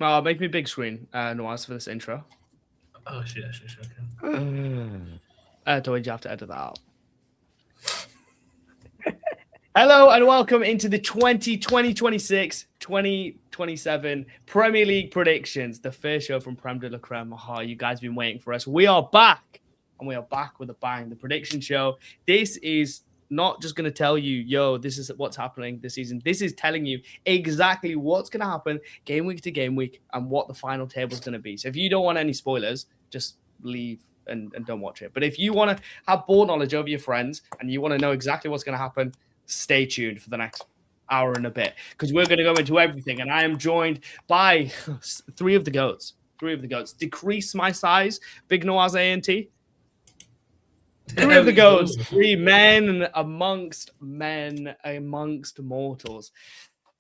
Make me big screen, Noise, for this intro. Oh, sure. Okay. Don't you have to edit that out? Hello and welcome into the 2027 Premier League predictions, the first show from Prem de la Creme. Oh, you guys been waiting for us. We are back, and we are back with a bang. The prediction show. This is not just going to tell you, yo, this is what's happening this season. This is telling you exactly what's going to happen game week to game week and what the final table is going to be. So if you don't want any spoilers, just leave and don't watch it. But if you want to have ball knowledge over your friends and you want to know exactly what's going to happen, stay tuned for the next hour and a bit because we're going to go into everything. And I am joined by three of the goats. Decrease my size, Big Noaz A&T. Three of the goats, three men amongst mortals.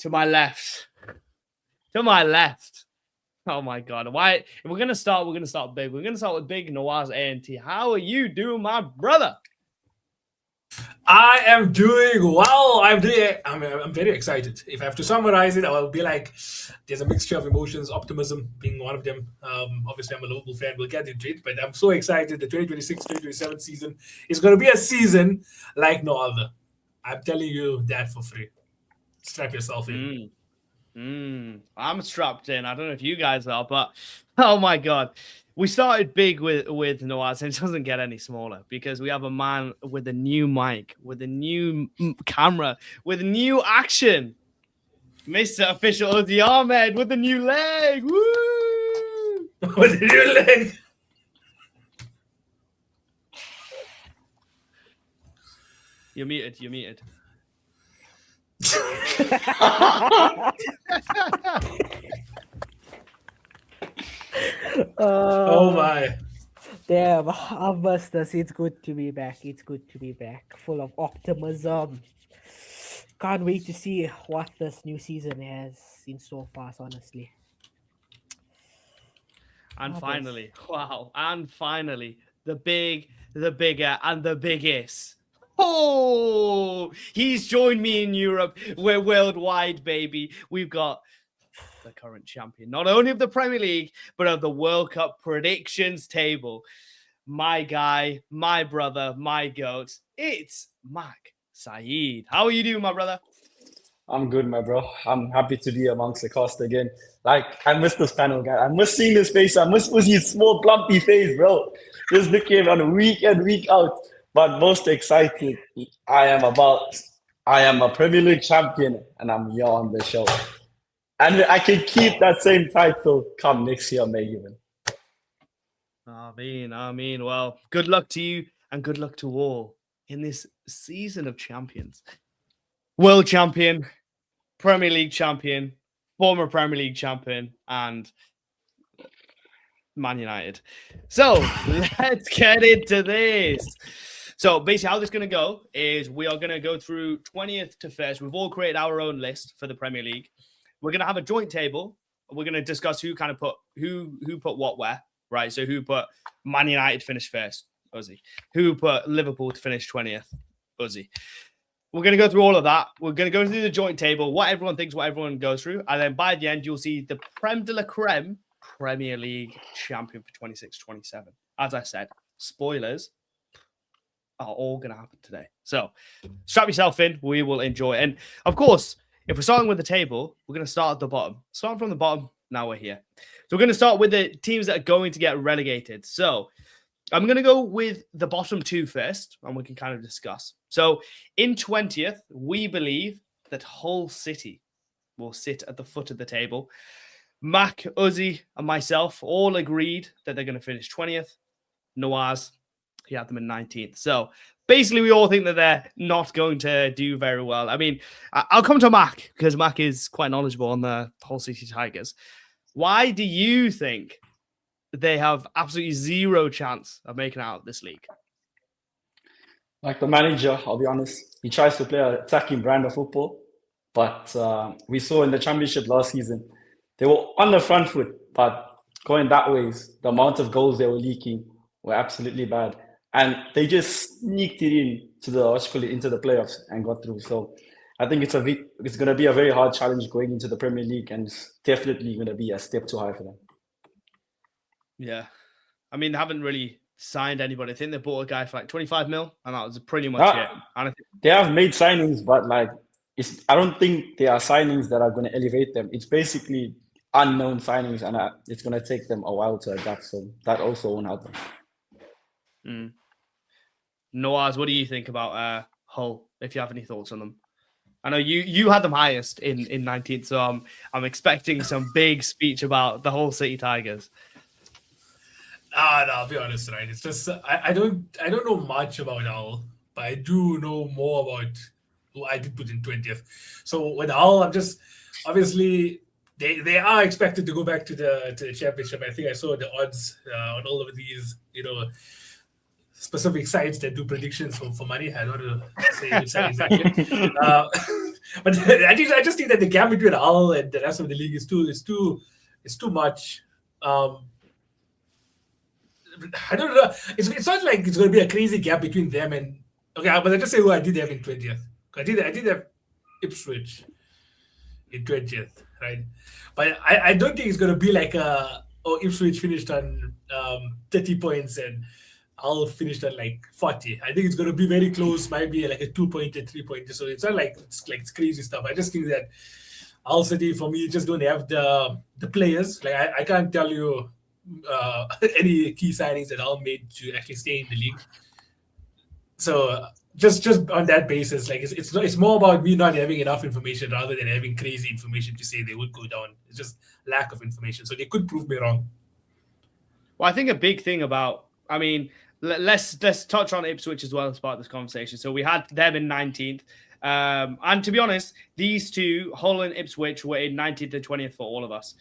To my left. Oh my God. Why? If we're going to start big. We're going to start with Big Noaz A&T. How are you doing, my brother? I am doing well. I'm very excited. If I have to summarize it, I'll be like, there's a mixture of emotions, optimism being one of them. Obviously, I'm a Liverpool fan. We'll get into it, but I'm so excited. The 2026-2027 season is going to be a season like no other. I'm telling you that for free. Strap yourself in. I'm strapped in. I don't know if you guys are, but oh my God. We started big with Noaz, and it doesn't get any smaller because we have a man with a new mic, with a new camera, with new action. Mr. Official Uzi Ahmed with a new leg. Woo! With a new leg. You're muted. Oh my. Damn, Busters, it's good to be back. Full of optimism. Can't wait to see what this new season has in store for us, honestly. And finally, the bigger, and the biggest. Oh, he's joined me in Europe. We're worldwide, baby. We've got the current champion, not only of the Premier League, but of the World Cup predictions table. My guy, my brother, my goat. It's Mac Saeed. How are you doing, my brother? I'm good, my bro. I'm happy to be amongst the cast again. Like, I miss this panel guy. I miss seeing his face. I miss his small, plumpy face, bro. Just looking at him week in, week out. But most excited, I am a Premier League champion, and I'm here on the show. And I can keep that same title come next year, maybe. I mean. Well, good luck to you, and good luck to all in this season of champions. World champion, Premier League champion, former Premier League champion, and Man United. So let's get into this. So basically how this is going to go is we are going to go through 20th to 1st. We've all created our own list for the Premier League. We're going to have a joint table. We're going to discuss who kind of put what where, right? So who put Man United to finish first, Uzi. Who put Liverpool to finish 20th, Uzi. We're going to go through all of that. We're going to go through the joint table, what everyone thinks, what everyone goes through. And then by the end, you'll see the Creme de la Creme Premier League champion for 26-27. As I said, spoilers are all going to happen today. So strap yourself in. We will enjoy it. And of course, if we're starting with the table, we're going to start at the bottom. Starting from the bottom, now we're here. So we're going to start with the teams that are going to get relegated. So I'm going to go with the bottom two first, and we can kind of discuss. So in 20th, we believe that Hull City will sit at the foot of the table. Mac, Uzi, and myself all agreed that they're going to finish 20th. Noaz, he had them in 19th. So basically, we all think that they're not going to do very well. I mean, I'll come to Mac, because Mac is quite knowledgeable on the Hull City Tigers. Why do you think they have absolutely zero chance of making out of this league? Like the manager, I'll be honest, he tries to play an attacking brand of football, but we saw in the championship last season, they were on the front foot, but going that ways, the amount of goals they were leaking were absolutely bad. And they just sneaked it into the playoffs and got through. So I think it's going to be a very hard challenge going into the Premier League, and it's definitely going to be a step too high for them. Yeah. I mean, they haven't really signed anybody. I think they bought a guy for like 25 mil, and that was pretty much it. And I think they have made signings, but like I don't think they are signings that are going to elevate them. It's basically unknown signings, and it's going to take them a while to adapt. So that also won't happen. Noaz, what do you think about Hull? If you have any thoughts on them, I know you had them highest in 19th, so I'm expecting some big speech about the Hull City Tigers. No, I'll be honest, right? It's just I don't know much about Hull, but I do know more about who I did put in 20th. So with Hull, I'm just obviously they are expected to go back to the championship. I think I saw the odds on all of these, specific sites that do predictions for money. I don't know to say which side exactly. But I just think that the gap between Hull and the rest of the league is too much. I don't know. It's not like it's going to be a crazy gap between them and but I just say who I did have in 20th. I did have Ipswich in 20th, right? But I don't think it's going to be like Ipswich finished on 30 points and I'll finish at like 40. I think it's going to be very close. Might be like a 2-pointer, 3-pointer. So it's not like it's crazy stuff. I just think that Hull City for me just don't have the players. Like I can't tell you any key signings that Hull made to actually stay in the league. So just on that basis, like it's more about me not having enough information rather than having crazy information to say they would go down. It's just lack of information. So they could prove me wrong. Well, I think a big thing about, I mean, let's touch on Ipswich as well as part of this conversation. So we had them in 19th. And to be honest, these two, Hull and Ipswich, were in 19th and 20th for all of us.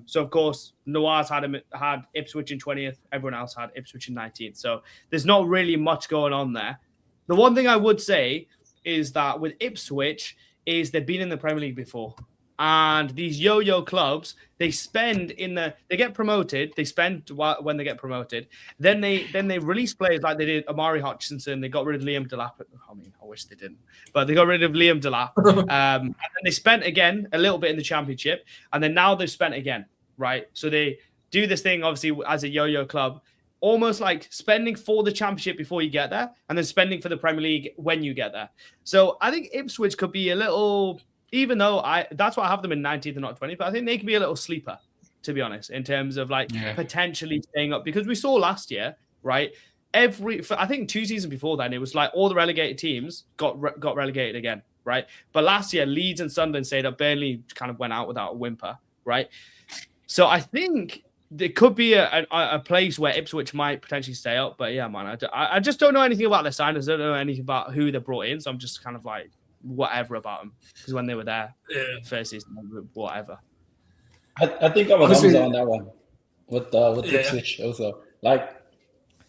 So, of course, Noah's had Ipswich in 20th. Everyone else had Ipswich in 19th. So there's not really much going on there. The one thing I would say is that with Ipswich is they've been in the Premier League before. And these yo-yo clubs, they get promoted. They spend when they get promoted. Then they release players like they did Amari Hutchinson. They got rid of Liam Delap. I mean, I wish they didn't, but they got rid of Liam Delap. And then they spent again a little bit in the Championship, and then now they've spent again, right? So they do this thing obviously as a yo-yo club, almost like spending for the Championship before you get there, and then spending for the Premier League when you get there. So I think Ipswich could be a little. Even though that's why I have them in 19th and not 20th, but I think they could be a little sleeper, to be honest, in terms of potentially staying up. Because we saw last year, right? I think 2 seasons before then, it was like all the relegated teams got relegated again, right? But last year, Leeds and Sunderland stayed up. Burnley kind of went out without a whimper, right? So I think there could be a place where Ipswich might potentially stay up. But yeah, man, I just don't know anything about the signers. I don't know anything about who they brought in. So I'm just kind of like, whatever about them, because when they were there first season, whatever. I think I'm Hamza on that one with Ipswich also. Like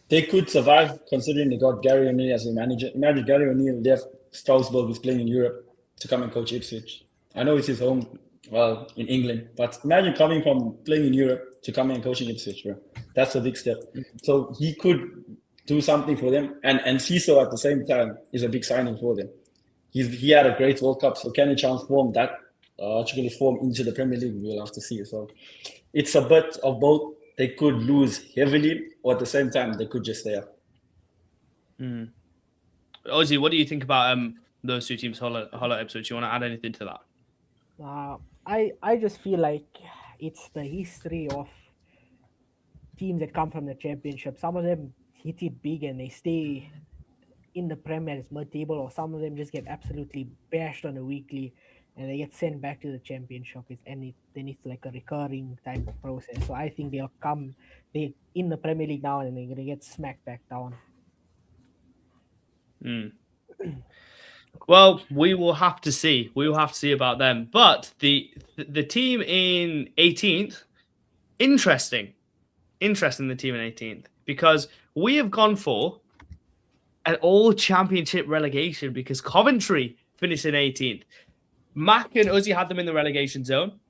they could survive considering they got Gary O'Neill as a manager. Imagine Gary O'Neill left Strasbourg, who's playing in Europe, to come and coach Ipswich. I know it's his home, in England, but imagine coming from playing in Europe to coming and coaching Ipswich, bro. That's a big step. So he could do something for them, and Ciso at the same time is a big signing for them. He had a great World Cup, so can he transform that form into the Premier League? We'll have to see. So it's a bit of both. They could lose heavily, or at the same time, they could just stay up. Ozzy, what do you think about those two teams, Hull and Ipswich? You want to add anything to that? I just feel like it's the history of teams that come from the Championship. Some of them hit it big and they stay in the Premier as mid-table, or some of them just get absolutely bashed on a weekly and they get sent back to the Championship. Then it's like a recurring type of process. So I think they're in the Premier League now and they're going to get smacked back down. Well, we will have to see. We will have to see about them. But the team in 18th, interesting the team in 18th, because we have gone for an all-championship relegation because Coventry finished in 18th. Mac and Uzi had them in the relegation zone.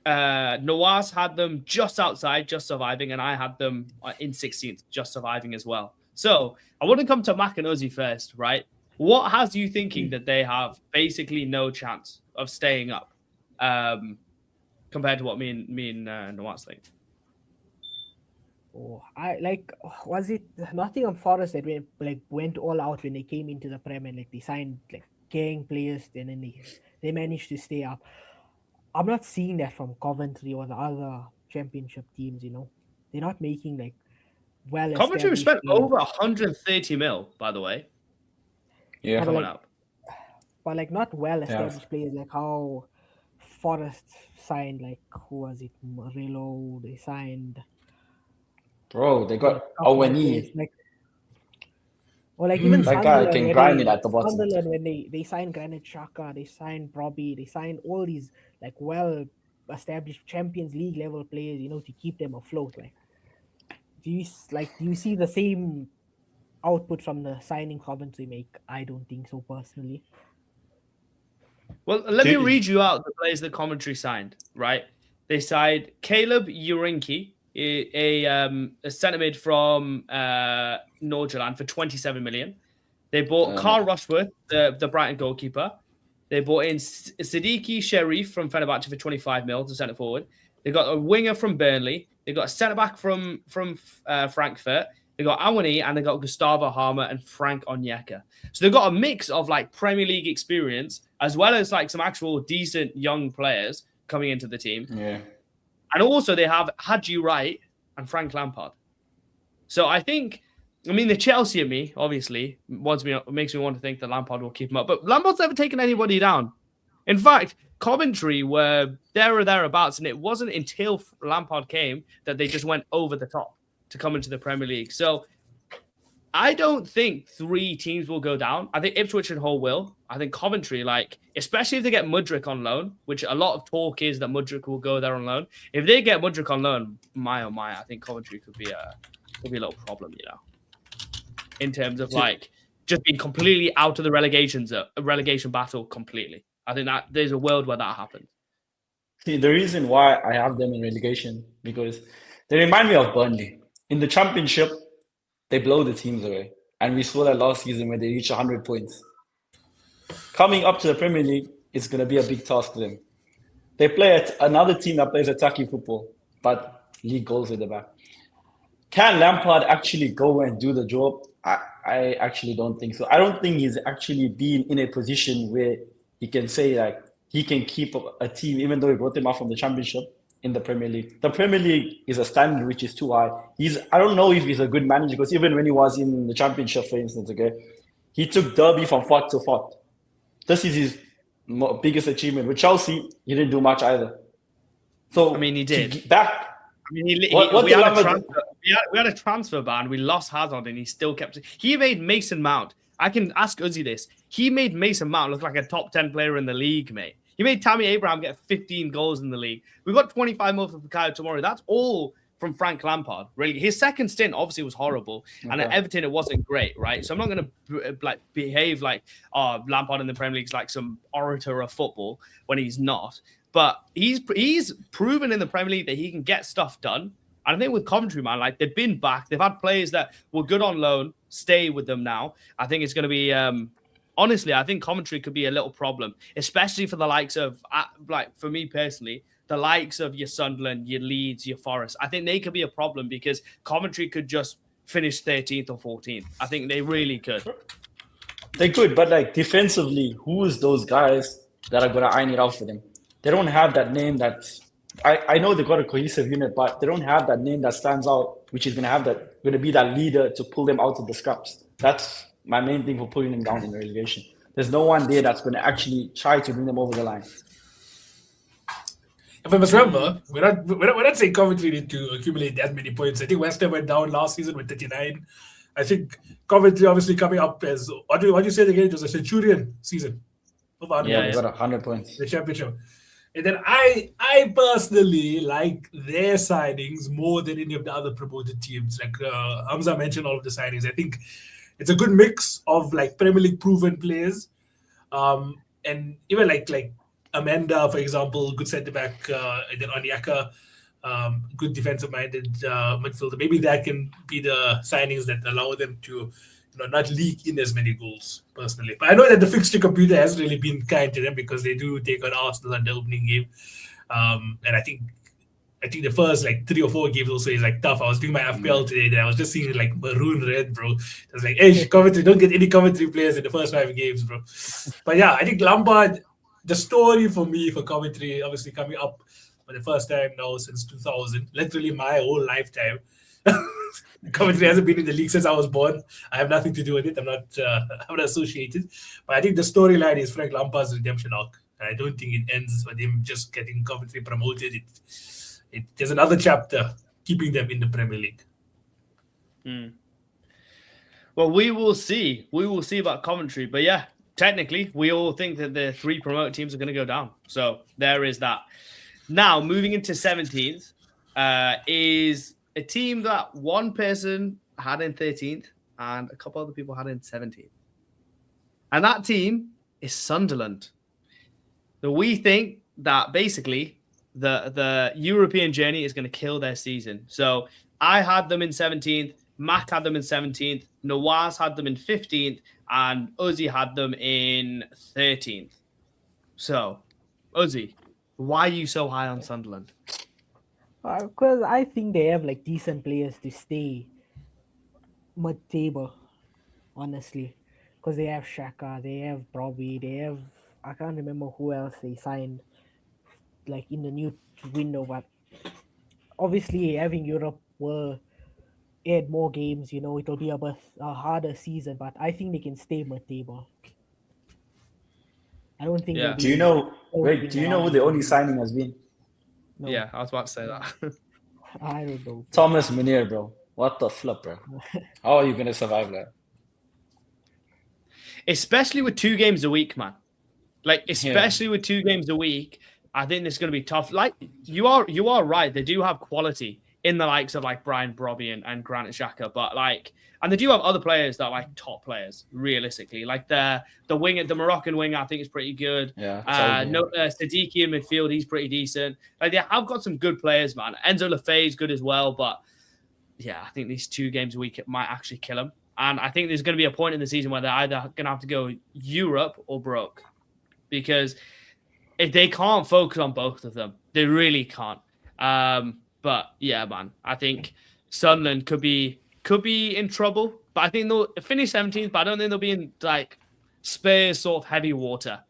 Nawaz had them just outside, just surviving, and I had them in 16th, just surviving as well. So I want to come to Mac and Uzi first, right? What has you thinking that they have basically no chance of staying up, compared to what me and Nawaz think? Oh, was it Nottingham Forest that went all out when they came into the Prem and they signed gang players, and then they managed to stay up. I'm not seeing that from Coventry or the other championship teams. They're not making well Coventry established spent players. over 130 mil, by the way. Yeah. Coming up. But not well established players like how Forest signed who was it? Murillo. They signed. Bro, they got couple of Owani. players, or even That guy Sunderland, can where grind it at the bottom. Sunderland, when they signed Granit Xhaka, they signed Robbie, they signed all these well established Champions League level players, to keep them afloat. Do you see the same output from the signing Coventry make? I don't think so personally. Well, let me read you out the players that Coventry signed, right? They signed Caleb Urinki, a centre mid from Nordirland for 27 million. They bought Carl Rushworth, the Brighton goalkeeper. They bought in Siddiqui Sherif from Fenerbahce for 25 mil to centre forward. They got a winger from Burnley. They got a centre back from Frankfurt. They got Awani, and they got Gustavo Harmer and Frank Onyeka. So they've got a mix of Premier League experience as well as some actual decent young players coming into the team. Yeah. And also they have Hadji Wright and Frank Lampard. So the Chelsea in me, obviously, makes me want to think that Lampard will keep him up. But Lampard's never taken anybody down. In fact, Coventry were there or thereabouts, and it wasn't until Lampard came that they just went over the top to come into the Premier League. So I don't think 3 teams will go down. I think Ipswich and Hull will. I think Coventry, especially if they get Mudryk on loan, which a lot of talk is that Mudryk will go there on loan. If they get Mudryk on loan, my oh my, I think Coventry could be a little problem, in terms of just being completely out of the relegation battle completely. I think that there's a world where that happens. See, the reason why I have them in relegation, because they remind me of Burnley. In the Championship, they blow the teams away. And we saw that last season when they reached 100 points. Coming up to the Premier League, it's going to be a big task for them. They play another team that plays attacking football, but league goals at the back. Can Lampard actually go and do the job? I actually don't think so. I don't think he's actually been in a position where he can say he can keep a team, even though he brought them out from the Championship, in the Premier League. The Premier League is a standard which is too high. I don't know if he's a good manager, because even when he was in the Championship, for instance, he took Derby from fourth to fourth. This is his biggest achievement. With Chelsea, he didn't do much either. So he did. We had a transfer ban. We lost Hazard, and he still kept it. He made Mason Mount. I can ask Uzi this. He made Mason Mount look like a top 10 player in the league, mate. He made Tammy Abraham get 15 goals in the league. We've got 25 more for Bukayo Tomori. That's all from Frank Lampard, really. His second stint obviously was horrible. And at Everton, it wasn't great, right? So I'm not going to behave like Lampard in the Premier League is like some orator of football when he's not. But he's proven in the Premier League that he can get stuff done. And I think with Coventry, man, they've been back. They've had players that were good on loan, stay with them now. I think it's going to be... honestly, I think Coventry could be a little problem, especially for the likes of, for me personally, the likes of your Sunderland, your Leeds, your Forest. I think they could be a problem because Coventry could just finish 13th or 14th. I think they really could. They could, but defensively, who is those guys that are going to iron it out for them? They don't have that name that... I know they've got a cohesive unit, but they don't have that name that stands out, which is going to be that leader to pull them out of the scraps. That's my main thing for putting them down in the relegation. There's no one there that's going to actually try to bring them over the line. But must remember, we're not saying Coventry need to accumulate that many points. I think West Ham went down last season with 39. I think Coventry obviously coming up as what do you say again? It was a Centurion season. Got 100 points. The championship. And then I personally like their signings more than any of the other promoted teams. Hamza mentioned all of the signings. I think it's a good mix of Premier League proven players, and even like Amanda, for example, good centre back, and then Onyeka, good defensive minded midfielder. Maybe that can be the signings that allow them to not leak in as many goals personally. But I know that the fixture computer hasn't really been kind to them because they do take on Arsenal on the opening game, and I think the first like 3 or 4 games also is like tough. I was doing my FPL today and I was just seeing like maroon red, bro. I was like, hey, commentary, don't get any commentary players in the first 5 games, bro. But yeah, I think Lampard, the story for me for commentary, obviously coming up for the first time now since 2000, literally my whole lifetime. Commentary hasn't been in the league since I was born. I have nothing to do with it. I'm not associated. But I think the storyline is Frank Lampard's redemption arc. And I don't think it ends with him just getting commentary promoted. There's another chapter keeping them in the Premier League. Well, we will see. We will see about commentary. But yeah, technically, we all think that the 3 promoted teams are going to go down. So there is that. Now, moving into 17th is a team that one person had in 13th and a couple other people had in 17th. And that team is Sunderland. So we think that basically the European journey is going to kill their season. So I had them in 17th, Mac had them in 17th, Nawaz had them in 15th, and Uzi had them in 13th. So, Uzi, why are you so high on Sunderland? Because I think they have like decent players to stay mid-table, honestly. Because they have Shaka, they have Bobby, they have, I can't remember who else they signed like in the new window, but obviously having Europe will add more games, it'll be a harder season, but I think they can stay mid-table. I don't think they'll be- Do you know who the only signing has been? No, Yeah, I was about to say that. I don't know. Thomas Munir, bro. What the flip, bro? How are you going to survive that? Especially with 2 games a week, man. Like, especially with 2 games a week, I think this is going to be tough. Like, you are right. They do have quality in the likes of like Brian Brobby and Granit Xhaka, but like, and they do have other players that are like top players, realistically. Like the Moroccan wing, I think is pretty good. Yeah. Siddiqui in midfield, he's pretty decent. Like they have got some good players, man. Enzo Lefebvre is good as well, but yeah, I think these 2 games a week it might actually kill them. And I think there's going to be a point in the season where they're either going to have to go Europe or broke, because if they can't focus on both of them, they really can't. But yeah, man, I think Sunderland could be in trouble. But I think they'll finish 17th. But I don't think they'll be in like Spurs sort of heavy water,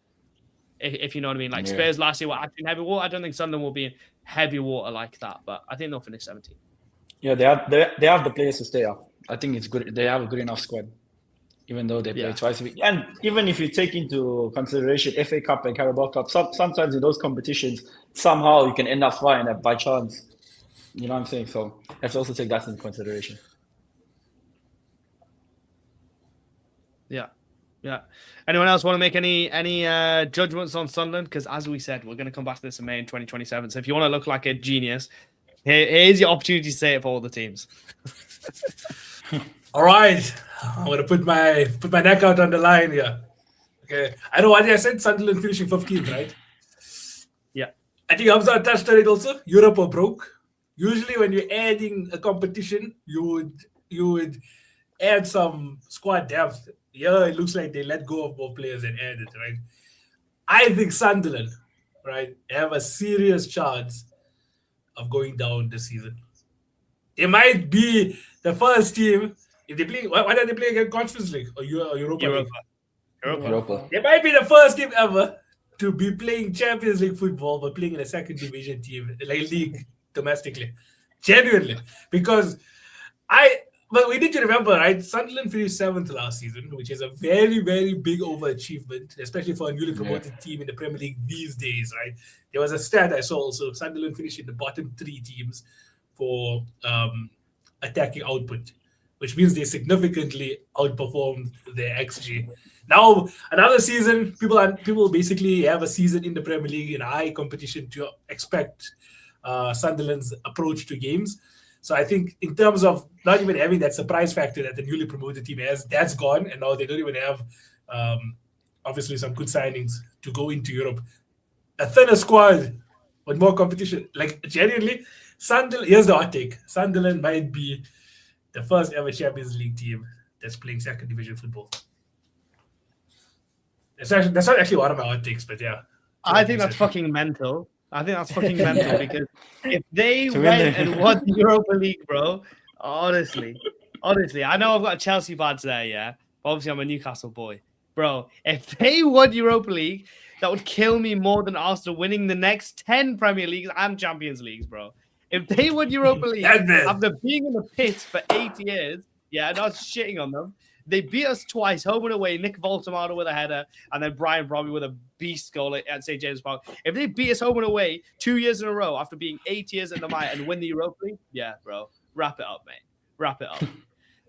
if you know what I mean. Like Spurs last year were actually in heavy water. I don't think Sunderland will be in heavy water like that. But I think they'll finish 17th. Yeah, they have the players to stay up. I think it's good. They have a good enough squad, even though they play twice a week. And even if you take into consideration FA Cup and Carabao Cup, sometimes in those competitions, somehow you can end up flying that by chance. You know what I'm saying? So you have to also take that into consideration. Yeah. Anyone else want to make any judgments on Sunderland? Because as we said, we're going to come back to this in May in 2027. So if you want to look like a genius, here's your opportunity to say it for all the teams. All right, I'm gonna put my neck out on the line here. Okay, I know what I said. Sunderland finishing 15th, right? Yeah. I think Hamza touched on it also. Europe or broke. Usually, when you're adding a competition, you would add some squad depth. Yeah, it looks like they let go of more players and added, right? I think Sunderland, right, have a serious chance of going down this season. They might be the first team if they play. Why are they playing against Conference League or Europa League? Europa. They might be the first team ever to be playing Champions League football, but playing in a second division team, like league domestically. Genuinely, because but we need to remember, right? Sunderland finished 7th last season, which is a very, very big overachievement, especially for a newly promoted team in the Premier League these days, right? There was a stat I saw also. Sunderland finished in the bottom 3 teams for attacking output, which means they significantly outperformed their XG. Now, another season, people basically have a season in the Premier League in a high competition to expect Sunderland's approach to games. So I think in terms of not even having that surprise factor that the newly promoted team has, that's gone. And now they don't even have, obviously, some good signings to go into Europe. A thinner squad with more competition. Like, genuinely, Sunderland, here's the hot take. Sunderland might be the first ever Champions League team that's playing second division football. That's not actually one of my hot takes, but yeah. I think that's fucking mental. Because if they To win went the- and won the Europa League, bro, honestly, I know I've got a Chelsea badge there, yeah. But obviously, I'm a Newcastle boy, bro. If they won Europa League, that would kill me more than Arsenal winning the next 10 Premier Leagues and Champions Leagues, bro. If they won Europa League That's it. after being in the pit for 8 years, yeah, not shitting on them. They beat us twice, home and away. Nick Voltamata with a header, and then Brian Bromley with a beast goal at St. James Park. If they beat us home and away 2 years in a row after being 8 years in the mire and win the Europa League, yeah, bro, wrap it up, mate. Wrap it up.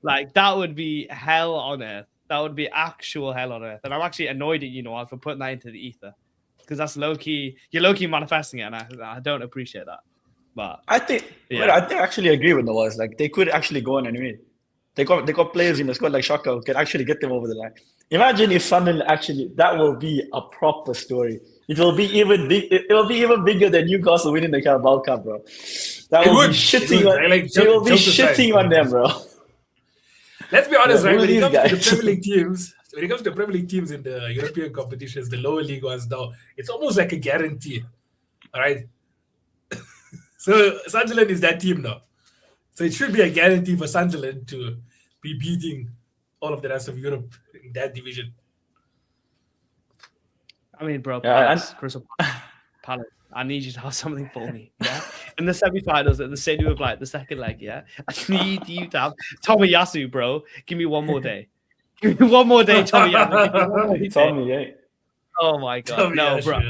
Like, that would be hell on earth. That would be actual hell on earth. And I'm actually annoyed at you, Noah, for putting that into the ether. Because that's low-key, you're low-key manifesting it, and I don't appreciate that. But I think yeah. I think I actually agree with Noah's. Like they could actually go on and win. They got players in the squad like Shaka who can actually get them over the line. Imagine if Sunderland actually, that will be a proper story. It will be even bigger than Newcastle winning the Carabao Cup, bro. That will be shitting on. They will be shitting on them, bro. Let's be honest, Yeah, right? who When it are comes these to the Premier League teams, in the European competitions, the lower league ones now, it's almost like a guarantee. All right. So Sunderland is that team now. So it should be a guarantee for Sunderland to be beating all of the rest of Europe in that division. I mean, bro, Yeah, Palace, Crystal Palace, I need you to have something for me, yeah? In the semi-finals at the stadium of like the second leg, yeah? I need you to have Tomiyasu, bro. Give me one more day. Give me one more day, Tomiyasu. Give me one more day. Tommy, yeah. Oh my god, no, bro.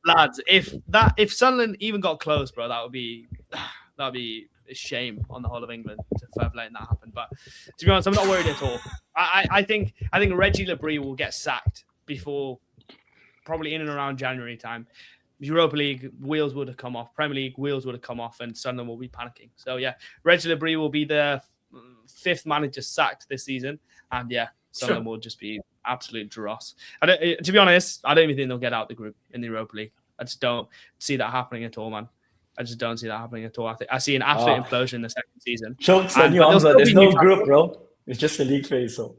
Lads, if Sunderland even got close, bro, that'd be a shame on the whole of England for letting that happen. But to be honest, I'm not worried at all. I think Reggie Labrie will get sacked before probably in and around January time. Europa League wheels would have come off, Premier League wheels would have come off, and Sunderland will be panicking. So yeah, Reggie Labrie will be the 5th manager sacked this season, and yeah, Sunderland will just be absolute dross. To be honest, I don't even think they'll get out the group in the Europa League. I just don't see that happening at all, man. I just don't see that happening at all. I see an absolute implosion in the second season. Jokes on you, Hamza. There's no group, bro. It's just a league phase. So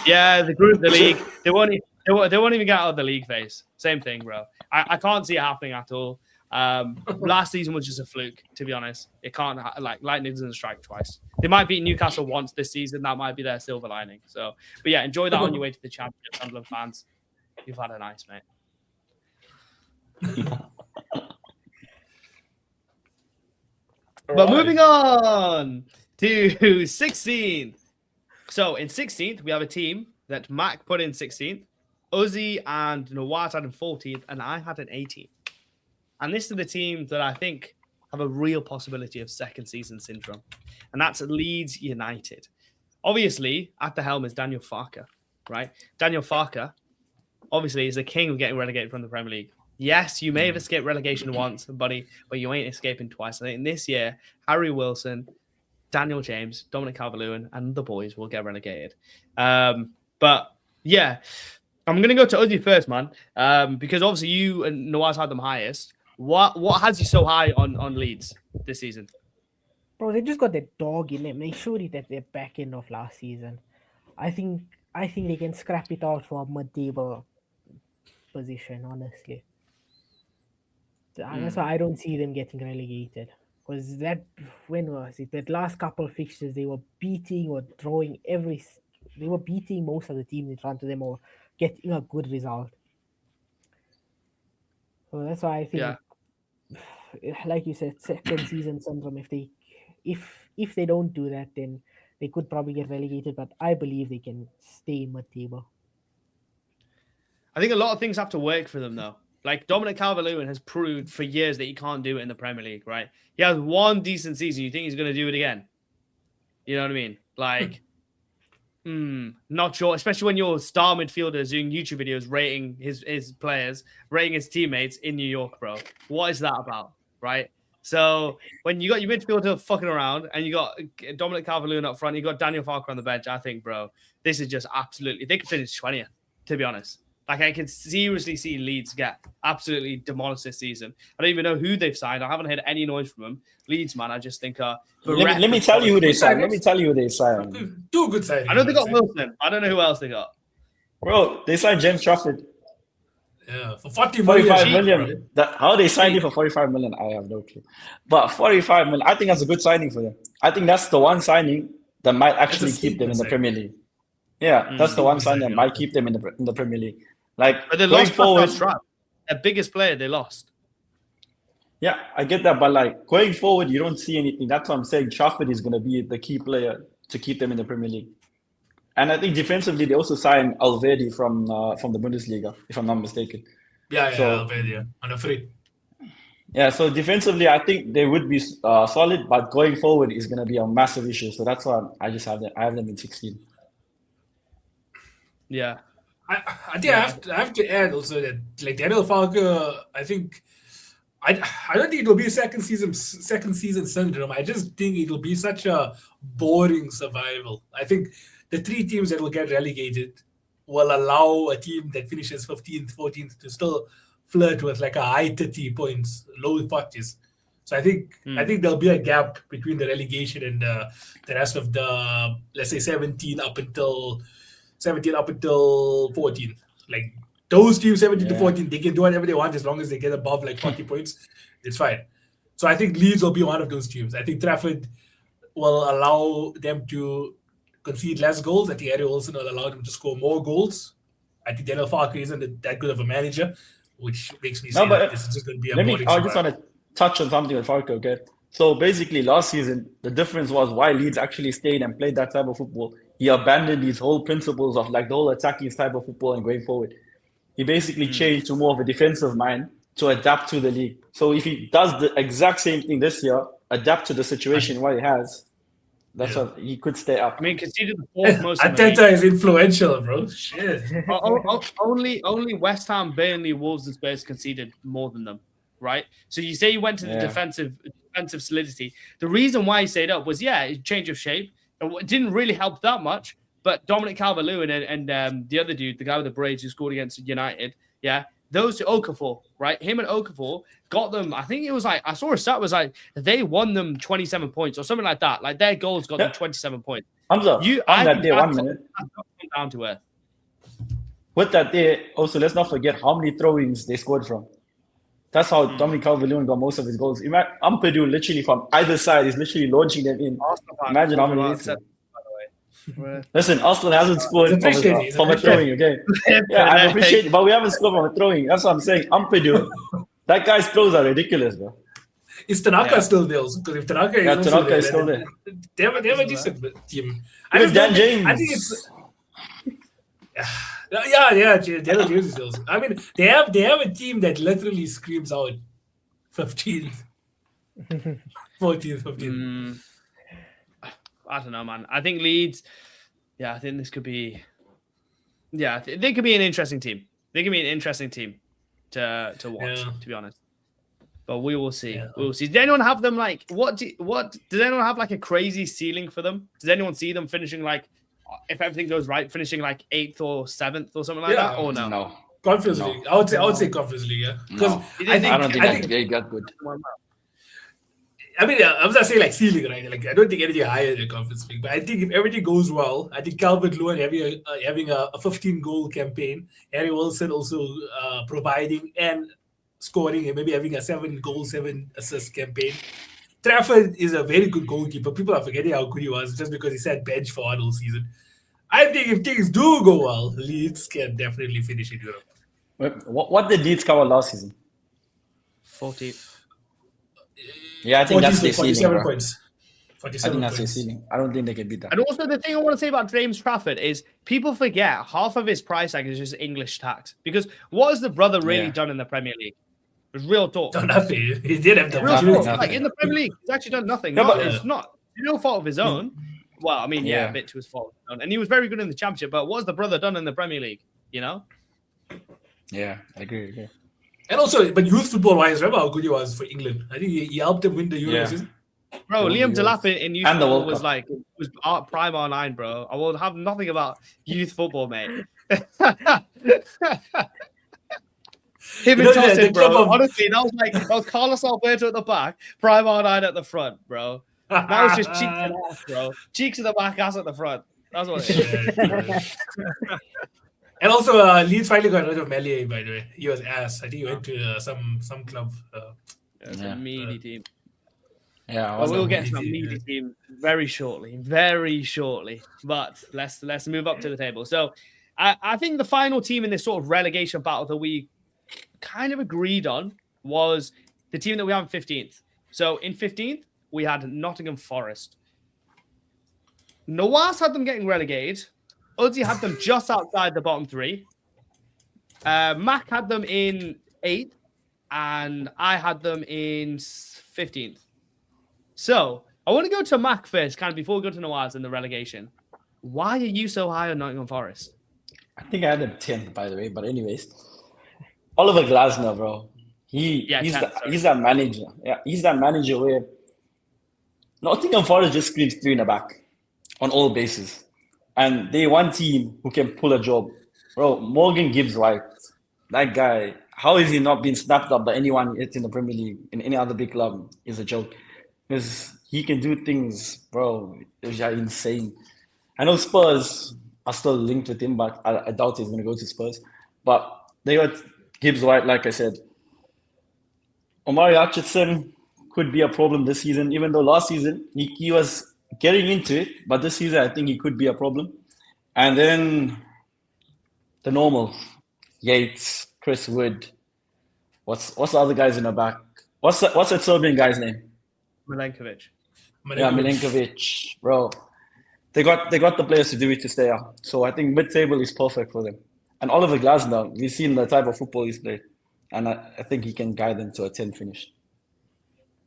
yeah, the league. They won't even get out of the league phase. Same thing, bro. I can't see it happening at all. Last season was just a fluke, to be honest. It can't lightning doesn't strike twice. They might beat Newcastle once this season. That might be their silver lining. So, but yeah, enjoy that on your way to the championship, Sunderland fans. You've had a nice, mate. But moving on to 16th. So in 16th, we have a team that Mac put in 16th. Uzi and Nawaz had in 14th, and I had an 18th. And this is the team that I think have a real possibility of second season syndrome. And that's Leeds United. Obviously, at the helm is Daniel Farke, right? Daniel Farke, obviously, is the king of getting relegated from the Premier League. Yes, you may have escaped relegation once, buddy, but you ain't escaping twice. I think this year, Harry Wilson, Daniel James, Dominic Calvert-Lewin, and the boys will get relegated. But yeah, I'm going to go to Uzi first, man, because obviously you and Nawaz had them highest. What has you so high on Leeds this season? Bro, they just got the dog in them. They showed it at the back end of last season. I think they can scrap it out for a mid-table position, honestly. That's why I don't see them getting relegated. Because when was it? That last couple of fixtures, they were beating or drawing they were beating most of the teams in front of them or getting a good result. So that's why I think, like you said, second season syndrome. If they don't do that, then they could probably get relegated. But I believe they can stay mid-table. I think a lot of things have to work for them, though. Like, Dominic Calvert-Lewin has proved for years that he can't do it in the Premier League, right? He has one decent season. You think he's going to do it again? You know what I mean? Like, not sure. Especially when your star midfielder is doing YouTube videos rating his players, rating his teammates in New York, bro. What is that about, right? So when you got your midfielder fucking around and you got Dominic Calvert-Lewin up front, you got Daniel Farke on the bench, I think, bro, this is just absolutely... They could finish 20th, to be honest. Like, I can seriously see Leeds get absolutely demolished this season. I don't even know who they've signed. I haven't heard any noise from them. Leeds, man, I just think Let me tell you who they signed. Let me tell you who they signed. Two good signings. I know they got Wilson. I don't know who else they got. Bro, they signed James Trafford. Yeah, for 40 45 million. million. How they signed him for 45 million, I have no clue. But 45 million, I think that's a good signing for them. I think that's the one signing that might actually keep them in the Premier League. Yeah, that's the one signing that might keep them in the Premier League. Like, but they going lost forward, their biggest player they lost. Yeah, I get that, but like going forward, you don't see anything. That's what I'm saying. Trafford is going to be the key player to keep them in the Premier League. And I think defensively, they also signed Alvedi from the Bundesliga, if I'm not mistaken. Yeah, So- Alvedi, on a free. Yeah, so defensively, I think they would be solid, but going forward is going to be a massive issue. So that's why I just have them. I have them in 16. Yeah. I think I have to add also that like Daniel Farke, I think I don't think it will be a second season syndrome. I just think it will be such a boring survival. I think the three teams that will get relegated will allow a team that finishes 15th, 14th to still flirt with like a high 30 points, low 40s. So I think there'll be a gap between the relegation and the rest of the, let's say 17 up until 14. Like those teams 17 to 14, they can do whatever they want as long as they get above like 40 points. It's fine. So I think Leeds will be one of those teams. I think Trafford will allow them to concede less goals. I think Harry Wilson will allow them to score more goals. I think Daniel Farke isn't that good of a manager, which makes me say that this is just going to be a boring I just want to touch on something with Farke, okay? So basically, last season, the difference was why Leeds actually stayed and played that type of football. He abandoned these whole principles of like the whole attacking type of football and going forward. He basically changed to more of a defensive mind to adapt to the league. So if he does the exact same thing this year, adapt to the situation what he has, that's what he could stay up. I mean, conceded the fourth most. Ateta is influential, bro. Shit. Only West Ham, Burnley, Wolves, and Spurs conceded more than them, right? So you say you went to the defensive solidity. The reason why he stayed up was a change of shape. It didn't really help that much. But Dominic Calvert-Lewin and the other dude, the guy with the braids who scored against United, those two, Okafor, right? Him and Okafor got them. I think it was like I saw a stat was like they won them 27 points or something like that. Like their goals got them 27 points. Hamza, on that day, 1 minute. Down to earth. With that day, also let's not forget how many throw-ins they scored from. That's how Dominic Calvert-Lewin got most of his goals. Ampadu literally from either side is literally launching them in. Imagine how many. Listen, Arsenal hasn't scored from a throwing, okay? Yeah, I appreciate it, but we haven't scored from a throwing. That's what I'm saying. Ampadu, that guy's throws are ridiculous, bro. Is Tanaka still there? Because if Tanaka is still there. They have a decent team. With Dan James. I think it's Daniel James is still. I mean, they have a team that literally screams out 15th, 14th, 15th. I don't know, man. I think Leeds. I think this could be. They could be an interesting team. They could be an interesting team to watch. To be honest, but we will see. We will see. Does anyone have them like what? Does anyone have like a crazy ceiling for them? Does anyone see them finishing like, if everything goes right, finishing like 8th or 7th or something like that? Or no? No. Conference League. I would say Conference League. Yeah. Because I don't think they got good. I mean, I was not saying like ceiling, right? Like I don't think anything higher than Conference League, but I think if everything goes well, I think Calvert-Lewin having a 15-goal campaign, Harry Wilson also providing and scoring, and maybe having a 7-goal, 7-assist campaign. Trafford is a very good goalkeeper. People are forgetting how good he was just because he sat bench for one whole season. I think if things do go well, Leeds can definitely finish in Europe. What did Leeds cover last season? 14th. Yeah, I think that's their 47 ceiling, bro. points. I think that's their ceiling. I don't think they can beat that. And also, the thing I want to say about James Trafford is people forget half of his price tag is just English tax. Because what has the brother really done in the Premier League? It was real talk. Done nothing. He did have the opportunity. Like in the Premier League, he's actually done nothing. It's no fault of his own. Well, I mean, a bit to his fault. And he was very good in the Championship. But what has the brother done in the Premier League? You know? Yeah, I agree. And also, but youth football-wise, remember how good he was for England? I think he helped them win the Euro season. Bro, Liam Delap in youth football was prime R9, bro. I will have nothing about youth football, mate. Him You and know, the Tosin, club bro. of- Honestly, that was Carlos Alberto at the back, Prime R9 at the front, bro. That was just cheeks and ass, bro. Cheeks at the back, ass at the front. That's what it is. Yeah. And also, Leeds finally got rid of Melier, by the way. He was ass. I think he went to some club. It's Yeah. a meaty team. Yeah, But we'll some get to meaty that team, meaty yeah. team very shortly. But let's move up to the table. So I think the final team in this sort of relegation battle that we kind of agreed on was the team that we have in 15th. So in 15th, we had Nottingham Forest. Nawaz had them getting relegated. Uzi had them just outside the bottom three. Mac had them in 8th, and I had them in 15th. So I want to go to Mac first, kind of before we go to Nawaz in the relegation. Why are you so high on Nottingham Forest? I think I had him 10th, by the way. But anyways, Oliver Glasner, bro. He's 10th, sorry. that manager. Yeah, he's that manager where Nottingham Forest just screams 3 in the back on all bases. And they one team who can pull a job. Bro, Morgan Gibbs White, that guy, how is he not being snapped up by anyone in the Premier League, in any other big club, is a joke. Because he can do things, bro, which are insane. I know Spurs are still linked with him, but I doubt he's going to go to Spurs. But they got Gibbs White, like I said. Omari Hutchinson could be a problem this season, even though last season he was getting into it. But this season, I think he could be a problem. And then the normal, Yates, Chris Wood. What's the other guys in the back? What's that Serbian guy's name? Milenkovic. Yeah, Milenkovic, bro. They got the players to do it to stay up. So I think mid-table is perfect for them. And Oliver Glasner, we've seen the type of football he's played. And I think he can guide them to a 10 finish.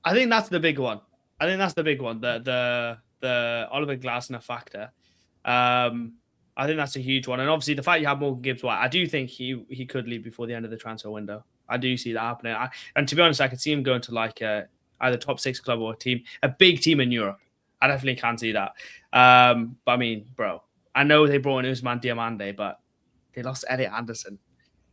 I think that's the big one. The Oliver Glasner factor. I think that's a huge one. And obviously the fact you have Morgan Gibbs White, I do think he could leave before the end of the transfer window. I do see that happening. And to be honest, I could see him going to like either top 6 club or a big team in Europe. I definitely can see that. But I mean, bro, I know they brought in Usman Diamande, but they lost Elliot Anderson,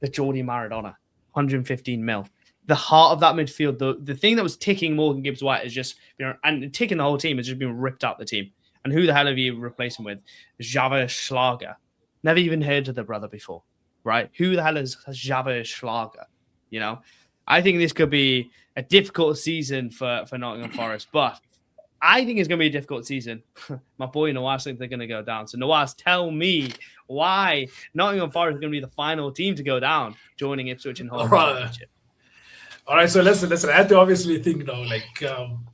the Geordie Maradona, 115 mil. The heart of that midfield, the thing that was ticking Morgan Gibbs White is just, and ticking the whole team has just been ripped out the team. And who the hell have you replaced him with? Javier Schlager. Never even heard of the brother before, right? Who the hell is Javier Schlager? You know, I think this could be a difficult season for Nottingham Forest, but I think it's going to be a difficult season. My boy Nawaz thinks they're going to go down. So Nawaz, tell me why Nottingham Forest is going to be the final team to go down, joining Ipswich and Hull. All right, so listen. I have to obviously think now, like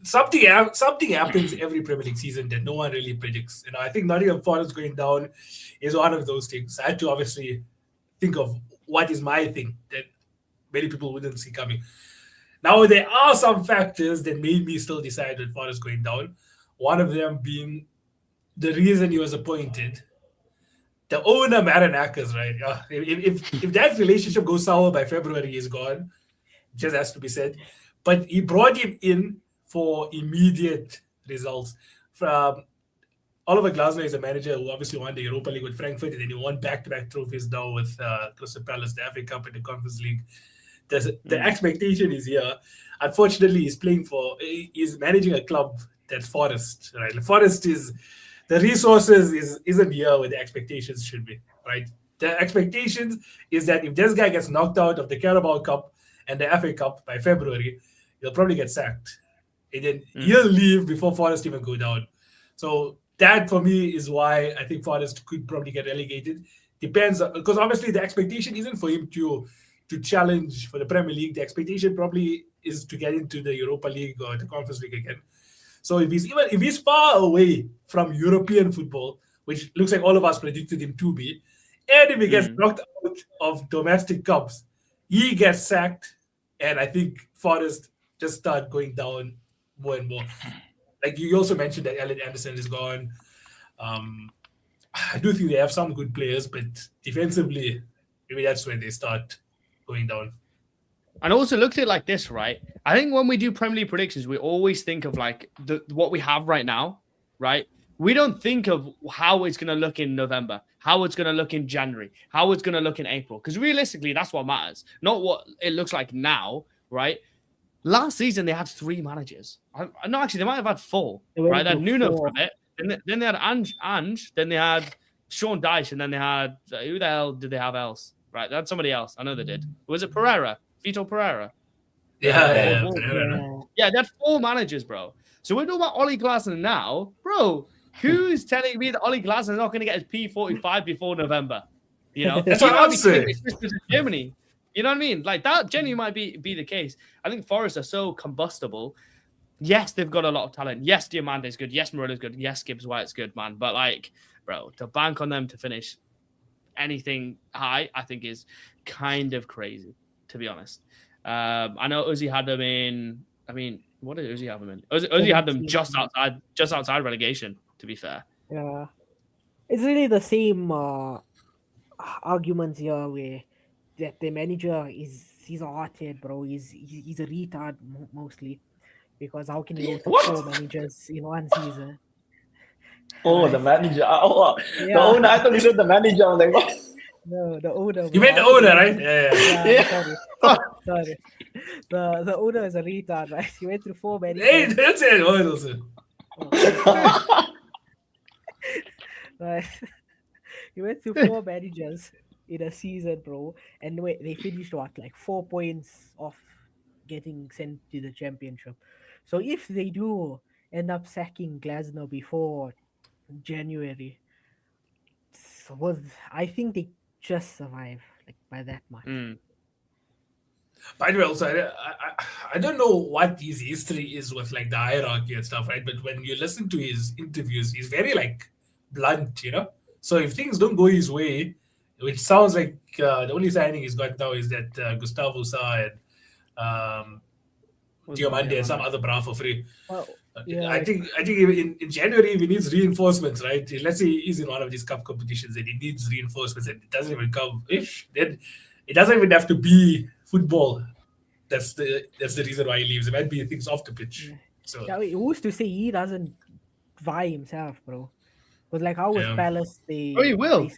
something happens every Premier League season that no one really predicts. I think Nottingham Forest going down is one of those things. I had to obviously think of what is my thing that many people wouldn't see coming. Now, there are some factors that made me still decide with Forest going down. One of them being the reason he was appointed. The owner, Maranakis, right? If that relationship goes sour by February, he's gone. Just has to be said. But he brought him in for immediate results. From Oliver Glasner is a manager who obviously won the Europa League with Frankfurt, and then he won back-to-back trophies now with Crystal Palace, the FA Cup and the Conference League. The expectation is here. Unfortunately, he's managing a club that's Forest, right? Forest is the resources isn't here where the expectations should be, right? The expectations is that if this guy gets knocked out of the Carabao Cup and the FA Cup by February, he'll probably get sacked. And then he'll leave before Forest even go down. So that for me is why I think Forest could probably get relegated. Depends, because obviously the expectation isn't for him to challenge for the Premier League. The expectation probably is to get into the Europa League or the Conference League again. So if he's far away from European football, which looks like all of us predicted him to be, and if he gets knocked out of domestic cups, he gets sacked, and I think Forest just start going down more and more. Like you also mentioned that Elliot Anderson is gone. I do think they have some good players, but defensively, maybe that's when they start going down. And also looked at it like this, right? I think when we do Premier League predictions, we always think of like what we have right now, right? we don't think of how it's going to look in November, how it's going to look in January, how it's going to look in April. Because realistically, that's what matters, not what it looks like now, right? Last season, they had 3 managers. No, actually, they might have had 4, right? They had Nuno for a bit. Then they had Ange, then they had Sean Dyche, and then they had, who the hell did they have else? Right, they had somebody else. I know they did. Was it Pereira? Vito Pereira? Yeah. Yeah, they had 4 managers, bro. So we're talking about Ollie Glasner now. Bro, who's telling me that Ollie Glasner is not going to get his P45 before November? You know? That's what I'm saying. Germany. You know what I mean? Like, that genuinely might be the case. I think Forest are so combustible. Yes, they've got a lot of talent. Yes, Diamante's good. Yes, Morilla's good. Yes, Gibbs White's good, man. But, like, bro, to bank on them to finish anything high, I think is kind of crazy, to be honest. I know Uzi had them in, I mean, what did Uzi have them in? Uzi had them just outside relegation, to be fair. Yeah. It's really the same arguments here where that the manager he's a hothead, bro. He's a retard mostly. Because how can you go to 4 managers in one season? Oh, the manager. Oh, the owner. I thought you said the manager. I was like, what? No, the owner. You meant the owner, right? Yeah. Sorry. The owner is a retard, right? He went through 4 managers. Hey, that's it. Right. He went through 4 managers in a season, bro. And they finished like 4 points off getting sent to the championship. So if they do end up sacking Glasner before January, I think they just survive like by that much. By the way, also, I don't know what his history is with like the hierarchy and stuff, right? But when you listen to his interviews, he's very like blunt, you know. So if things don't go his way, which sounds like the only signing he's got now is that Gustavo Sa and Diamante and some other bra for free. Well, I think in January he needs reinforcements, right? Let's say he's in one of these cup competitions and he needs reinforcements and it doesn't even come. Then it doesn't even have to be football. That's the reason why he leaves. It might be things off the pitch. So who's to say he doesn't vie himself, bro? But like how with Palace, they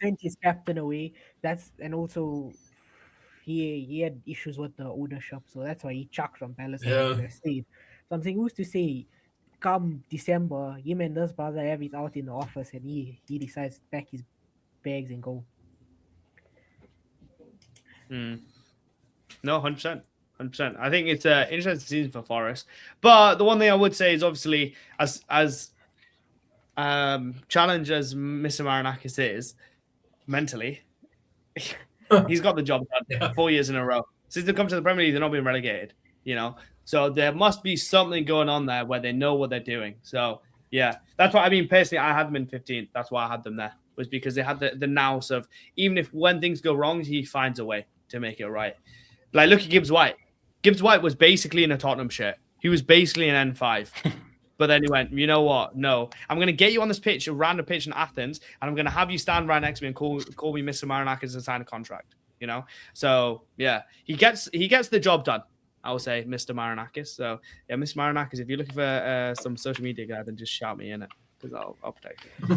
sent his captain away. And also he had issues with the ownership, so that's why he chucked from Palace and stayed. So I'm saying, who's to say, come December, him and this brother have it out in the office, and he decides to pack his bags and go. No, 100%. I think it's an interesting season for Forest. But the one thing I would say is obviously, as challenged as Mr. Marinakis is mentally, he's got the job done 4 years in a row. Since they come to the Premier League, they're not being relegated, you know? So there must be something going on there where they know what they're doing. So, yeah, that's what I mean. Personally, I had them in 15th. That's why I had them there, was because they had the nous of, even if when things go wrong, he finds a way to make it right. Like, look at Gibbs White. Gibbs White was basically in a Tottenham shirt. He was basically an N5. But then he went, you know what? No, I'm going to get you on this pitch, a random pitch in Athens, and I'm going to have you stand right next to me and call me Mr. Marinakis and sign a contract, you know? So, yeah, he gets the job done, I would say, Mr. Marinakis. So, yeah, Mr. Marinakis, if you're looking for some social media guy, then just shout me in it, because I'll protect you.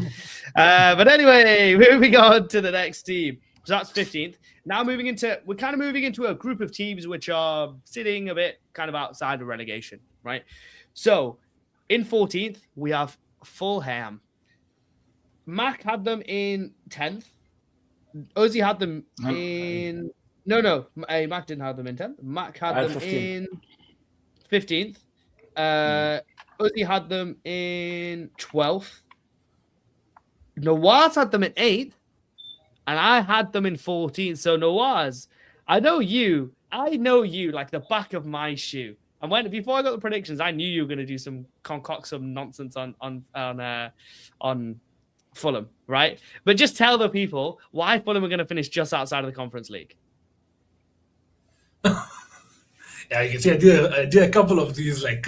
But anyway, moving on to the next team. So that's 15th. Now we're kind of moving into a group of teams which are sitting a bit kind of outside of relegation, right? So, in 14th, we have Fulham. Mac had them in 10th. Ozzy had them in... No. Mac didn't have them in 10th. Mac had them 15th. In 15th. Ozzy had them in 12th. Nawaz had them in 8th. And I had them in 14th. So, Nawaz, I know you like the back of my shoe. And before I got the predictions, I knew you were going to concoct some nonsense on Fulham, right? But just tell the people why Fulham are going to finish just outside of the Conference League. Yeah, you can see I did a couple of these like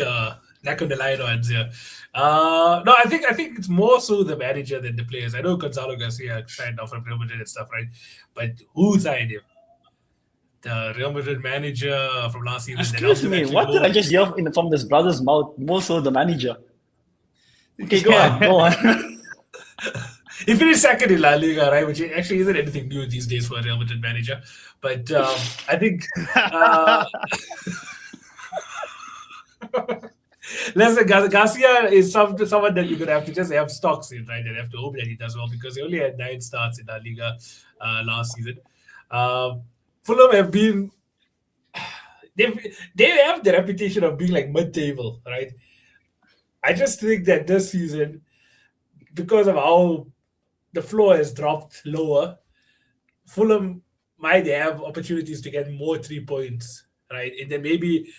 neck on the line odds here. No, I think it's more so the manager than the players. I know Gonzalo Garcia signed off from Real Madrid and stuff, right? But who signed him? The Real Madrid manager from last season. Excuse me, what did I just hear from this brother's mouth? More so the manager. Okay, go on. He finished second in La Liga, right? Which actually isn't anything new these days for a Real Madrid manager. But I think listen, Garcia is someone that you're gonna have to just have stocks in, right? And have to hope that he does well because he only had 9 starts in La Liga last season. Fulham have been they have the reputation of being like mid-table, right? I just think that this season, because of how the floor has dropped lower, Fulham might have opportunities to get more 3 points, right? And then maybe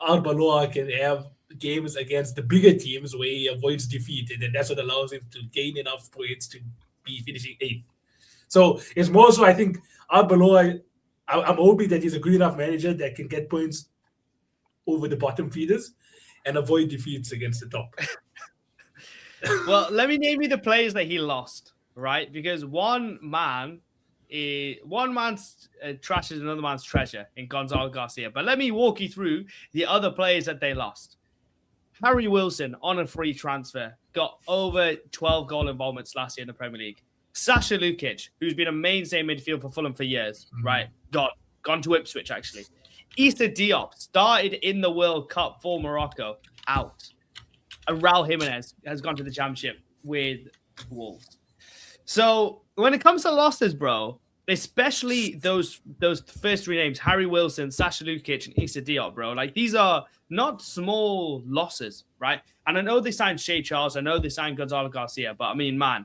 Arbeloa can have games against the bigger teams where he avoids defeat, and then that's what allows him to gain enough points to be finishing 8th. So it's more so I think Arbeloa, I'm hoping that he's a good enough manager that can get points over the bottom feeders and avoid defeats against the top. Well, let me name you the players that he lost, right? Because one man's trash is another man's treasure in Gonzalo Garcia. But let me walk you through the other players that they lost. Harry Wilson on a free transfer got over 12 goal involvements last year in the Premier League. Sasha Lukic, who's been a mainstay midfield for Fulham for years, right? Gone to Ipswich actually. Issa Diop started in the World Cup for Morocco, out. And Raul Jimenez has gone to the Championship with Wolves. So when it comes to losses, bro, especially those first 3 names, Harry Wilson, Sasha Lukic, and Issa Diop, bro, like these are not small losses, right? And I know they signed Shea Charles, I know they signed Gonzalo Garcia, but I mean, man,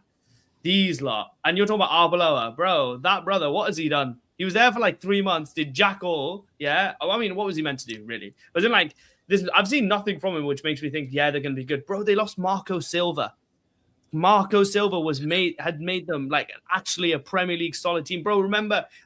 these lot, and you're talking about Arbeloa, bro, that brother, what has he done? He was there for like 3 months, did jack all, yeah? I mean, what was he meant to do, really? Was it like, I've seen nothing from him, which makes me think, yeah, they're going to be good. Bro, they lost Marco Silva. Marco Silva had made them like actually a Premier League solid team. Bro,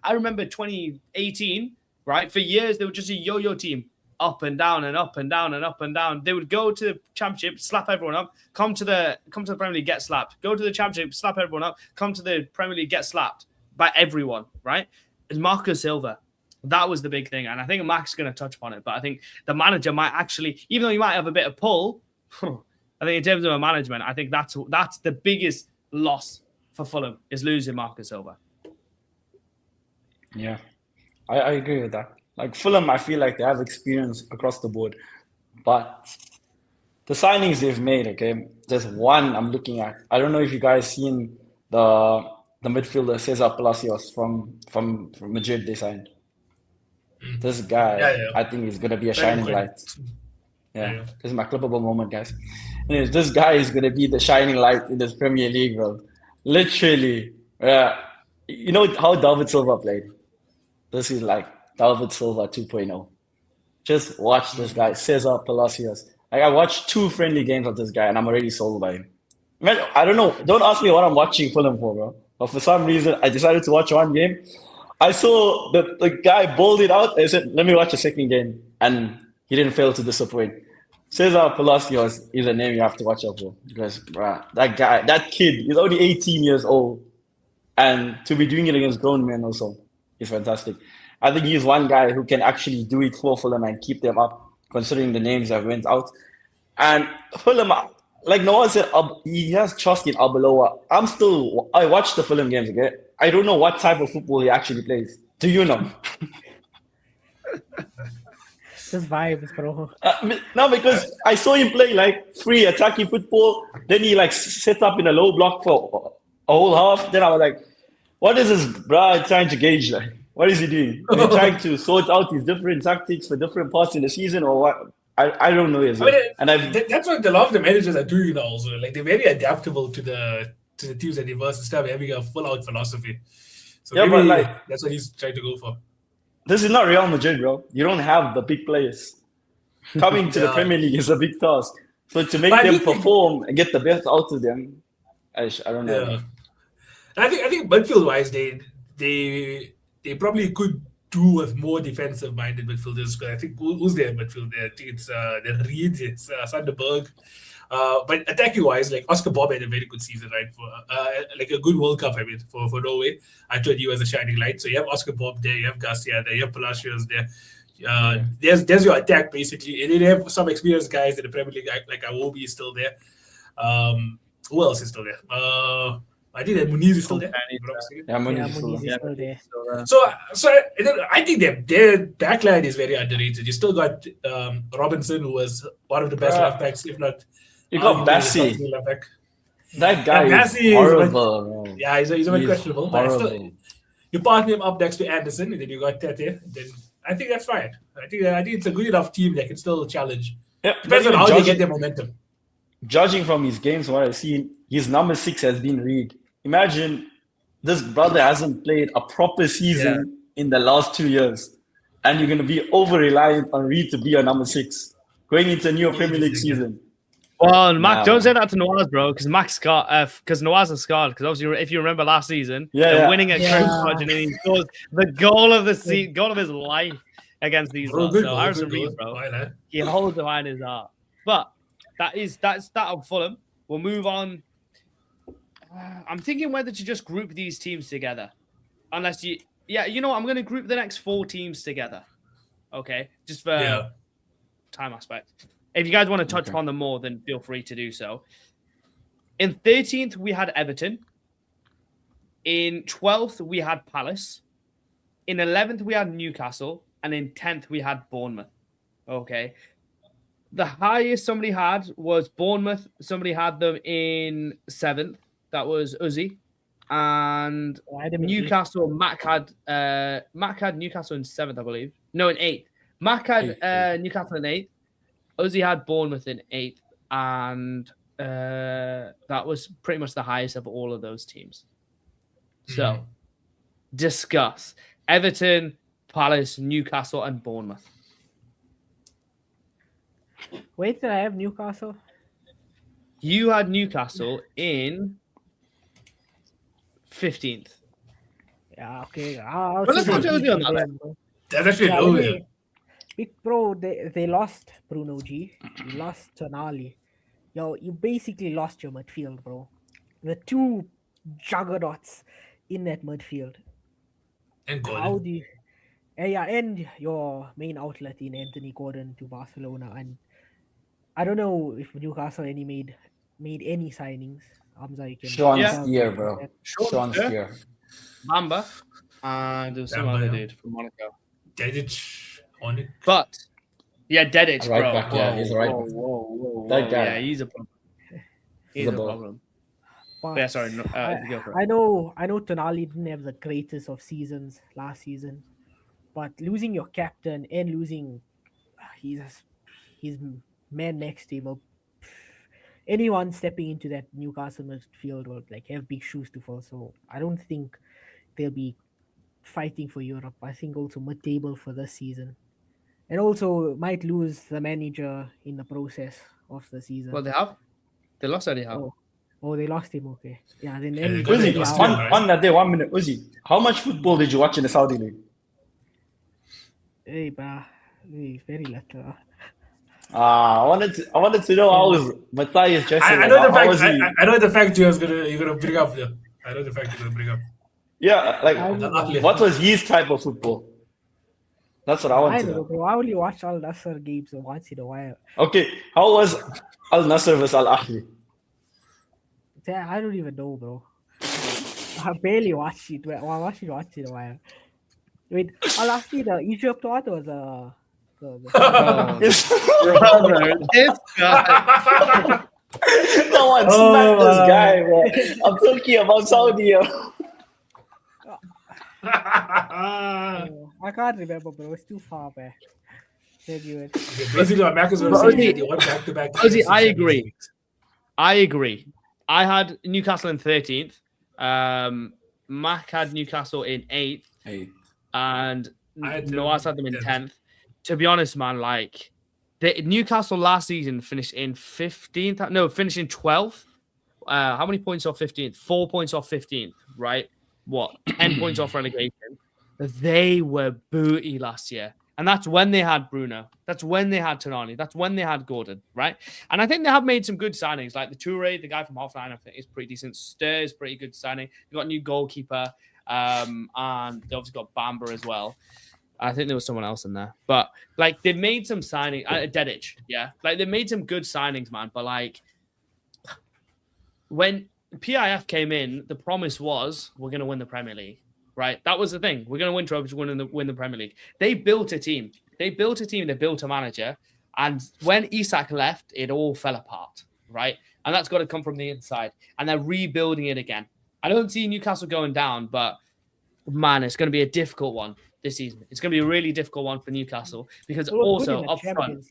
I remember 2018, right? For years, they were just a yo-yo team. Up and down and up and down and up and down. They would go to the Championship, slap everyone up, come to the Premier League, get slapped. Go to the Championship, slap everyone up, come to the Premier League, get slapped by everyone, right? It's Marco Silva. That was the big thing. And I think Mac's going to touch upon it. But I think the manager might actually, even though he might have a bit of pull, I think in terms of a management, I think that's the biggest loss for Fulham is losing Marco Silva. Yeah, I agree with that. Like Fulham, I feel like they have experience across the board. But the signings they've made, okay, there's one I'm looking at. I don't know if you guys seen the midfielder Cesar Palacios from Madrid they signed. This guy, I think he's gonna be a shining light. Yeah, this is my clippable moment, guys. Anyways, this guy is gonna be the shining light in this Premier League, bro. Literally, you know how David Silva played. This is like David Silva 2.0. Just watch this guy, Cesar Palacios. Like I watched 2 friendly games of this guy, and I'm already sold by him. Man, I don't know. Don't ask me what I'm watching Fulham for, bro. But for some reason, I decided to watch one game. I saw the guy bowled it out. I said, let me watch a second game. And he didn't fail to disappoint. Cesar Palacios is a name you have to watch out for. Because, bruh, that kid, he's only 18 years old. And to be doing it against grown men also is fantastic. I think he's one guy who can actually do it for Fulham and keep them up, considering the names that went out. And Fulham, like no one said, he has trust in Arbeloa. I watched the Fulham games, okay? I don't know what type of football he actually plays. Do you know? Just vibes, bro. No, because I saw him play like free attacking football. Then he like set up in a low block for a whole half. Then I was like, what is this bro trying to gauge? Like, what is he doing? Is he trying to sort out his different tactics for different parts in the season or what? I don't know. That's what a lot of the managers are doing now also. Like they're very adaptable to the teams that they verse instead of having a full-out philosophy. So maybe but like, that's what he's trying to go for. This is not Real Madrid, bro. You don't have the big players. Coming to the Premier League is a big task. So to make them perform and get the best out of them, I don't know. Yeah. I think midfield-wise, they probably could do with more defensive-minded midfielders. Because I think who's their midfield there? I think it's the Reed, it's Sanderberg. But attacking-wise, like Oscar Bob had a very good season, right? For like a good World Cup, I mean, for Norway. I thought he was a shining light. So you have Oscar Bob there, you have Garcia there, you have Palacios there. There's your attack basically, and then you have some experienced guys in the Premier League, like Awobi is still there. Who else is still there? I think that Muniz is still there. Company, if I'm not mistaken. Yeah, Muniz Yeah, is still Muniz there. is still there. So I think their backline is very underrated. You still got Robinson, who was one of the best Bruh. left backs, if not. You got arguably the Bassi. top left back. That guy Yeah, is Bassi is horrible, bro. Yeah, he's a bit He's questionable, but horrible. still, you partner him up next to Anderson, and then you got Tete. Then I think that's fine. I think it's a good enough team that can still challenge. Yeah, Depends but on how even they get their momentum. judging from his games, what I've seen, his number 6 has been Reed. Imagine this brother hasn't played a proper season in the last 2 years, and you're going to be over reliant on Reed to be your number 6 going into a new Premier League season. Well, Mac, Nah, don't man. say that to Nawaz, bro, because Mac's got because Nawaz is scarred. Because obviously, if you remember last season, Yeah. winning at Yeah. Creme and he scores the goal of the goal of his life against these Bro, lot. good So goal, Harrison good Reed, goal. bro, Why not? he holds the line his heart. But that's that on Fulham. We'll move on. I'm thinking whether to just group these teams together, unless you know what, I'm going to group the next 4 teams together. Okay, just for time aspect. If you guys want to touch upon them more, then feel free to do so. In 13th, we had Everton. In 12th, we had Palace. In 11th, we had Newcastle. And in 10th, we had Bournemouth. Okay. The highest somebody had was Bournemouth. Somebody had them in 7th. That was Uzi. And Newcastle, Mac had Newcastle in 7th, I believe. No, in 8th. Mac had Newcastle in 8th. Uzi had Bournemouth in 8th, and that was pretty much the highest of all of those teams. So, discuss Everton, Palace, Newcastle, and Bournemouth. Wait, did I have Newcastle? You had Newcastle in 15th. Yeah, okay. But let's go to Uzi on that then. That's actually low. Bro, they lost Bruno G. You lost Tonali. Yo, you basically lost your midfield, bro. The 2 juggernauts in that midfield. And How do you... and your main outlet in Anthony Gordon to Barcelona. And I don't know if Newcastle made any signings. Hamza, you can... Sean Steer, bro. Sean Steer. Steer. Bamba. And there was some other dude from Monaco. Dedic on it. But, Dedic, Right bro. back, yeah, he's right back. Whoa. That guy. Yeah, he's a problem. He's a problem. But Yeah, sorry. No, go for it. I know Tonali didn't have the greatest of seasons last season, but losing your captain and losing his man next to him, anyone stepping into that Newcastle midfield will have big shoes to fill. So I don't think they'll be fighting for Europe. I think also mid-table for this season, and also might lose the manager in the process of the season. Well, they lost anyhow. Oh, they lost him. Okay, yeah. Then Uzi, on that day, 1 minute. Uzi, how much football did you watch in the Saudi League? Hey, very little. I wanted to know how was Matthias Jesse. I know the fact. I know the fact you're gonna bring up. Yeah. I know the fact you're gonna bring up. Yeah, what was his type of football? That's what I want I to don't know, know. bro. I only watch Al Nassr games once in a while. Okay, how was Al Nassr versus Al Ahly? I don't even know, bro. I barely watch it. I watch it once in a while. Wait, Al Ahly, the Egypt one was Brother, this guy. No one smacked this guy, bro. I'm talking about Saudi. I can't remember, bro. It's too far back. Anyway. Basically, what Mac is going to say is they want back-to-back. I agree. I had Newcastle in 13th. Mac had Newcastle in 8th. And Nawaz had them in 10th. To be honest, man, the Newcastle last season finished in 15th. No, finished in 12th. How many points off 15th? 4 points off 15th, right? 10 points off relegation. They were booty last year. And that's when they had Bruno. That's when they had Tonali. That's when they had Gordon, right? And I think they have made some good signings. Like the Toure, the guy from Hoffenheim, I think is pretty decent. Stir is pretty good signing. They got a new goalkeeper. And they obviously got Bamba as well. I think there was someone else in there. But, they made some signings. Dedic, yeah. They made some good signings, man. But, when PIF came in, the promise was we're going to win the Premier League, right? That was the thing. We're going to win trophies, win the Premier League. They built a team. They built a manager. And when Isak left, it all fell apart, right? And that's got to come from the inside. And they're rebuilding it again. I don't see Newcastle going down, but man, it's going to be a difficult one this season. It's going to be a really difficult one for Newcastle because also up front.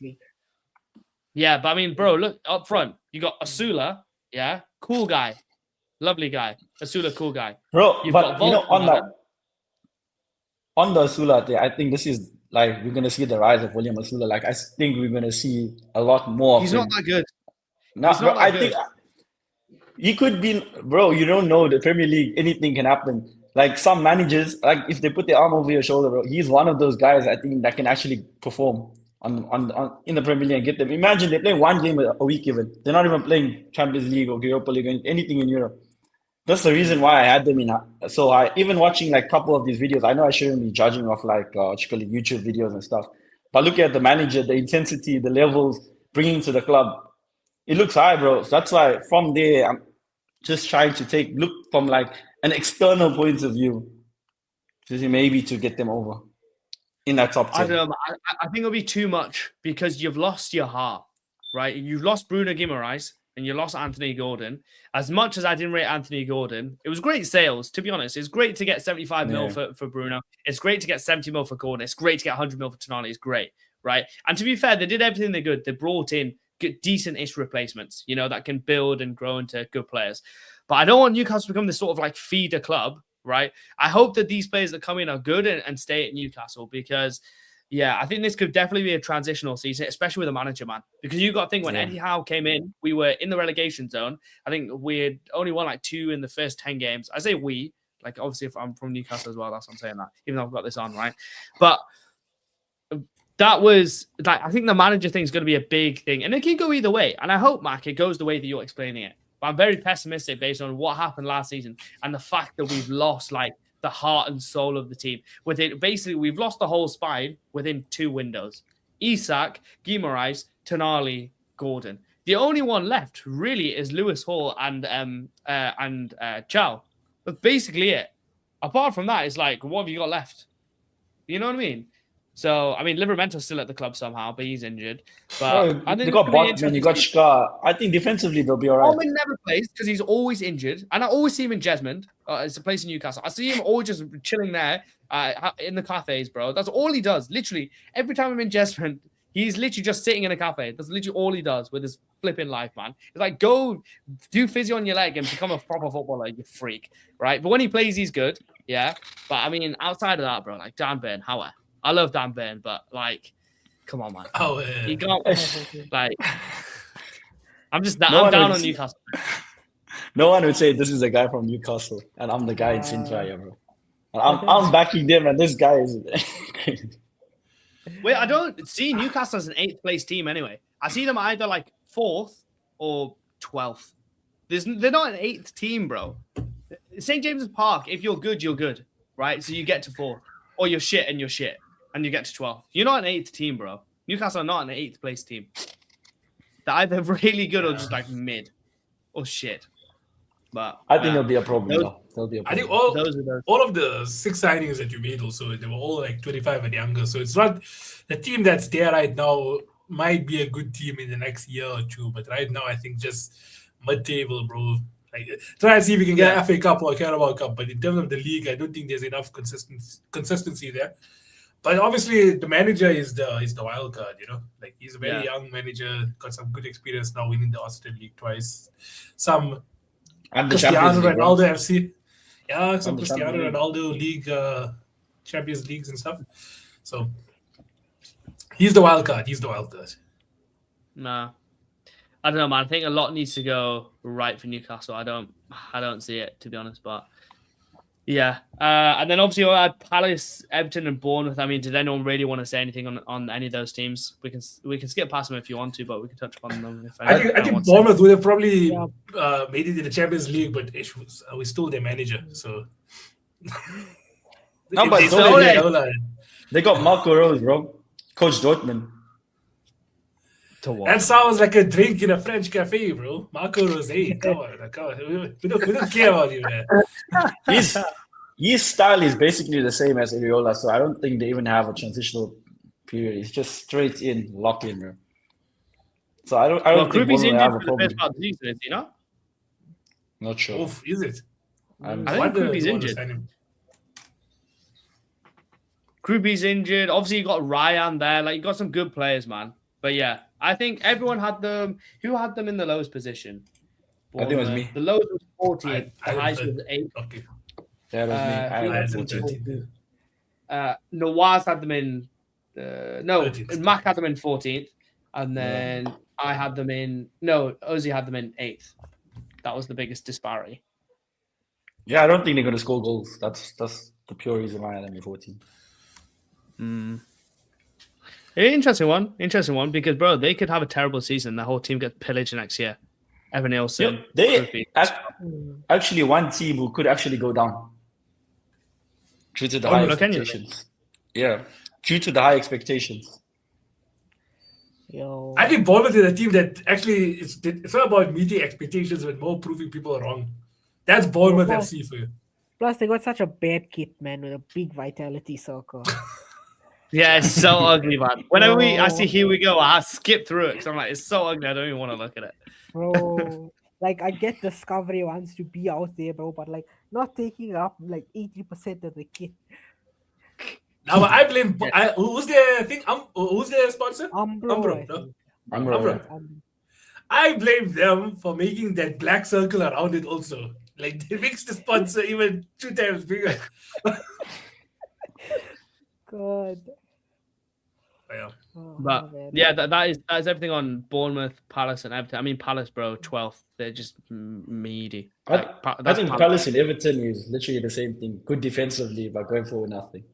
Yeah, but I mean, bro, look up front. You got Asula, yeah, cool guy, lovely guy. Asula, cool guy. Bro, You've but got you know, Volta, on the Asula thing, I think this is like we're gonna see the rise of William Asula. Like I think we're gonna see a lot more. He's of not him. that good. No, He's not bro, that I good. think he could be, bro. You don't know the Premier League. Anything can happen. Like some managers, like if they put their arm over your shoulder, bro, he's one of those guys I think that can actually perform on in the Premier League and get them. Imagine they play one game a week even. They're not even playing Champions League or Europa League or anything in Europe. That's the reason why I had them in so I even watching like a couple of these videos. I know I shouldn't be judging off like what you call it, YouTube videos and stuff, but look at the manager, the intensity, the levels bringing to the club. It looks high, bro. So that's why from there I'm just trying to look from like an external point of view to see maybe to get them over in that top 10. I don't know. I think it'll be too much because you've lost your heart, right? You've lost Bruno Guimaraes and you lost Anthony Gordon. As much as I didn't rate Anthony Gordon, it was great sales, to be honest. It's great to get 75 mil for Bruno. It's great to get 70 mil for Gordon. It's great to get 100 mil for Tonali. It's great, right? And to be fair, they did everything they could. They brought in decent-ish replacements, you know, that can build and grow into good players. But I don't want Newcastle to become this sort of like feeder club, right? I hope that these players that come in are good and stay at Newcastle because, yeah, I think this could definitely be a transitional season, especially with a manager, man. Because you got to think when Eddie Howe came in, we were in the relegation zone. I think we had only won like 2 in the first 10 games. I say we, like obviously if I'm from Newcastle as well, that's what I'm saying that, even though I've got this on, right? But that was like, I think the manager thing is going to be a big thing. And it can go either way. And I hope, Mac, it goes the way that you're explaining it. But I'm very pessimistic based on what happened last season and the fact that we've lost like the heart and soul of the team. Basically, we've lost the whole spine within 2 windows. Isak, Guimaraes, Tonali, Gordon. The only one left really is Lewis Hall and Chow. That's basically it. Apart from that, it's like, what have you got left? You know what I mean? So, I mean, Livermento's still at the club somehow, but he's injured. But I think they got Botman, you got Shka. I think defensively they'll be all right. Botman never plays because he's always injured. And I always see him in Jesmond. It's a place in Newcastle. I see him always just chilling there in the cafes, bro. That's all he does. Literally, every time I'm in Jesmond, he's literally just sitting in a cafe. That's literally all he does with his flipping life, man. It's like, go do physio on your leg and become a proper footballer, you freak, right? But when he plays, he's good, yeah. But, I mean, outside of that, bro, like Dan Burn, Howard. I love Dan Burn, but like, come on, man. Oh, yeah. He can't, like, I'm down on Newcastle. No one would say this is a guy from Newcastle, and I'm the guy in Sintra, bro. And I'm backing them, and this guy is crazy. Wait, I don't see Newcastle as an 8th place team anyway. I see them either like 4th or 12th. They're not an 8th team, bro. St. James's Park, if you're good, right? So you get to 4th, or you're shit and you're shit. And you get to 12th. You're not an 8th team, bro. Newcastle are not an 8th place team. They're either really good or just like mid or shit. But I think there'll be a problem. I think all of the 6 signings that you made also, they were all like 25 and younger. So it's not the team that's there right now might be a good team in the next year or 2. But right now, I think just mid-table, bro. Like, try and see if we can get FA Cup or Carabao Cup. But in terms of the league, I don't think there's enough consistency there. But obviously, the manager is the wild card, you know. Like, he's a very young manager, got some good experience now, winning the Austrian League twice. Some Cristiano Ronaldo FC. Yeah, some Cristiano Ronaldo League, Champions Leagues and stuff. So, he's the wild card. Nah. I don't know, man. I think a lot needs to go right for Newcastle. I don't see it, to be honest, but... Yeah, and then obviously I had Palace, Everton, and Bournemouth. I mean, did anyone really want to say anything on any of those teams? We can skip past them if you want to, but we can touch upon them. If I think Bournemouth would have probably made it in the Champions League, but we stole their manager. So no, but they got Marco Rose, bro, Coach Dortmund. To That watch. sounds like a drink in a French cafe, bro. Marco Rosé. Come on. We don't care about you, man. His style is basically the same as Ariola, so I don't think they even have a transitional period. It's just straight in, lock in, bro. So I don't think Krupi's Bournemouth injured have a for the problem. first part of the season, is he not? Not sure. Oof, is it? I'm- I think Wonder Krupi's do injured. understand him. Krupi's injured. Obviously, you got Ryan there. Like, you got some good players, man. But yeah, I think everyone had them. Who had them in the lowest position? I think it was Bournemouth. me. The lowest was 14th. I The highest had was 8th. Okay. Yeah, it was me. Uh, I who I had had them 14. 13th. Nawaz had them in. No, 13th. Mac had them in 14th. And then I had them in. No, Ozzy had them in 8th. That was the biggest disparity. Yeah, I don't think they're gonna score goals. That's the pure reason why I had them in 14. Interesting one, because bro, they could have a terrible season. The whole team gets pillaged next year. Evan Nielsen, Yep, they Krupi. actually one team who could actually go down due to the high look, can you? expectations. Yeah, due to the high expectations. Yo, I think Bournemouth is a team that actually it's not about meeting expectations, but more proving people wrong. That's Bournemouth Well, FC for you. plus they got such a bad kit, man, with a big vitality circle. Yeah, it's so ugly, man. Whenever I No. see here we go, I skip through it because I'm like, it's so ugly. I don't even want to look at it. Bro, like I get Discovery wants to be out there, bro, but like not taking up like 80% of the kit. Now I blame who's the thing? Who's the sponsor? Umbro, Umbro, I no? think. Umbro. It's Umbro. I blame them for making that black circle around it also. Like they makes the sponsor even 2 times bigger. God. Yeah. Oh, But man. yeah, that is everything on Bournemouth, Palace, and Everton. I mean, Palace, bro, 12th. They're just meaty. I That's think Palace and Everton is literally the same thing. Good defensively, but going forward, nothing.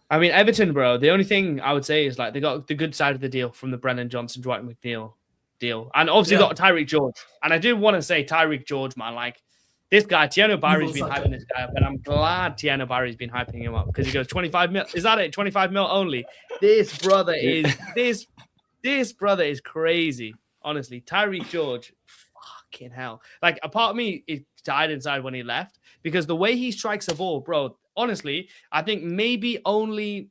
I mean, Everton, bro. The only thing I would say is like they got the good side of the deal from the Brennan Johnson, Dwight McNeil deal, and obviously got Tyreek George. And I do want to say Tyreek George, man, like this guy, Tiano Barry's been hyping this guy up, and I'm glad Tiano Barry's been hyping him up because he goes 25 mil. Is that it? 25 mil only. This brother is this brother is crazy. Honestly, Tyreek George, fucking hell. Like a part of me it died inside when he left because the way he strikes the ball, bro. Honestly, I think maybe only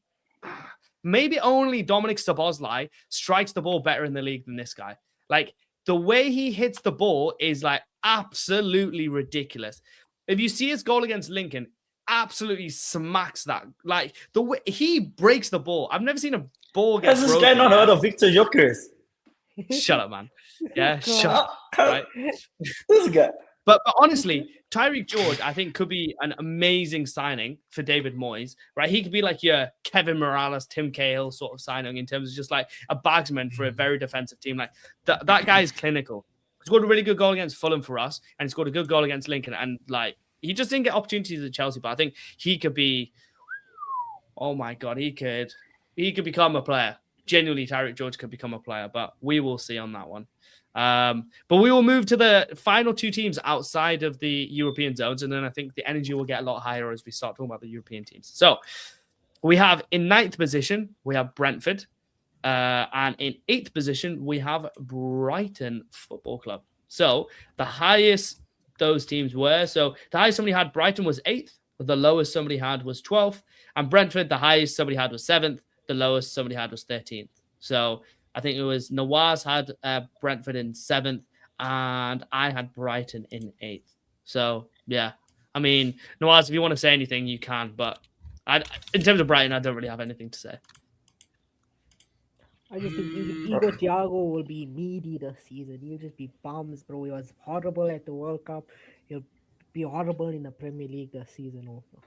Dominic Szoboszlai strikes the ball better in the league than this guy. Like the way he hits the ball is like absolutely ridiculous. If you see his goal against Lincoln, absolutely smacks that. Like the way he breaks the ball. I've never seen a ball get Has this guy not heard of Victor Jokers? Shut up, man. Yeah, God. shut up. Right? This guy. But honestly, Tyreek George, I think, could be an amazing signing for David Moyes, right? He could be like your Kevin Morales, Tim Cahill sort of signing in terms of just like a bagsman for a very defensive team. Like that guy is clinical. He scored a really good goal against Fulham for us, and he scored a good goal against Lincoln. And like he just didn't get opportunities at Chelsea, but I think he could be. Oh my god, he could become a player. Genuinely, Tyreek George could become a player, but we will see on that one. But we will move to the final 2 teams outside of the European zones, and then I think the energy will get a lot higher as we start talking about the European teams. So we have in 9th position, we have Brentford, and in 8th position, we have Brighton Football Club. So the highest those teams were, so the highest somebody had Brighton was 8th, the lowest somebody had was 12th, and Brentford, the highest somebody had was 7th, the lowest somebody had was 13th. So I think it was Nawaz had Brentford in 7th, and I had Brighton in 8th. So, yeah. I mean, Nawaz, if you want to say anything, you can. But in terms of Brighton, I don't really have anything to say. I just think Igor Thiago will be meaty this season. He'll just be bums, bro. He was horrible at the World Cup. He'll be horrible in the Premier League this season also.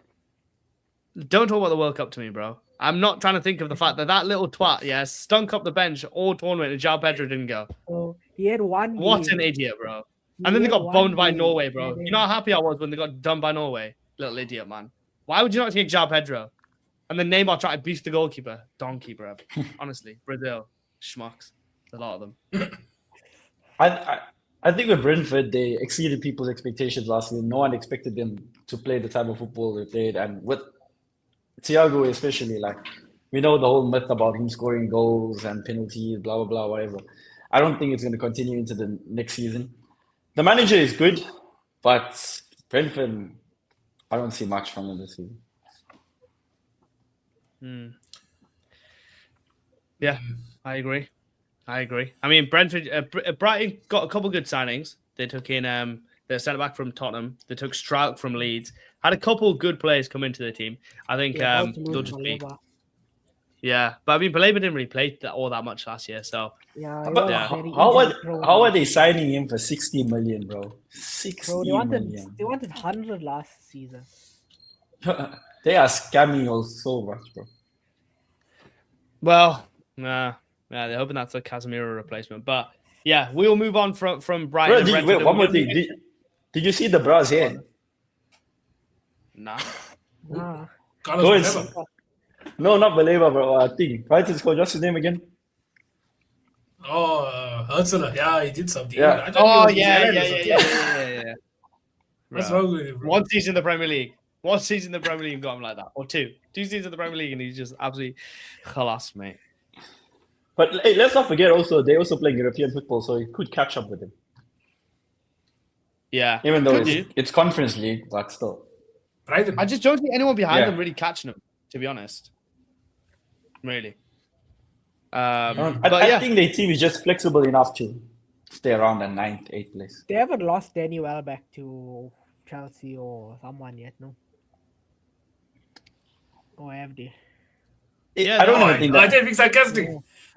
Don't talk about the World Cup to me, bro. I'm not trying to think of the fact that little twat, stunk up the bench all tournament and João Pedro didn't go. So he had one game. What an idiot, bro. He And then they had got one boned by game, Norway, bro. and You know then- how happy I was when they got done by Norway? Little idiot, man. Why would you not take João Pedro? And then Neymar tried to beef the goalkeeper. Donkey, bro. Honestly, Brazil. Schmucks. A lot of them. I think with Brentford, they exceeded people's expectations last season. No one expected them to play the type of football they played, and with Thiago especially, like We know the whole myth about him scoring goals and penalties, blah blah blah, whatever. I don't think it's going to continue into the next season. The manager is good, but Brentford, I don't see much from him this season. Yeah, I agree. I mean, Brentford, Brighton got a couple good signings. They took in their centre back from Tottenham. They took Stroud from Leeds. Had a couple good players come into the team. I think About to they'll lose just be. Baleba. Yeah, but I mean, Baleba didn't really play all that much last year, so Yeah, he But was Yeah. very how injury prone. are they signing him for 60 million, bro? 60 Bro, million. they wanted 100 last season. They are scamming us so much, bro. well, they're hoping that's a Casemiro replacement. But yeah, we'll move on from Brighton. Bro, and Brentford, wait, and one we're more thing. gonna- Did you see the bras here? Nah. Nah. Carlos Go Baleba. No, not Baleba, bro. I think. Brighton's coach, what's his name again? Oh, Ursula. Yeah, he did something. Yeah. I thought he was Yeah. Zealand or something. Right. What's wrong with him, bro? One season in the Premier League. One season in the Premier League got him like that. Or two. 2 seasons in the Premier League and he's just absolutely khalas, mate. But hey, let's not forget also, they also play European football, so he could catch up with him. Yeah. Even though Could do. it's Conference League, but still. Brighton. I just don't see anyone behind Yeah. them really catching him, to be honest. Really. I But yeah. think their team is just flexible enough to stay around the 9th, 8th place. They haven't lost Danny Welbeck to Chelsea or someone yet, no? Or have they? Yeah, I don't Oh, even think I that. didn't think sarcastic.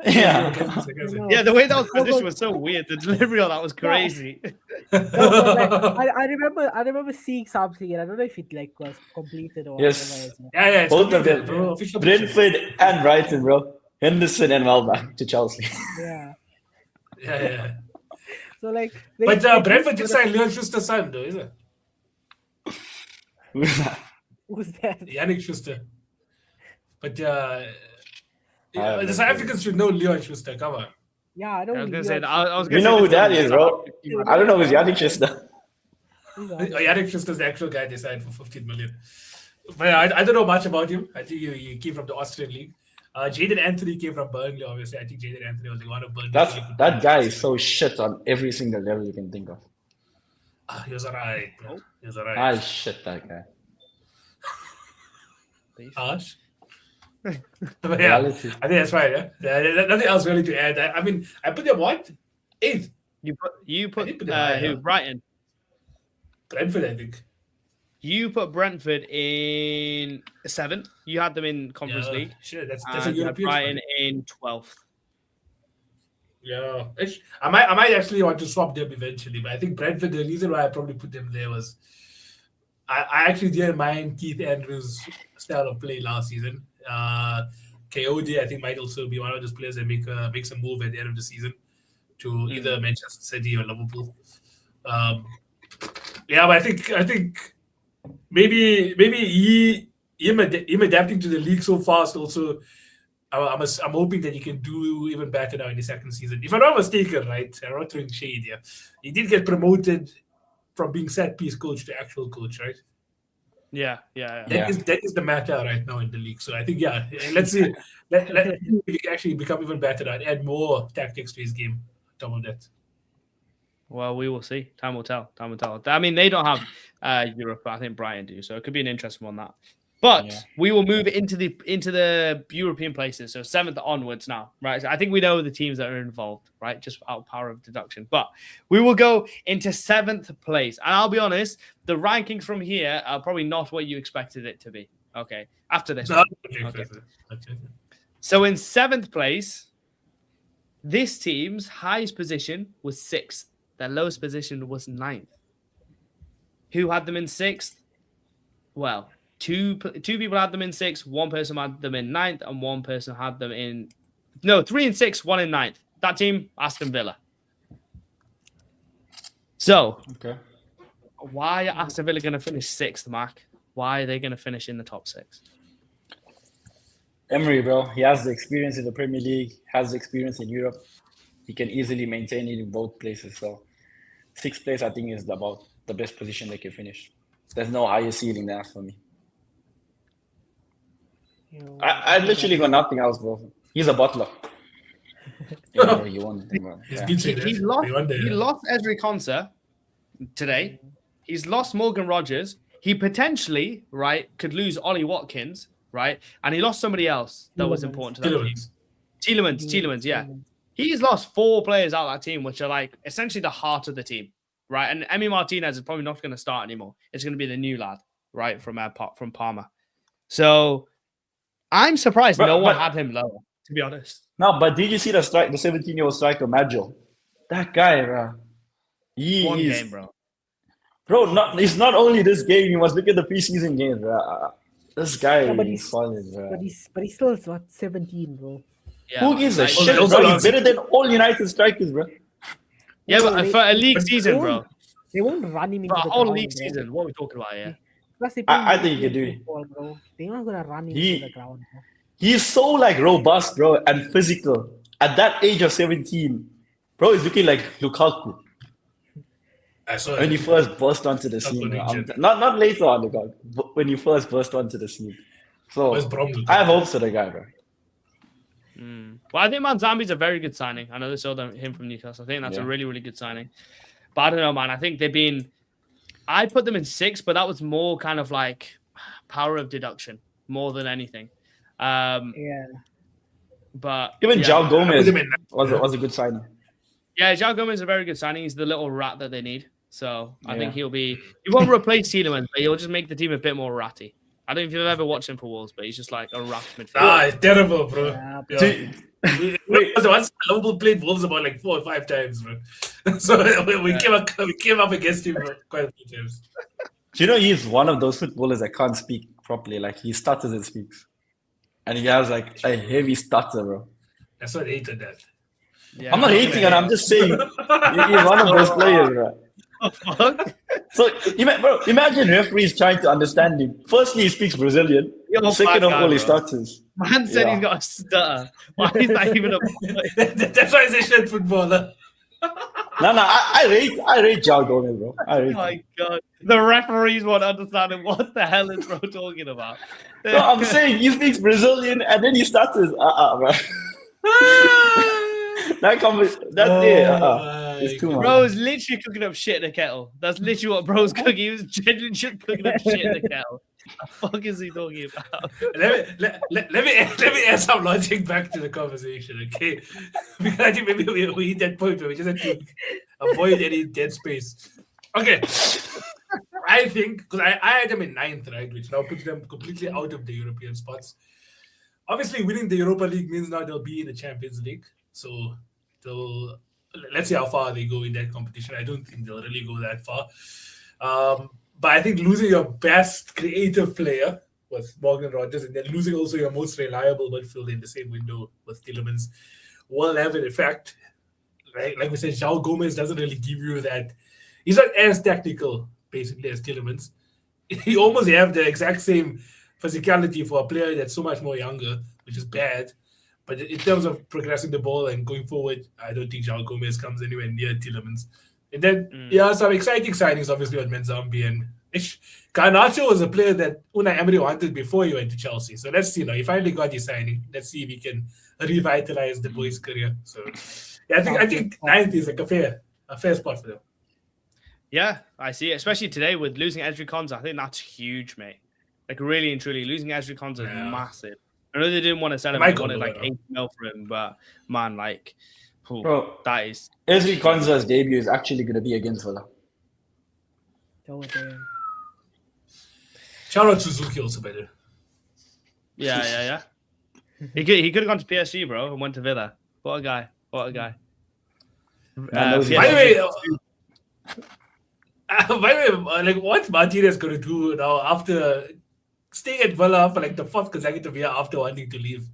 Yeah. Sarcastic. Yeah, the way that was positioned was so weird. The delivery on that was crazy. No, but like, I remember seeing something, and I don't know if it like was completed or Yes. whatever. Is Yeah, it's Both of completed, them. bro. Official picture. Brentford and Brighton, bro. Henderson and Welbeck to Chelsea. Yeah. Yeah. So like, But Brentford did sign Leon Schuster's son, though, is it? who's that? Yannick Schuster. But don't the know. South Africans should know Leon Schuster. Come on. Yeah, I I don't. was gonna say that. I was We gonna say know who this that doesn't is, sound bro. like- I don't know who's Yannick Schuster. Oh, Yannick Schuster's the actual guy they signed for 15 million. But I don't know much about him. I think he came from the Austrian league. Jaden Anthony came from Burnley, obviously. I think Jaden Anthony was one of Burnley's really good That players. guy is so shit on every single level you can think of. He was alright, bro. He was I alright. shit that guy. Harsh. But yeah, Reality. I think that's right. Yeah, there's nothing else really to add. I mean, I put them what? 8th. You put didn't put them high, who? yeah. Brighton. Brentford, I think. You put Brentford in 7th. You had them in Conference Yeah, League. sure, that's a And you had European Brighton spot. in 12th. Yeah, I might actually want to swap them eventually, but I think Brentford. The reason why I probably put them there was I actually didn't mind Keith Andrews' style of play last season. KOD, I think, might also be one of those players that makes a move at the end of the season to either Manchester City or Liverpool. Yeah, but I think maybe him adapting to the league so fast also. I'm hoping that he can do even better now in the second season. If I'm not mistaken, right? I'm not throwing shade here. He did get promoted from being set piece coach to actual coach, right? Yeah. That is the matter right now in the league. So I think let's see. Let he can actually become even better and add more tactics to his game. Top of that. Well, we will see. Time will tell. I mean, they don't have Europe, but I think Brighton do, so it could be an interesting one that. But we will move into the European places. So 7th onwards now, right? So I think we know the teams that are involved, right? Just out of power of deduction. But we will go into 7th place. And I'll be honest, the rankings from here are probably not what you expected it to be. Okay. After this. Okay. So in 7th place, this team's highest position was 6th. Their lowest position was 9th. Who had them in 6th? Well, Two people had them in 6th, one person had them in 9th, and one person had them in 3 and 6, 1 in 9th. That team, Aston Villa. So, why are Aston Villa going to finish 6th, Mark? Why are they going to finish in the top 6? Emery, bro, he has the experience in the Premier League, has the experience in Europe. He can easily maintain it in both places. So, 6th place, I think, is about the best position they can finish. There's no higher ceiling than that for me. You know, I literally got nothing else, bro. He's a butler. Yeah, bro, you won. Bro. He's Yeah. been saying that. He lost. We wonder, He yeah. lost Ezri Konsa today. He's lost Morgan Rogers. He potentially, right, could lose Ollie Watkins, right? And he lost somebody else that was Tielemans. important to that team. Tielemans. Tielemans, yeah. He's lost 4 players out of that team, which are like essentially the heart of the team, right? And Emi Martinez is probably not going to start anymore. It's going to be the new lad, right, from Parma. So I'm surprised no one had him lower, to be honest. No, but did you see the 17-year-old striker, Maggio? That guy, bro. One game, bro. Bro, it's not only this game. You must look at the preseason games, bro. This guy Yeah, but is solid, bro. But he's still what 17, bro. Yeah, Who gives a like, shit, bro? He's better than all United strikers, bro. Yeah, No, but they- for a league they season, won't- bro. They won't run him into For a the whole ground, league bro. season, what are we talking about here? Plus, they I play think he could do it. football, bro. They're not gonna run him He- into the ground, bro. He's so like robust, bro, and physical. At that age of 17, bro, he's looking like Lukaku I saw when he it. first burst onto the That's scene. what he Bro. did. Not later on, Lukaku, but when he first burst onto the scene. So Where's Bromley? I have hopes for the guy, bro. Well, I think Manzambi's a very good signing. I know they sold him from Newcastle. I think that's a Yeah. really, really good signing. But I don't know, man. I think they've been. I put them in 6, but that was more kind of like power of deduction more than anything. Yeah. But Even yeah, João Gomez him in- was a good signing. Yeah, João Gomez is a very good signing. He's the little rat that they need. So I think Yeah. he won't replace Tielemans, but he'll just make the team a bit more ratty. I don't know if you've ever watched him for Wolves, but he's just like a rat midfielder. It's terrible, bro. Yeah, Yeah. Dude, We once Liverpool played Wolves about like 4 or 5 times, bro. So we came up against him quite a few times. do you know he's one of those footballers that can't speak properly? Like he stutters and speaks. And he has like a heavy stutter, bro. That's what I hated that. Yeah, I'm not hating on him, I'm just saying he's one of those players, bro. Fuck. So, imagine referees trying to understand him. Firstly, he speaks Brazilian. You're a Second bad of guy, all, he bro. stutters. Man said Yeah. he's got a stutter. Why is that even a That's why I say shit footballer. No, I rate João Gomez, bro. I Oh rate him. my god. The referees won't understand what the hell is bro talking about. No, I'm saying he speaks Brazilian and then he stutters. Bro. It's too much. Bro is literally cooking up shit in a kettle. That's literally what bro's cooking. He was genuinely just cooking up shit in a kettle. The fuck is he talking about? Let me add some logic back to the conversation, okay? Because I think maybe we hit that point where we just have to avoid any dead space. Okay. I think, because I had them in 9th, right? Which now puts them completely out of the European spots. Obviously, winning the Europa League means now they'll be in the Champions League. So let's see how far they go in that competition. I don't think they'll really go that far. But I think losing your best creative player with Morgan Rogers and then losing also your most reliable midfielder in the same window with Tielemans will have an effect. Right? Like we said, João Gomez doesn't really give you that. He's not as technical, basically, as Tielemans. He almost have the exact same physicality for a player that's so much more younger, which is bad. But in terms of progressing the ball and going forward, I don't think João Gomez comes anywhere near Tielemans. And then, some exciting signings, obviously, on Menzambi and Garnacho was a player that Unai Emery wanted before he went to Chelsea. So let's see now. He finally got his signing. Let's see if he can revitalize the boy's career. So yeah, I think 9th is like a fair spot for them. Yeah, I see it. Especially today with losing Ezri Konsa. I think that's huge, mate. Like really and truly, losing Ezri Konsa is massive. I know they didn't want to sell him. They wanted like 8 mil for him, but man, like, Bro, that is. Ezri Konsa's debut is actually going to be against Villa. So damn. Shout out to Suzuki also, by the way. Yeah. He could have gone to PSG, bro, and went to Villa. What a guy. By the way, like what's Martinez going to do now after staying at Villa for like the 4th consecutive year after wanting to leave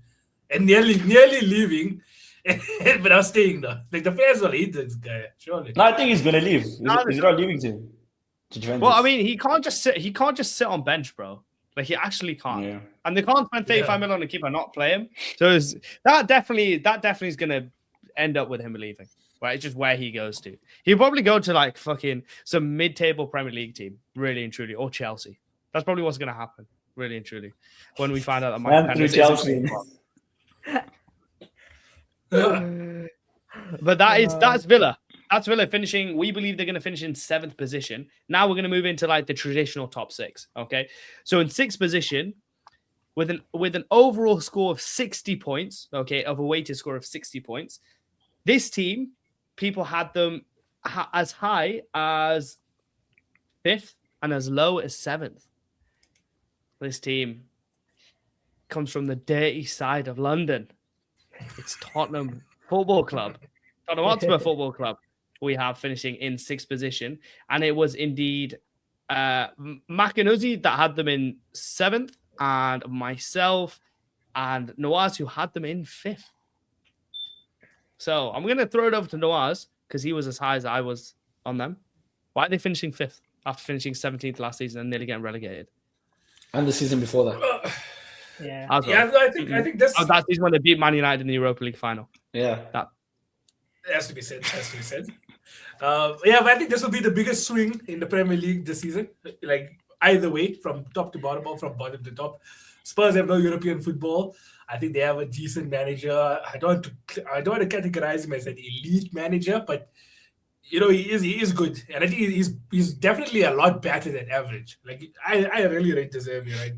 and nearly leaving, but now staying there? Like the fans will hate this guy, surely. No, I think he's going to leave. He's not leaving to Juventus. Well, I mean, he can't just sit on bench, bro. Like he actually can't. Yeah. And they can't spend 35 million on a keeper not play him. So that definitely is gonna end up with him leaving. Right? It's just where he goes to. He'll probably go to like fucking some mid-table Premier League team, really and truly, or Chelsea. That's probably what's gonna happen. really and truly. When we find out that Man Mike through Pence isn't Chelsea. But that's Villa. That's Villa finishing. We believe they're going to finish in 7th position. Now we're going to move into like the traditional top 6. Okay, so in 6th position, with an overall score of 60 points. Okay, of a weighted score of 60 points. This team, people had them as high as 5th and as low as 7th. This team comes from the dirty side of London. It's Tottenham Football Club. Tottenham Hotspur Football Club. We have finishing in 6th position. And it was indeed Makanuzzi that had them in 7th, and myself and Nawaz who had them in 5th. So I'm going to throw it over to Nawaz because he was as high as I was on them. Why are they finishing 5th after finishing 17th last season and nearly getting relegated? And the season before that. Yeah. As well. Yeah, I think that's that season when they beat Man United in the Europa League final. Yeah. That has to be said. Yeah, but I think this will be the biggest swing in the Premier League this season. Like either way, from top to bottom or from bottom to top. Spurs have no European football. I think they have a decent manager. I don't want to categorize him as an elite manager, but you know he is good, and I think he's definitely a lot better than average. Like I really rate De Zerbi, right?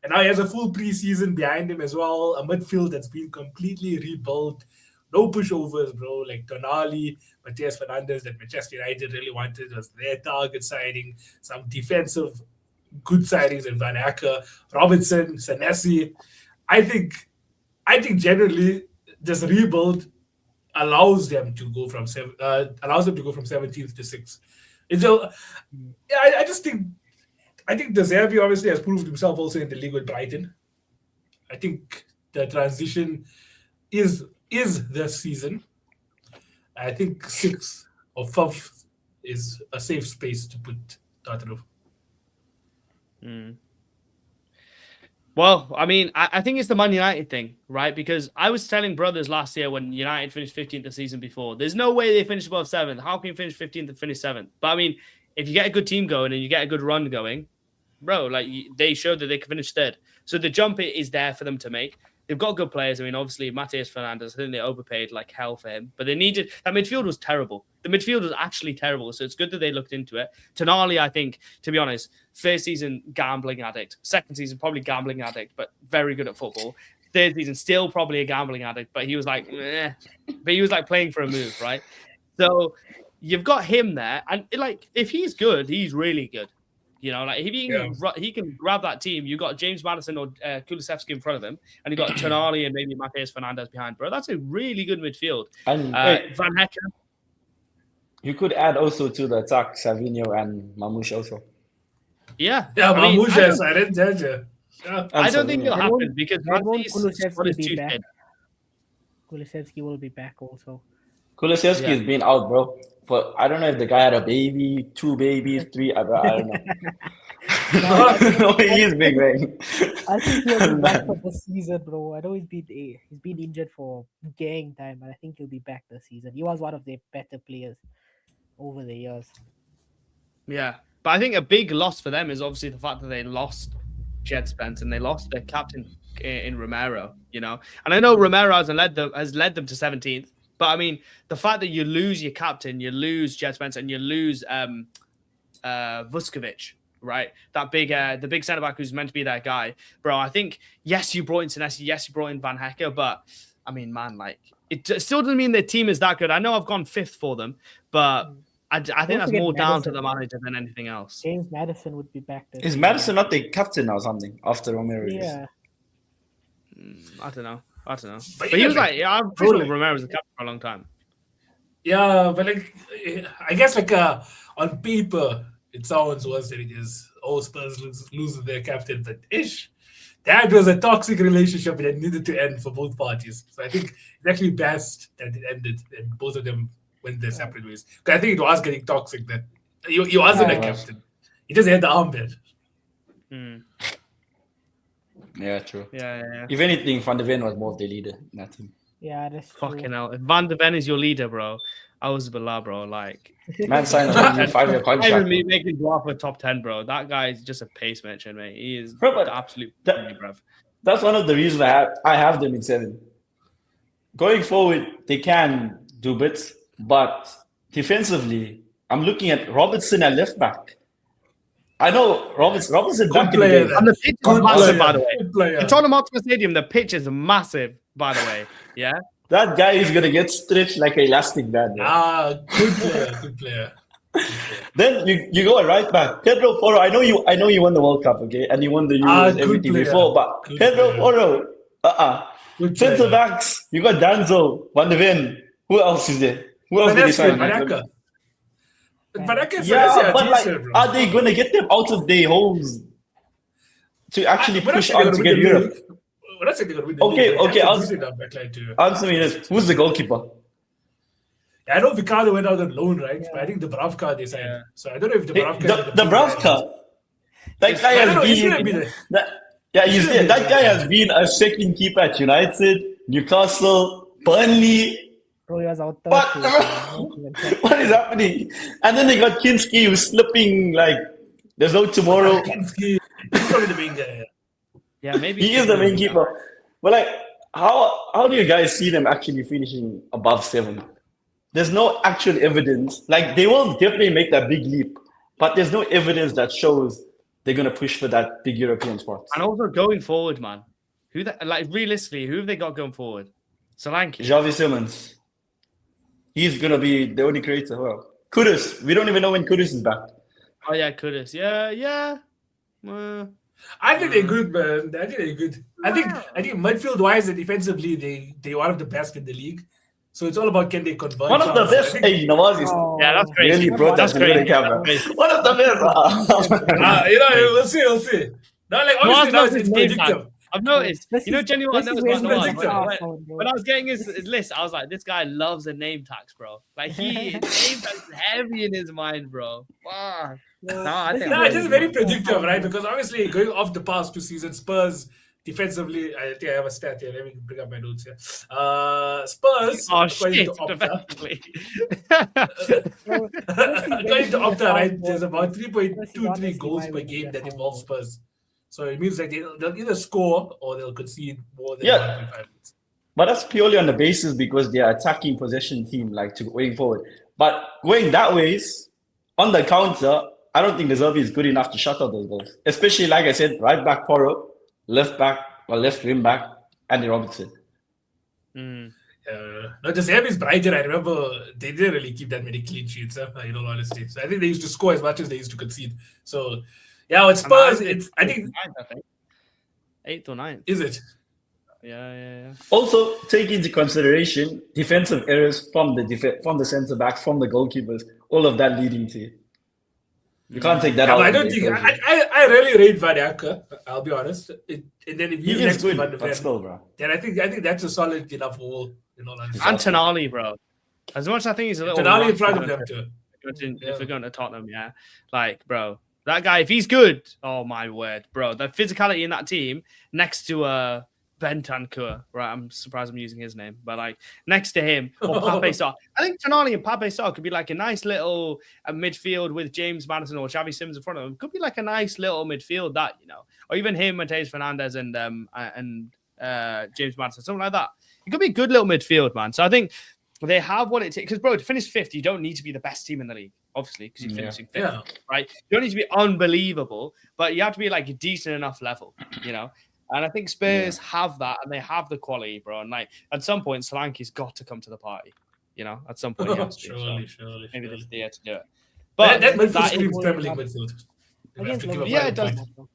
And now he has a full preseason behind him as well. A midfield that's been completely rebuilt. No pushovers, bro. Like Tonali, Matheus Fernandes that Manchester United really wanted was their target signing. Some defensive good signings in Van Acker, Robinson, Senesi. I think generally this rebuild allows them to go from 17th to 6th. I think De Zerbi obviously has proved himself also in the league with Brighton. I think the transition is this season. I think 6th or 5th is a safe space to put Tottenham. Well, I mean, I think it's the Man United thing, right? Because I was telling brothers last year when United finished 15th the season before, there's no way they finish above 7th. How can you finish 15th and finish 7th? But I mean, if you get a good team going and you get a good run going, bro, like they showed that they could finish 3rd. So the jump is there for them to make. They've got good players. I mean, obviously, Matheus Fernandes, I think they overpaid like hell for him. But they needed... That midfield was terrible. The midfield was actually terrible. So it's good that they looked into it. Tonali, I think, to be honest, first season, gambling addict. Second season, probably gambling addict, but very good at football. Third season, still probably a gambling addict, but he was like, eh. But he was like playing for a move, right? So you've got him there. And like, if he's good, he's really good. You know, like if he can grab that team, you got James Maddison or Kulusevski in front of him, and you got Tonali and maybe Matheus Fernandes behind, bro. That's a really good midfield. And Van Hecken. You could add also to the attack Savinho and Mamouche also. Yeah, Mamouche, I didn't judge you. Yeah. I don't think it'll happen because Kulusevski will be back also. Kulusevski has been out, bro. But I don't know if the guy had a baby, 2 babies, 3. I don't know. He is big, man. I think he'll be back for this season, bro. I know he's been injured for gang time, but I think he'll be back this season. He was one of their better players over the years. Yeah, but I think a big loss for them is obviously the fact that they lost Jed Spence and they lost their captain in Romero. You know, and I know Romero has led them to 17th. But I mean, the fact that you lose your captain, you lose Jed Spence, and you lose Vuskovic, right? That the big centre back who's meant to be that guy, bro. I think yes, you brought in Senesi, yes, you brought in Van Hecker, but I mean, man, like it still doesn't mean their team is that good. I know I've gone 5th for them, but I think that's more down to the manager than anything else. James Maddison would be back there. Is Maddison not the captain or something after Romero? Yeah. I don't know. But he was like, I'm pretty sure Romero was the captain for a long time. Yeah, but like, I guess like on paper, it sounds worse than it is. Oh, Spurs lose their captain, but that was a toxic relationship that needed to end for both parties. So I think it's actually best that it ended and both of them went their separate ways. Because I think it was getting toxic that he wasn't a captain. He just had the armband. Yeah, true. Yeah. If anything, Van de Ven was more of the leader in that team. Yeah, that's true. Fucking hell. If Van de Ven is your leader, bro, I was below, bro. Like, Man signed a 5-year not contract. even me making draft for top 10, bro. That guy is just a pace mention, mate. He is Bro, but the absolute that- bro. That's one of the reasons I have them in 7. Going forward, they can do bits, but defensively, I'm looking at Robertson at left back. I know Robertson Good back in the player, day. And the pitch is Good massive, player. by the way. Good player. In Tottenham Hotspur Stadium, the pitch is massive, by the way. Yeah. That guy is gonna get stretched like an elastic band. Bro. Good player. Good player. Then you go a right back, Pedro Porro. I know you won the World Cup, okay, and you won the Euros and good everything player. before, but Good Pedro player. Porro, Good centre player. backs. You got Danzo, Van de Ven. Who else is there? Who else did they Vanessa, sign? Vanessa. Vanessa is Yeah, but like, decent, bro. are they gonna get them out of their holes to actually When I push say they're on to gonna get win the Europe? league, when I say they're gonna win the Okay, league, okay, that's a decent backline too. Answer me this: who's the goalkeeper? I know Vicardo went out on loan, right? But I think the Bravka they signed. Yeah. So I don't know if the Hey, Bravka. the Bravka. That guy I don't know, has he shouldn't be been. there. He's shouldn't there. be That there. guy has been a second keeper at United, Newcastle, Burnley. Bro, he was out there. What? too, so What is happening? And then they got Kinski who's slipping like there's no tomorrow. He's probably the main guy. Yeah, maybe He is the main keeper. But like, how do you guys see them actually finishing above 7? There's no actual evidence. Like they will definitely make that big leap, but there's no evidence that shows they're gonna push for that big European spot. And also going forward, man. Realistically, who have they got going forward? Solanke. Javi Simmons. He's gonna be the only creator. Well, Kudus. We don't even know when Kudus is back. Oh yeah, Kudus. Yeah. I think they're good, man. I think they're good. I think midfield wise and defensively, they're one of the best in the league. So it's all about can they convert. One of the shots. I best. think- Hey, Nawaz is Oh, Yeah, that's crazy. really brought That's that to the crazy. camera. That's crazy. One of the best. we'll see. No, like Nawaz obviously now loves it's his name tag. predictive. I've noticed. This You know, is- genuinely, this I is noticed where about it's Nawaz. going When- to go, bro. When I was getting his list, I was like, this guy loves the name tags, bro. Like his name tags is heavy in his mind, bro. Wow. No, I think No, I'm it's just very predictive, right? Because obviously going off the past 2 seasons, Spurs defensively, I think I have a stat here. Let me bring up my notes here. Spurs, Oh according shit! to Opta, Defensively. Bro, according to Opta, right, there's about Honestly, 3.23 goals why per would game you that get involve foul Spurs. So it means like they'll either score or they'll concede more than Yeah. 1.5 goals. But that's purely on the basis because they are attacking possession team, like to going forward. But going that ways, on the counter, I don't think the Zerbi is good enough to shut out those goals. Especially, like I said, right back Porro, left back or left wing back, Andy Robertson. Mm. No, the Zerbi's Brighton, I remember they didn't really keep that many clean sheets, in all honesty. So I think they used to score as much as they used to concede. So, yeah, with Spurs, I think, 8th or 9th. is it? Yeah. Also, take into consideration defensive errors from the centre backs, from the goalkeepers, all of that leading to. You can't take that Yeah, out. but I of don't the think equation. I really rate Van Acker, I'll be honest. And then if He he's is next to good, Van de but Ven, still, bro. then I think that's a solid enough role, in all honesty. And Tonali, bro. As much as I think he's a little. Tonali in rough front of if them too. we're going to Tottenham, yeah. Like, bro, that guy, if he's good, oh my word, bro. The physicality in that team next to Bentancur, right? I'm surprised I'm using his name, but like next to him or Pape Sarr. I think Tonali and Pape Sarr could be like a nice little midfield with James Maddison or Xavi Simmons in front of him. Could be like a nice little midfield that, or even him, Mateus Fernandez and James Maddison, something like that. It could be a good little midfield, man. So I think they have what it takes. Because, bro, to finish 5th, you don't need to be the best team in the league, obviously, because you're finishing 5th, Yeah. right? You don't need to be unbelievable, but you have to be like a decent enough level, And I think Spurs have that, and they have the quality, bro. And like at some point, Solanke's got to come to the party, At some point, he has to. Surely. Maybe they're there to do it. But But that midfield that screams is- Premier League midfield. We have to give a Yeah, final it does. point.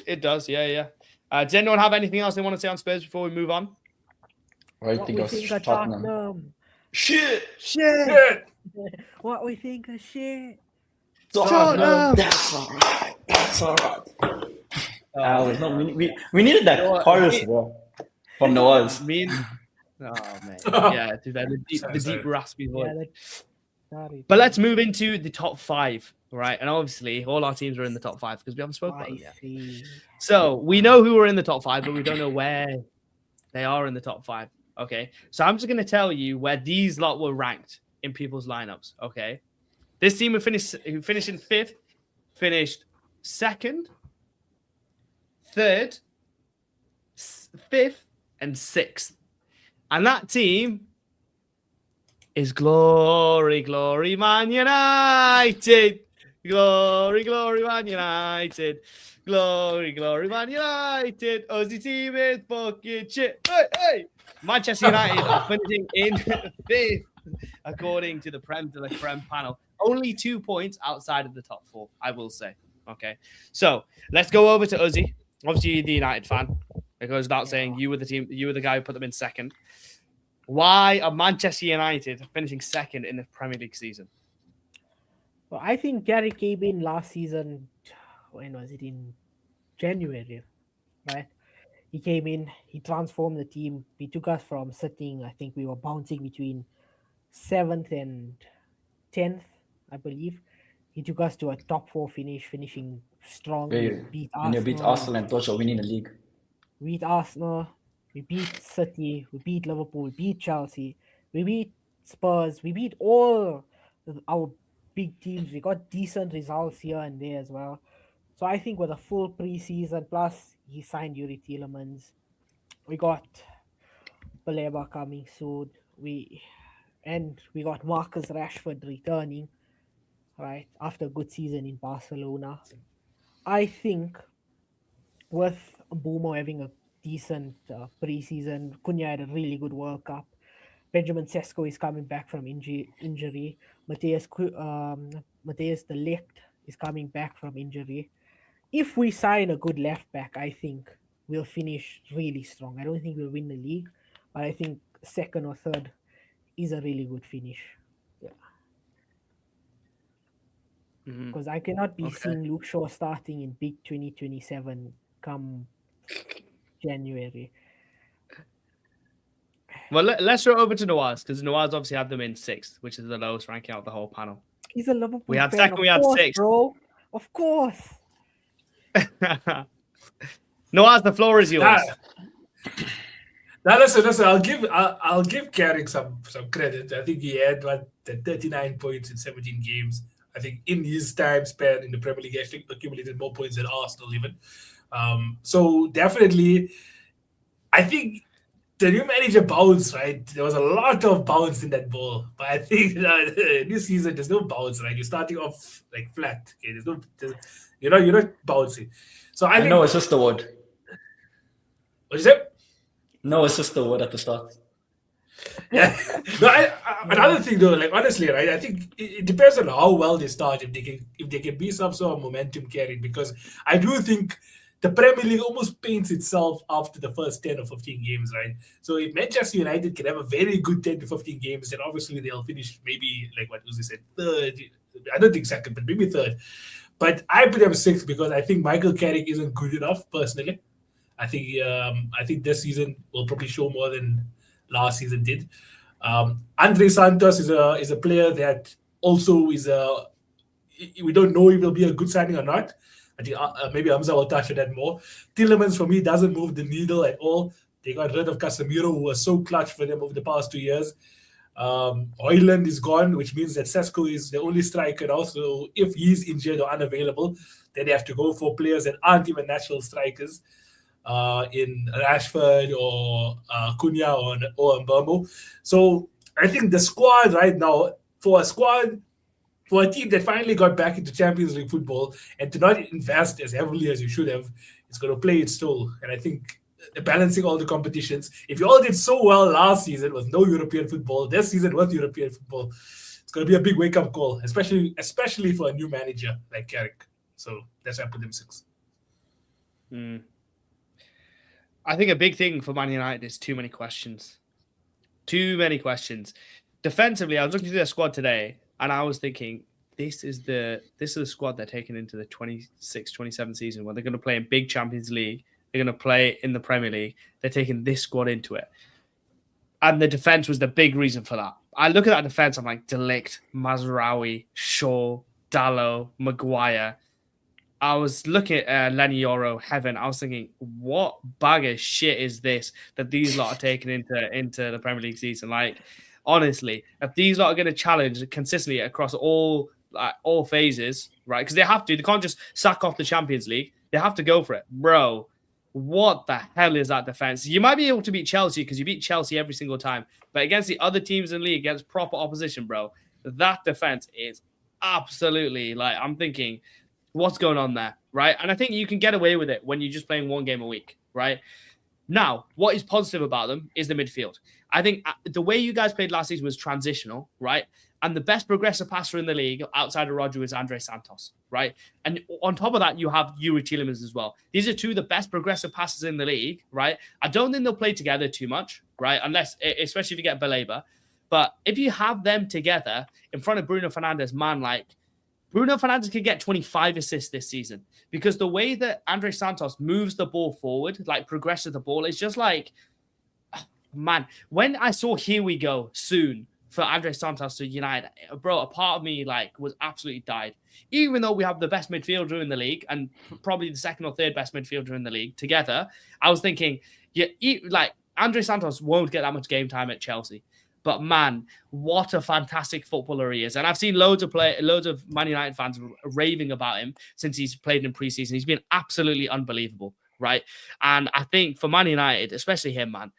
it does, yeah. Does anyone have anything else they want to say on Spurs before we move on? Right, What think we of think of Tottenham. Tottenham? Shit! Shit. What we think of shit? Tottenham! That's alright. That's alright. Oh, We needed that You know what? chorus, bro, from Nawaz. Me and man, yeah, dude, the Sorry. deep raspy voice. Yeah, sorry. But let's move into the top 5, right? And obviously, all our teams are in the top 5 because we haven't spoken about them yet. Spicy. So we know who are in the top 5, but we don't know where they are in the top 5. Okay, so I'm just going to tell you where these lot were ranked in people's lineups. Okay, this team who finished in 5th, finished 2nd, 3rd, 5th, and 6th, and that team is Glory Man United. Glory Man United. Glory Man United. Aussie team is fucking shit. Hey. Manchester United are finishing in 5th, according to the Creme panel. Only 2 points outside of the top 4, I will say. Okay, so let's go over to Uzi. Obviously, you're the United fan. It goes without saying you were the guy who put them in 2nd. Why are Manchester United finishing 2nd in the Premier League season? Well, I think Gary came in last season. When was it? In January, right? He came in, he transformed the team. He took us from sitting, I think we were bouncing between 7th and 10th, I believe. He took us to a top 4 finish, finishing strong. Wait, We beat when you beat Arsenal and thought you're winning the league. We beat Arsenal, we beat City, we beat Liverpool, we beat Chelsea, we beat Spurs, we beat all our big teams. We got decent results here and there as well. So I think with a full preseason, plus he signed Yuri Tielemans, we got Baleba coming soon. We got Marcus Rashford returning, right, after a good season in Barcelona. I think with Bumo having a decent preseason, Cunha had a really good World Cup. Benjamin Sesko is coming back from injury. Matthias de Ligt is coming back from injury. If we sign a good left back, I think we'll finish really strong. I don't think we'll win the league, but I think 2nd or 3rd is a really good finish. Yeah. Because I cannot be seeing Luke Shaw starting in big 2027 come January. Well, let's throw it over to Nawaz, because Nawaz obviously had them in 6th, which is the lowest ranking out of the whole panel. He's a Liverpool We had fan, 2nd, we had 6th. bro. Of course. Nawaz, the floor is yours. Now listen. I'll give Carrick some credit. I think he had 39 points in 17 games. I think in his time span in the Premier League, actually accumulated more points than Arsenal even. So definitely, I think the new manager bounced, right? There was a lot of bounce in that ball, but I think this season there's no bounce, right? You're starting off like flat. Okay, you're not bouncing. So I think no, it's just the word. What is it? No, it's just the word at the start. Yeah. No, another thing though, like honestly, right? I think it depends on how well they start. If they can be some sort of momentum carried, because I do think the Premier League almost paints itself after the first 10 or 15 games, right? So if Manchester United can have a very good 10 to 15 games, then obviously they'll finish maybe like what Uzi said, 3rd. I don't think 2nd, but maybe 3rd. But I put them 6th because I think Michael Carrick isn't good enough personally. I think this season will probably show more than last season did. Andre Santos is a player that also is we don't know if he'll be a good signing or not. I think maybe Hamza will touch on that more. Tielemans for me doesn't move the needle at all. They got rid of Casemiro, who was so clutch for them over the past 2 years. Højlund is gone, which means that Sesko is the only striker now. So if he's injured or unavailable, then they have to go for players that aren't even natural strikers. In Rashford or Cunha or Mbeumo. So I think the squad right now, for a team that finally got back into Champions League football and to not invest as heavily as you should have, it's going to play its toll. And I think balancing all the competitions, if you all did so well last season with no European football, this season with European football, it's going to be a big wake-up call, especially for a new manager like Carrick. So that's why I put them 6th. I think a big thing for Man United is too many questions. Too many questions. Defensively, I was looking through their squad today, and I was thinking, this is the squad they're taking into the 26-27 season, where they're going to play in big Champions League. They're going to play in the Premier League. They're taking this squad into it. And the defense was the big reason for that. I look at that defense, I'm like, De Ligt, Mazraoui, Shaw, Dalot, Maguire. I was looking at Lenny Yoro, Heaven. I was thinking, what bag of shit is this that these lot are taking into the Premier League season? Like, honestly, if these lot are going to challenge consistently across all phases, right? Because they have to. They can't just sack off the Champions League. They have to go for it, bro. What the hell is that defense? You might be able to beat Chelsea because you beat Chelsea every single time, but against the other teams in the league, against proper opposition, bro, that defense is absolutely like, I'm thinking, what's going on there, right? And I think you can get away with it when you're just playing one game a week, right? Now, what is positive about them is the midfield. I think the way you guys played last season was transitional, right? And the best progressive passer in the league outside of Roger is Andre Santos, right? And on top of that, you have Yuri Tielemans as well. These are two of the best progressive passers in the league, right? I don't think they'll play together too much, right? Unless, especially if you get Baleba. But if you have them together in front of Bruno Fernandes, man, like, Bruno Fernandes could get 25 assists this season because the way that Andre Santos moves the ball forward, like progresses the ball, is just like, man, when I saw "Here we go" soon for Andre Santos to United, bro, a part of me like was absolutely died. Even though we have the best midfielder in the league and probably the second or third best midfielder in the league together, I was thinking, like Andre Santos won't get that much game time at Chelsea. But man, what a fantastic footballer he is. And I've seen loads of Man United fans raving about him since he's played in preseason. He's been absolutely unbelievable, right? And I think for Man United, especially him, man,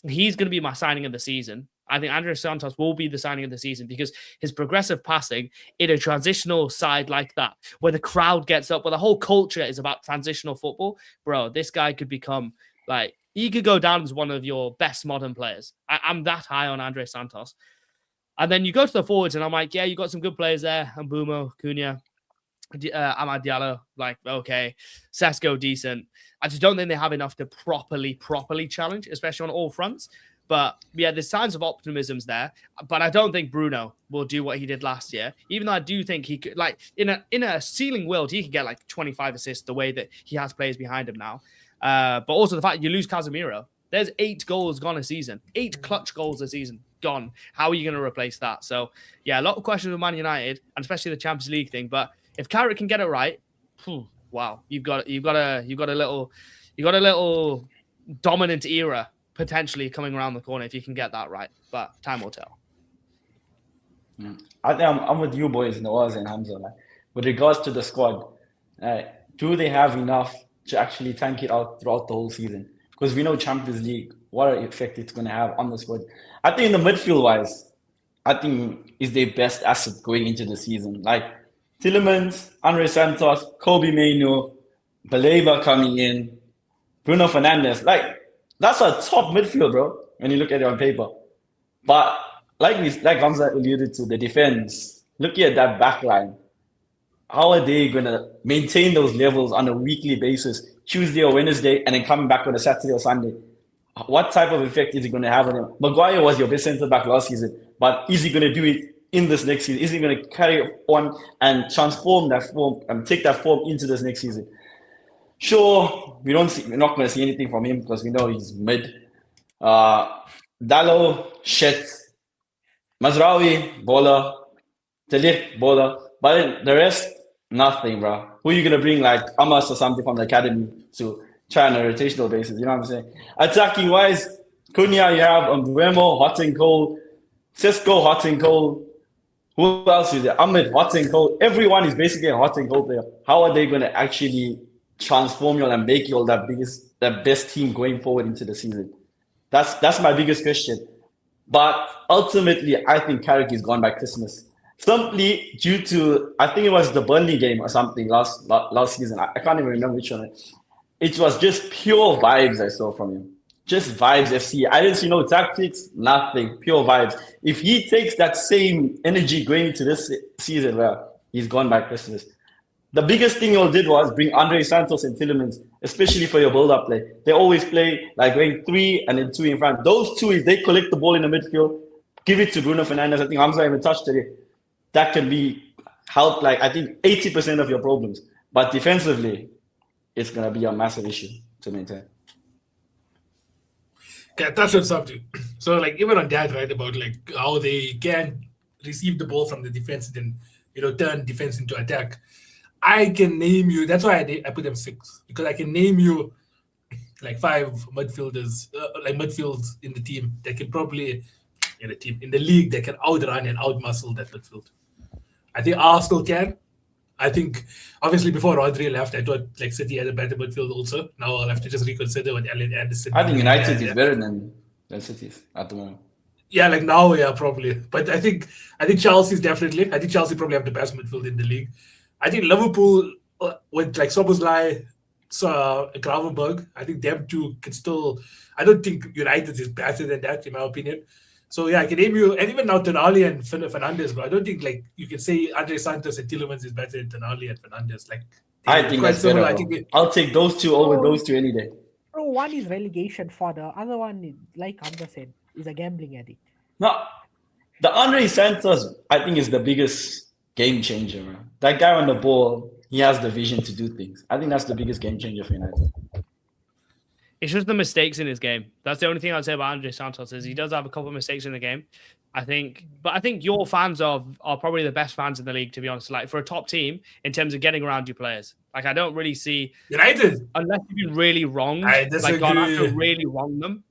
he's going to be my signing of the season. I think Andre Santos will be the signing of the season because his progressive passing in a transitional side like that, where the crowd gets up, where the whole culture is about transitional football, bro, this guy could become like, he could go down as one of your best modern players. I'm that high on Andre Santos. And then you go to the forwards, and I'm like, yeah, you got some good players there. Mbumo, Cunha, Amad Diallo, like, okay. Sesko, decent. I just don't think they have enough to properly challenge, especially on all fronts. But yeah, there's signs of optimisms there. But I don't think Bruno will do what he did last year. Even though I do think he could, like, in a ceiling world, he could get like 25 assists the way that he has players behind him now. But also the fact you lose Casemiro. There's 8 goals gone a season. 8 clutch goals a season gone. How are you going to replace that? So yeah, a lot of questions with Man United, and especially the Champions League thing. But if Carrick can get it right, wow, you've got a little dominant era potentially coming around the corner if you can get that right. But time will tell. I think I'm with you boys, Nawaz and Hamza. Like, with regards to the squad, do they have enough to actually tank it out throughout the whole season? Because we know Champions League, what effect it's going to have on the squad. I think in the midfield-wise, I think is their best asset going into the season. Like Tielemans, Andre Santos, Kobe Mainoo, Baleba coming in, Bruno Fernandes. Like, that's a top midfield, bro, when you look at it on paper. But like Hamza alluded to, the defense, looking at that back line, how are they going to maintain those levels on a weekly basis, Tuesday or Wednesday, and then coming back on a Saturday or Sunday? What type of effect is it going to have on them? Maguire was your best centre-back last season, but is he going to do it in this next season? Is he going to carry on and transform that form and take that form into this next season? Sure, we're not going to see anything from him because we know he's mid. Dallo, shit. Mazraoui, baller. Telik, baller. But the rest, nothing, bro. Who are you going to bring, like Amas or something from the academy to try on a rotational basis? You know what I'm saying? Attacking wise, Cunha, you have Mbuemo, hot and cold. Sesko, hot and cold. Who else is there? Ahmed, hot and cold. Everyone is basically a hot and cold player. How are they going to actually transform you and make you all the best team going forward into the season? That's my biggest question. But ultimately, I think Carrick is gone by Christmas. Simply due to, I think it was the Burnley game or something last season. I can't even remember which one. It was just pure vibes I saw from him. Just vibes FC. I didn't see no tactics, nothing. Pure vibes. If he takes that same energy going into this season, well, he's gone by Christmas. The biggest thing you all did was bring Andre Santos and Tielemans, especially for your build-up play. They always play like going 3 and then 2 in front. Those two, if they collect the ball in the midfield, give it to Bruno Fernandes. I think Hamza even touched it. That can be help, like, I think 80% of your problems. But defensively, it's going to be a massive issue to maintain. Okay, touch on something. So, like, even on that, right, about like how they can receive the ball from the defense and then, turn defense into attack. I can name you. That's why I put them 6 because I can name you like 5 midfielders, like midfields in the team that can probably in the league that can outrun and outmuscle that midfield. I think Arsenal can. I think obviously before Rodri left, I thought like City had a better midfield also. Now I'll have to just reconsider what Alan Anderson. I think United is better than City at the moment. Yeah, like now, yeah, probably. But I think Chelsea's definitely. I think Chelsea probably have the best midfield in the league. I think Liverpool with like Szoboszlai, Gravenberg, I think them two can still. I don't think United is better than that, in my opinion. So yeah, I can name you, and even now Tonali and Fernandes, but I don't think like you can say Andre Santos and Tielemans is better than Tonali and Fernandes. Like I think that's better. I'll take those two over those two any day. Bro, one is relegation fodder, other one is, like Hamza said, is a gambling addict. No, the Andre Santos, I think, is the biggest game changer, man. That guy on the ball, he has the vision to do things. I think that's the biggest game changer for United. It's just the mistakes in his game. That's the only thing I'd say about Andre Santos is he does have a couple of mistakes in the game. I think your fans are probably the best fans in the league, to be honest. Like for a top team in terms of getting around your players. Like I don't really see United unless you've been really wrong. I disagree. Like gone after really wrong them.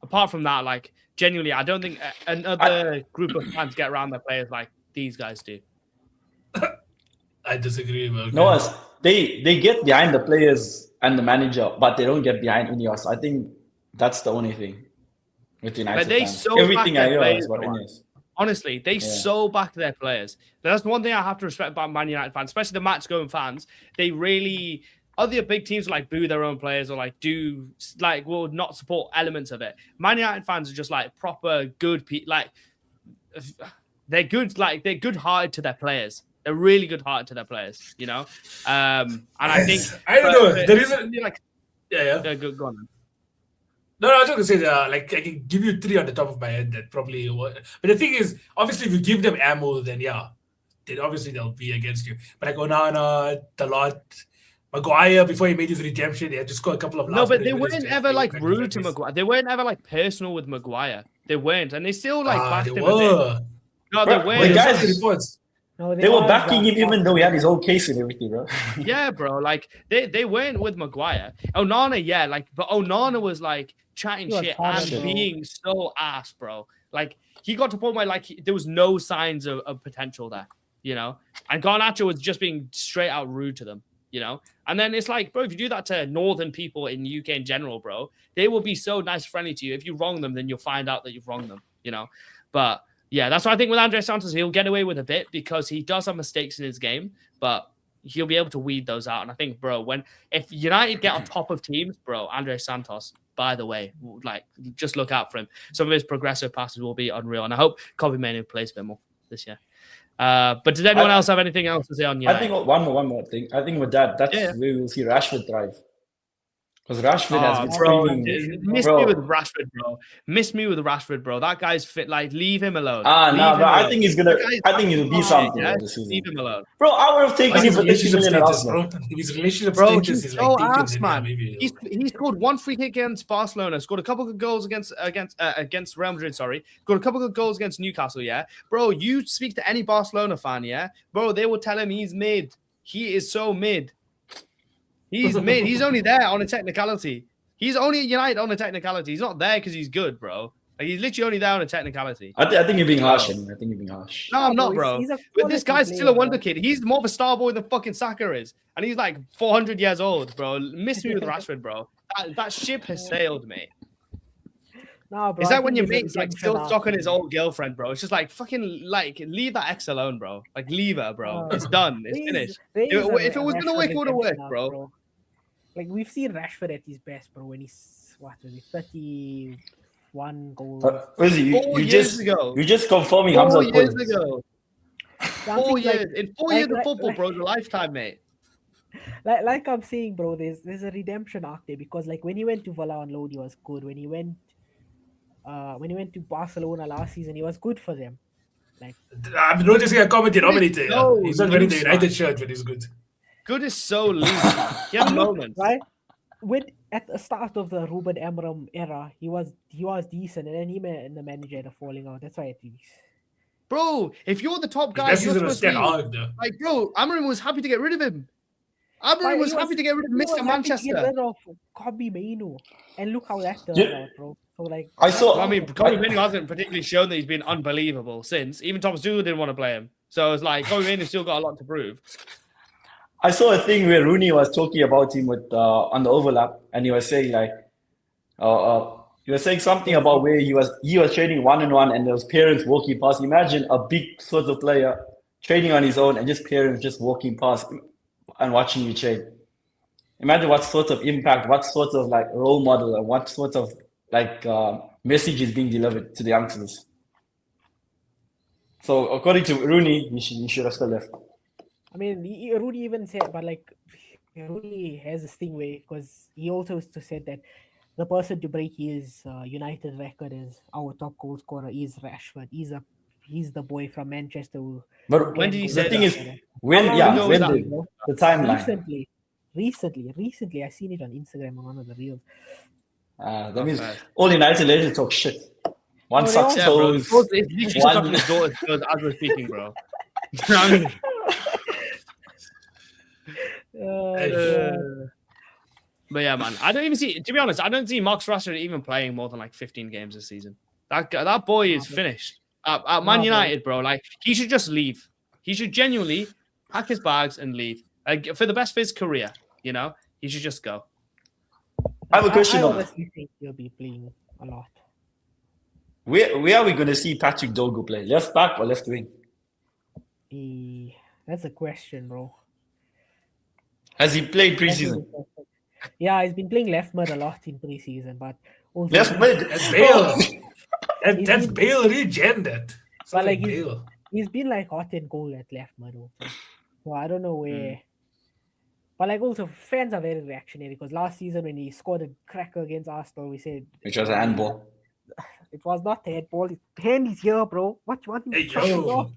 Apart from that, like genuinely, I don't think another group of fans get around their players like these guys do. I disagree. Okay. No, they get behind the players and the manager, but they don't get behind Ineos. I think that's the only thing with United. But they fans. so Everything I back their hear is players, about Ineos. Honestly, they so back their players. That's the one thing I have to respect about Man United fans, especially the match-going fans. They really, other big teams like boo their own players or will not support elements of it. Man United fans are just like proper good people. Like they're good, they're good-hearted to their players. They're really good-hearted to their players, you know. And I think I don't know. There isn't like yeah. Go on. No, I was just gonna say like I can give you 3 on the top of my head that probably. But the thing is, obviously, if you give them ammo, then they'll be against you. But like Onana, Dalot, Maguire, before he made his redemption, he had to score a couple of. No, but they weren't ever like rude to Maguire. They weren't ever like personal with Maguire. They weren't, and they still like backed him. No, they weren't. The guys, reports. No, they were backing him even though he had his own case and everything, bro. Yeah, bro. Like they weren't with Maguire. Onana, yeah, but Onana was like chatting shit and being so ass, bro. Like he got to a point where there was no signs of potential there, you know. And Garnacho was just being straight out rude to them, you know. And then it's like, bro, if you do that to northern people in UK in general, bro, they will be so nice, friendly to you. If you wrong them, then you'll find out that you've wronged them, you know. But yeah, that's why I think with Andre Santos, he'll get away with a bit because he does have mistakes in his game, but he'll be able to weed those out. And I think, bro, if United get on top of teams, bro, Andre Santos, by the way, just look out for him. Some of his progressive passes will be unreal. And I hope Kobe Mainoo plays a bit more this year. But does anyone else have anything else to say on United? I think one more thing. I think with that's where we'll see Rashford thrive. Because Rashford has been screaming. Miss me with Rashford, bro. That guy's fit. Like, leave him alone. I think he's gonna. I think he'll be something this season. Leave him alone, bro. I would have taken him for 50 million Arsenal. His relationship bro. status He's is so like ass, man. He scored 1 free kick against Barcelona. Scored a couple of goals against Real Madrid. Sorry, scored a couple of goals against Newcastle. Yeah, bro. You speak to any Barcelona fan, yeah, bro. They will tell him he's mid. He is so mid. He's mid. He's only there on a technicality. He's only at United on a technicality. He's not there because he's good, bro. Like, he's literally only there on a technicality. I think you're being harsh. I think you're being harsh. No, I'm not, bro. But this guy's still a wonder kid. He's more of a star boy than fucking Saka is. And he's like 400 years old, bro. Miss me with Rashford, bro. That ship has sailed, mate. No, bro. Is that when your mate's like still stalking his old girlfriend, bro? It's just like fucking leave that ex alone, bro. Like leave her, bro. It's done. It's finished. If it was gonna work, it would have worked, bro. Like we've seen Rashford at his best, bro. When he's 31 goals. You just confirming Hamza's point. 4 years ago. 4 years. In 4 years of football, bro, it's a lifetime, mate. Like I'm saying, bro, there's a redemption arc there because like when he went to Villa on loan, he was good. When he went to Barcelona last season, he was good for them. Like I'm noticing a common denominator. He's not wearing the United shirt, but he's good. Good is so loose. He had moments. Right? When at the start of the Ruben Amorim era, he was decent, and then him and the manager had a falling out. That's why I think. Bro, if you're the top guy, you're supposed to be, like, bro, Amorim was happy to get rid of him. Amorim was happy to get rid of he was Mr. happy to Manchester. get rid of Kobe Mainu, and look how that turned Yeah. out, bro. So like, I saw. Well, I mean, Kobe Manu hasn't particularly shown that he's been unbelievable since. Even Thomas Tuchel didn't want to play him. So it's like Kobe Manu's still got a lot to prove. I saw a thing where Rooney was talking about him with on the overlap, and he was saying like, he was saying something about where he was training 1-on-1, and there was parents walking past. Imagine a big sort of player training on his own, and just parents just walking past and watching you train. Imagine what sort of impact, what sort of like role model, and what sort of like message is being delivered to the youngsters. So according to Rooney, he should have still left. I mean, Rooney even said, but like, Rooney has this thing where, because he also said that the person to break his United record is our top goal scorer is Rashford. He's the boy from Manchester. But When did he the say thing that? is, when How long yeah, ago when was the timeline. Recently, I seen it on Instagram on one of the reels. That means fair. all United legends talk shit. One No, they sucks all- Yeah, bro. toes. It's literally just One- up his daughter's toes as we're speaking, bro. You know what I mean? But yeah, man, I don't even see. To be honest, I don't see Marcus Rashford even playing more than like 15 games this season. That boy is finished at Man United, bro. Like he should just leave. He should genuinely pack his bags and leave. Like for the best of his career, you know, he should just go. I have a question. I Of, honestly think he'll be playing a lot. where are we going to see Patrick Dogu play? Left back or left wing? That's a question, bro. Has he played That's a preseason? good question. Yeah, he's been playing left mid a lot in preseason, but also Left mid. That's Bale. He's That's been- Bale regen that. But like Bale. he's been like hot and cold at left mid also. So I don't know Hmm. where. But like also fans are very reactionary because last season when he scored a cracker against Arsenal, we said Which was a handball. it was not the head ball. His hand is here, bro. What you want him Hey, to chuck it yo. off?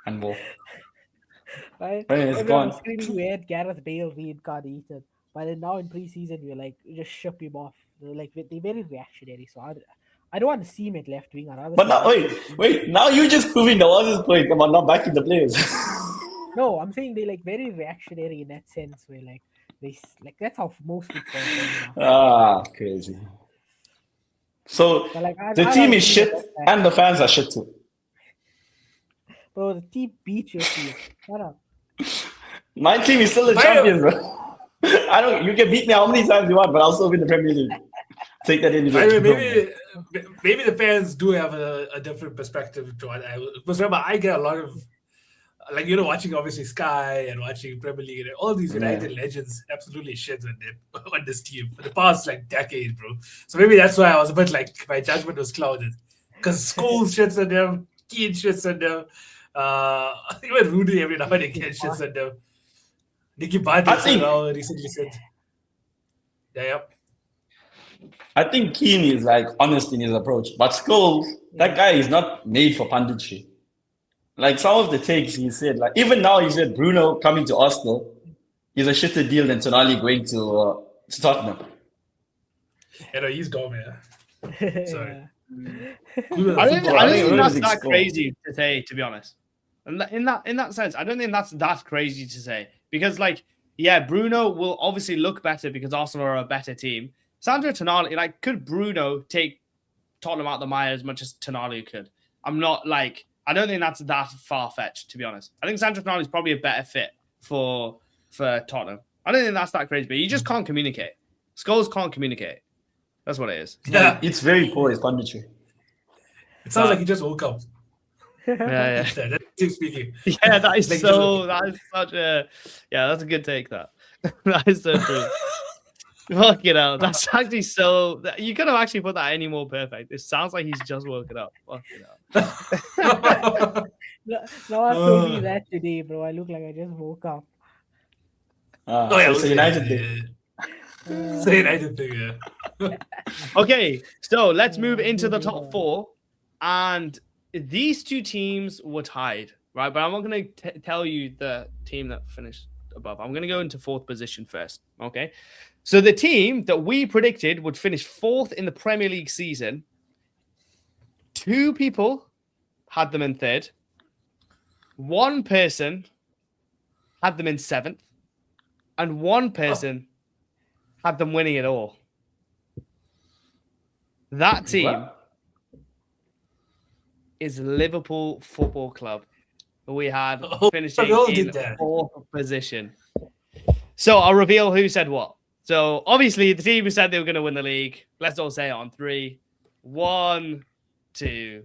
Handball. Right? When it's Everyone was gone. screaming we had Gareth Bale reincarnated. But then now in preseason we're like just ship him off. They're very reactionary. So I don't want to see him at left wing. I'd rather But see now, him- wait. Now you're just proving the other point about not backing the players. No, I'm saying they like very reactionary in that sense where like like that's how most football players are. Crazy. So But like the team is shit, and the fans are shit too. Bro, the team beat your team. Shut up. My team is still the champions, bro. I don't. You can beat me how many times you want, but I'll still win the Premier League. Take that into I mean, account. maybe the fans do have a different perspective to it. Because remember, I get a lot of like watching obviously Sky and watching Premier League and all these United legends absolutely shit on them on this team for the past like decade, bro. So maybe that's why I was a bit like my judgment was clouded because Scholes shits on them, Keane shits on them, even Rudy every now and again shits on them. Nicky Banter recently said, yeah. I think Keane is like honest in his approach, but Scholes, that guy is not made for punditry. Like some of the takes he said, like even now he said Bruno coming to Arsenal is a shitter deal than Tonali going to Tottenham. Yeah, no, he's gone, man. Sorry. I don't think Bruno's that's that exposed. crazy to say, to be honest. In that sense, I don't think that's that crazy to say because, like, yeah, Bruno will obviously look better because Arsenal are a better team. Sandro Tonali, like, could Bruno take Tottenham out the mire as much as Tonali could? I'm not like, I don't think that's that far fetched, to be honest. I think Sandro Tonali is probably a better fit for Tottenham. I don't think that's that crazy, but you just can't communicate. Scholes can't communicate. That's what it is. Yeah, It's very poor, his punditry. it sounds like he just woke up. Yeah. That's him speaking. Yeah, that is Like, so. That is such a. Yeah, that's a good take. That that is so true. Fuck it out. That's actually so. You could have actually put that any more perfect. It sounds like he's just woken up. Fuck it out. No one told me that today, bro. I look like I just woke up. Oh yeah, so it's a United thing. It's a United thing, yeah. Okay, so let's move into the top four, and these two teams were tied, right? But I'm not going to tell you the team that finished above. I'm going to go into fourth position first. Okay, so the team that we predicted would finish fourth in the Premier League season, two people had them in third. One person had them in seventh. and one person had them winning it all. That team is Liverpool Football Club. We had finishing in 4th position. So I'll reveal who said what. So obviously the team who said they were going to win the league. Let's all say it on 3. 1, 2,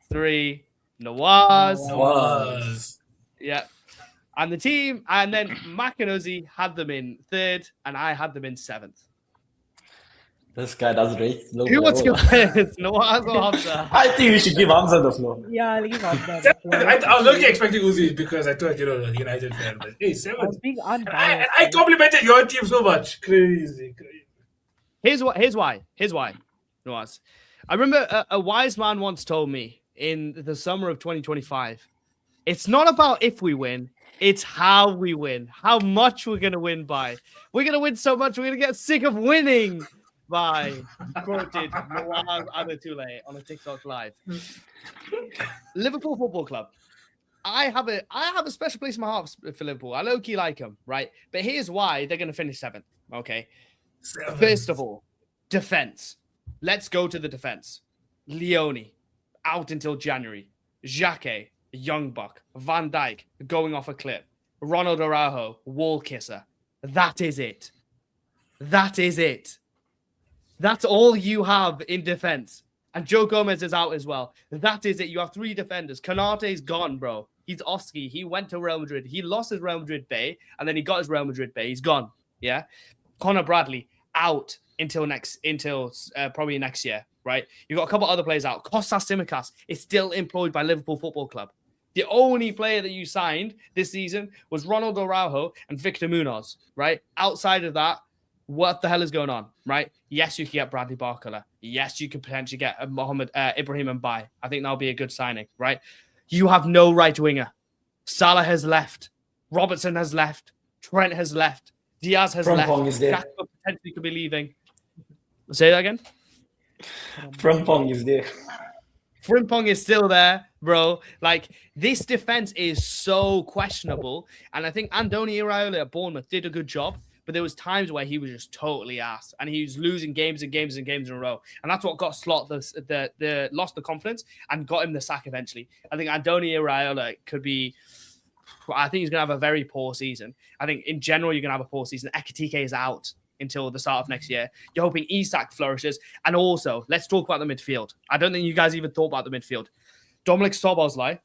3. Nawaz. Yeah. And the team, and then Mac and Uzi had them in 3rd, and I had them in 7th. This guy does rate. Who wants to compare it? Nawaz or Hamza? I think we should give Hamza the floor. Yeah, I'll give Hamza the floor. I was looking expecting Uzi because I thought, United fan. But hey, 7th. I was being unbiased. I complimented your team so much. Crazy. Here's why. Nawaz. I remember a wise man once told me in the summer of 2025, it's not about if we win, it's how we win, how much we're going to win by. We're going to win so much, we're going to get sick of winning by, quoted Nawaz Adatule on a TikTok live. Liverpool Football Club. I have a special place in my heart for Liverpool. I low-key like them, right? But here's why they're going to finish 7th, okay? 7th. First of all, defense. Let's go to the defense. Leone, out until January. Xhaka, young buck. Van Dijk, going off a cliff. Ronald Araujo, wall kisser. That is it. That's all you have in defense. And Joe Gomez is out as well. That is it. You have 3 defenders. Konate's gone, bro. He's Oski. He went to Real Madrid. He lost his Real Madrid bay, and then he got his Real Madrid bay. He's gone. Yeah. Connor Bradley out until probably next year, right? You've got a couple other players out. Kostas Tsimikas is still employed by Liverpool Football Club. The only player that you signed this season was Ronald Araujo and Victor Munoz, right? Outside of that, what the hell is going on, right? Yes, you can get Bradley Barcola. Yes, you could potentially get Ibrahim Mbaye. I think that'll be a good signing, right? You have no right winger. Salah has left. Robertson has left. Trent has left. Diaz has left. Is there. Gakpo potentially could be leaving. Say that again? Frimpong is there. Frimpong is still there, bro. Like, this defense is so questionable. And I think Andoni Iraola at Bournemouth did a good job. But there was times where he was just totally ass, and he was losing games and games and games in a row, and that's what got Slot lost the confidence and got him the sack eventually. I think Andoni Iraola could be. I think he's gonna have a very poor season. I think in general you're gonna have a poor season. Ekitike is out until the start of next year. You're hoping Isak flourishes, and also let's talk about the midfield. I don't think you guys even thought about the midfield. Dominic Szoboszlai,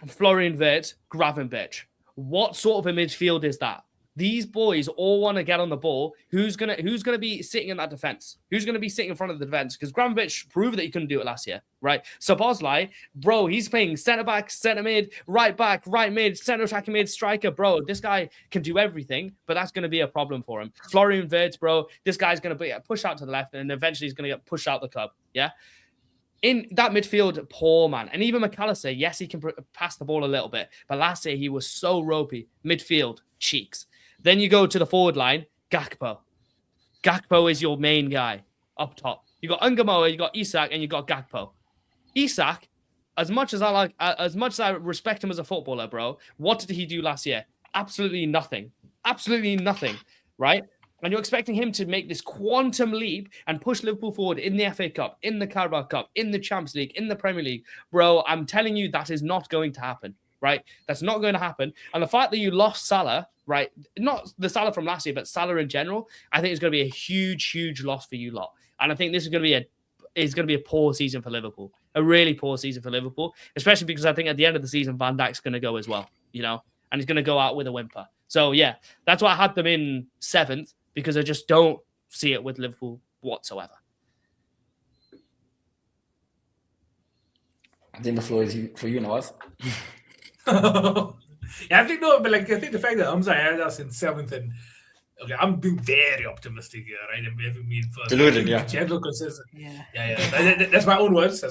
Florian Wirtz, Gravenberch. What sort of a midfield is that? These boys all want to get on the ball. Who's gonna be sitting in that defense? Who's gonna be sitting in front of the defense? Because Gravenberch proved that he couldn't do it last year, right? Szoboszlai, bro, he's playing centre back, centre mid, right back, right mid, centre attacking mid, striker, bro. This guy can do everything, but that's gonna be a problem for him. Florian Wirtz, bro, this guy's gonna be pushed out to the left, and eventually he's gonna get pushed out the club. Yeah. In that midfield, poor man. And even McAllister, yes, he can pass the ball a little bit, but last year he was so ropey. Midfield, cheeks. Then you go to the forward line, Gakpo. Gakpo is your main guy up top. You got Ungamoa, you got Isak, and you got Gakpo. Isak, as much as I respect him as a footballer, bro, what did he do last year? Absolutely nothing. Absolutely nothing, right? And you're expecting him to make this quantum leap and push Liverpool forward in the FA Cup, in the Carabao Cup, in the Champions League, in the Premier League. Bro, I'm telling you, that is not going to happen, right? That's not going to happen. And the fact that you lost Salah, right? Not the Salah from last year, but Salah in general, I think it's going to be a huge, huge loss for you lot. And I think this is going to be a poor season for Liverpool, a really poor season for Liverpool, especially because I think at the end of the season, Van Dijk's going to go as well, and he's going to go out with a whimper. So yeah, that's why I had them in 7th, because I just don't see it with Liverpool whatsoever. I think the floor is for you, Nawaz. Yeah, I think the fact that Hamza had us in 7th, and okay, I'm being very optimistic here, right? I'm having me in first. Deluded, yeah. General consensus. Yeah. That's my own words.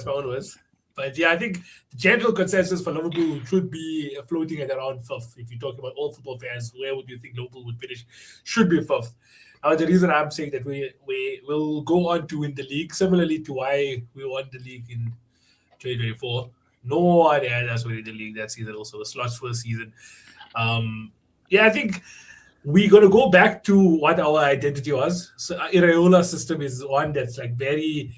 But yeah, I think the general consensus for Liverpool should be floating at around 5th. If you talk about all football fans, where would you think Liverpool would finish? Should be 5th. The reason I'm saying that we will go on to win the league, similarly to why we won the league in 2024. No idea that's winning the league that season. Also, Slot's first season. I think we're going to go back to what our identity was. So Iraola system is one that's like very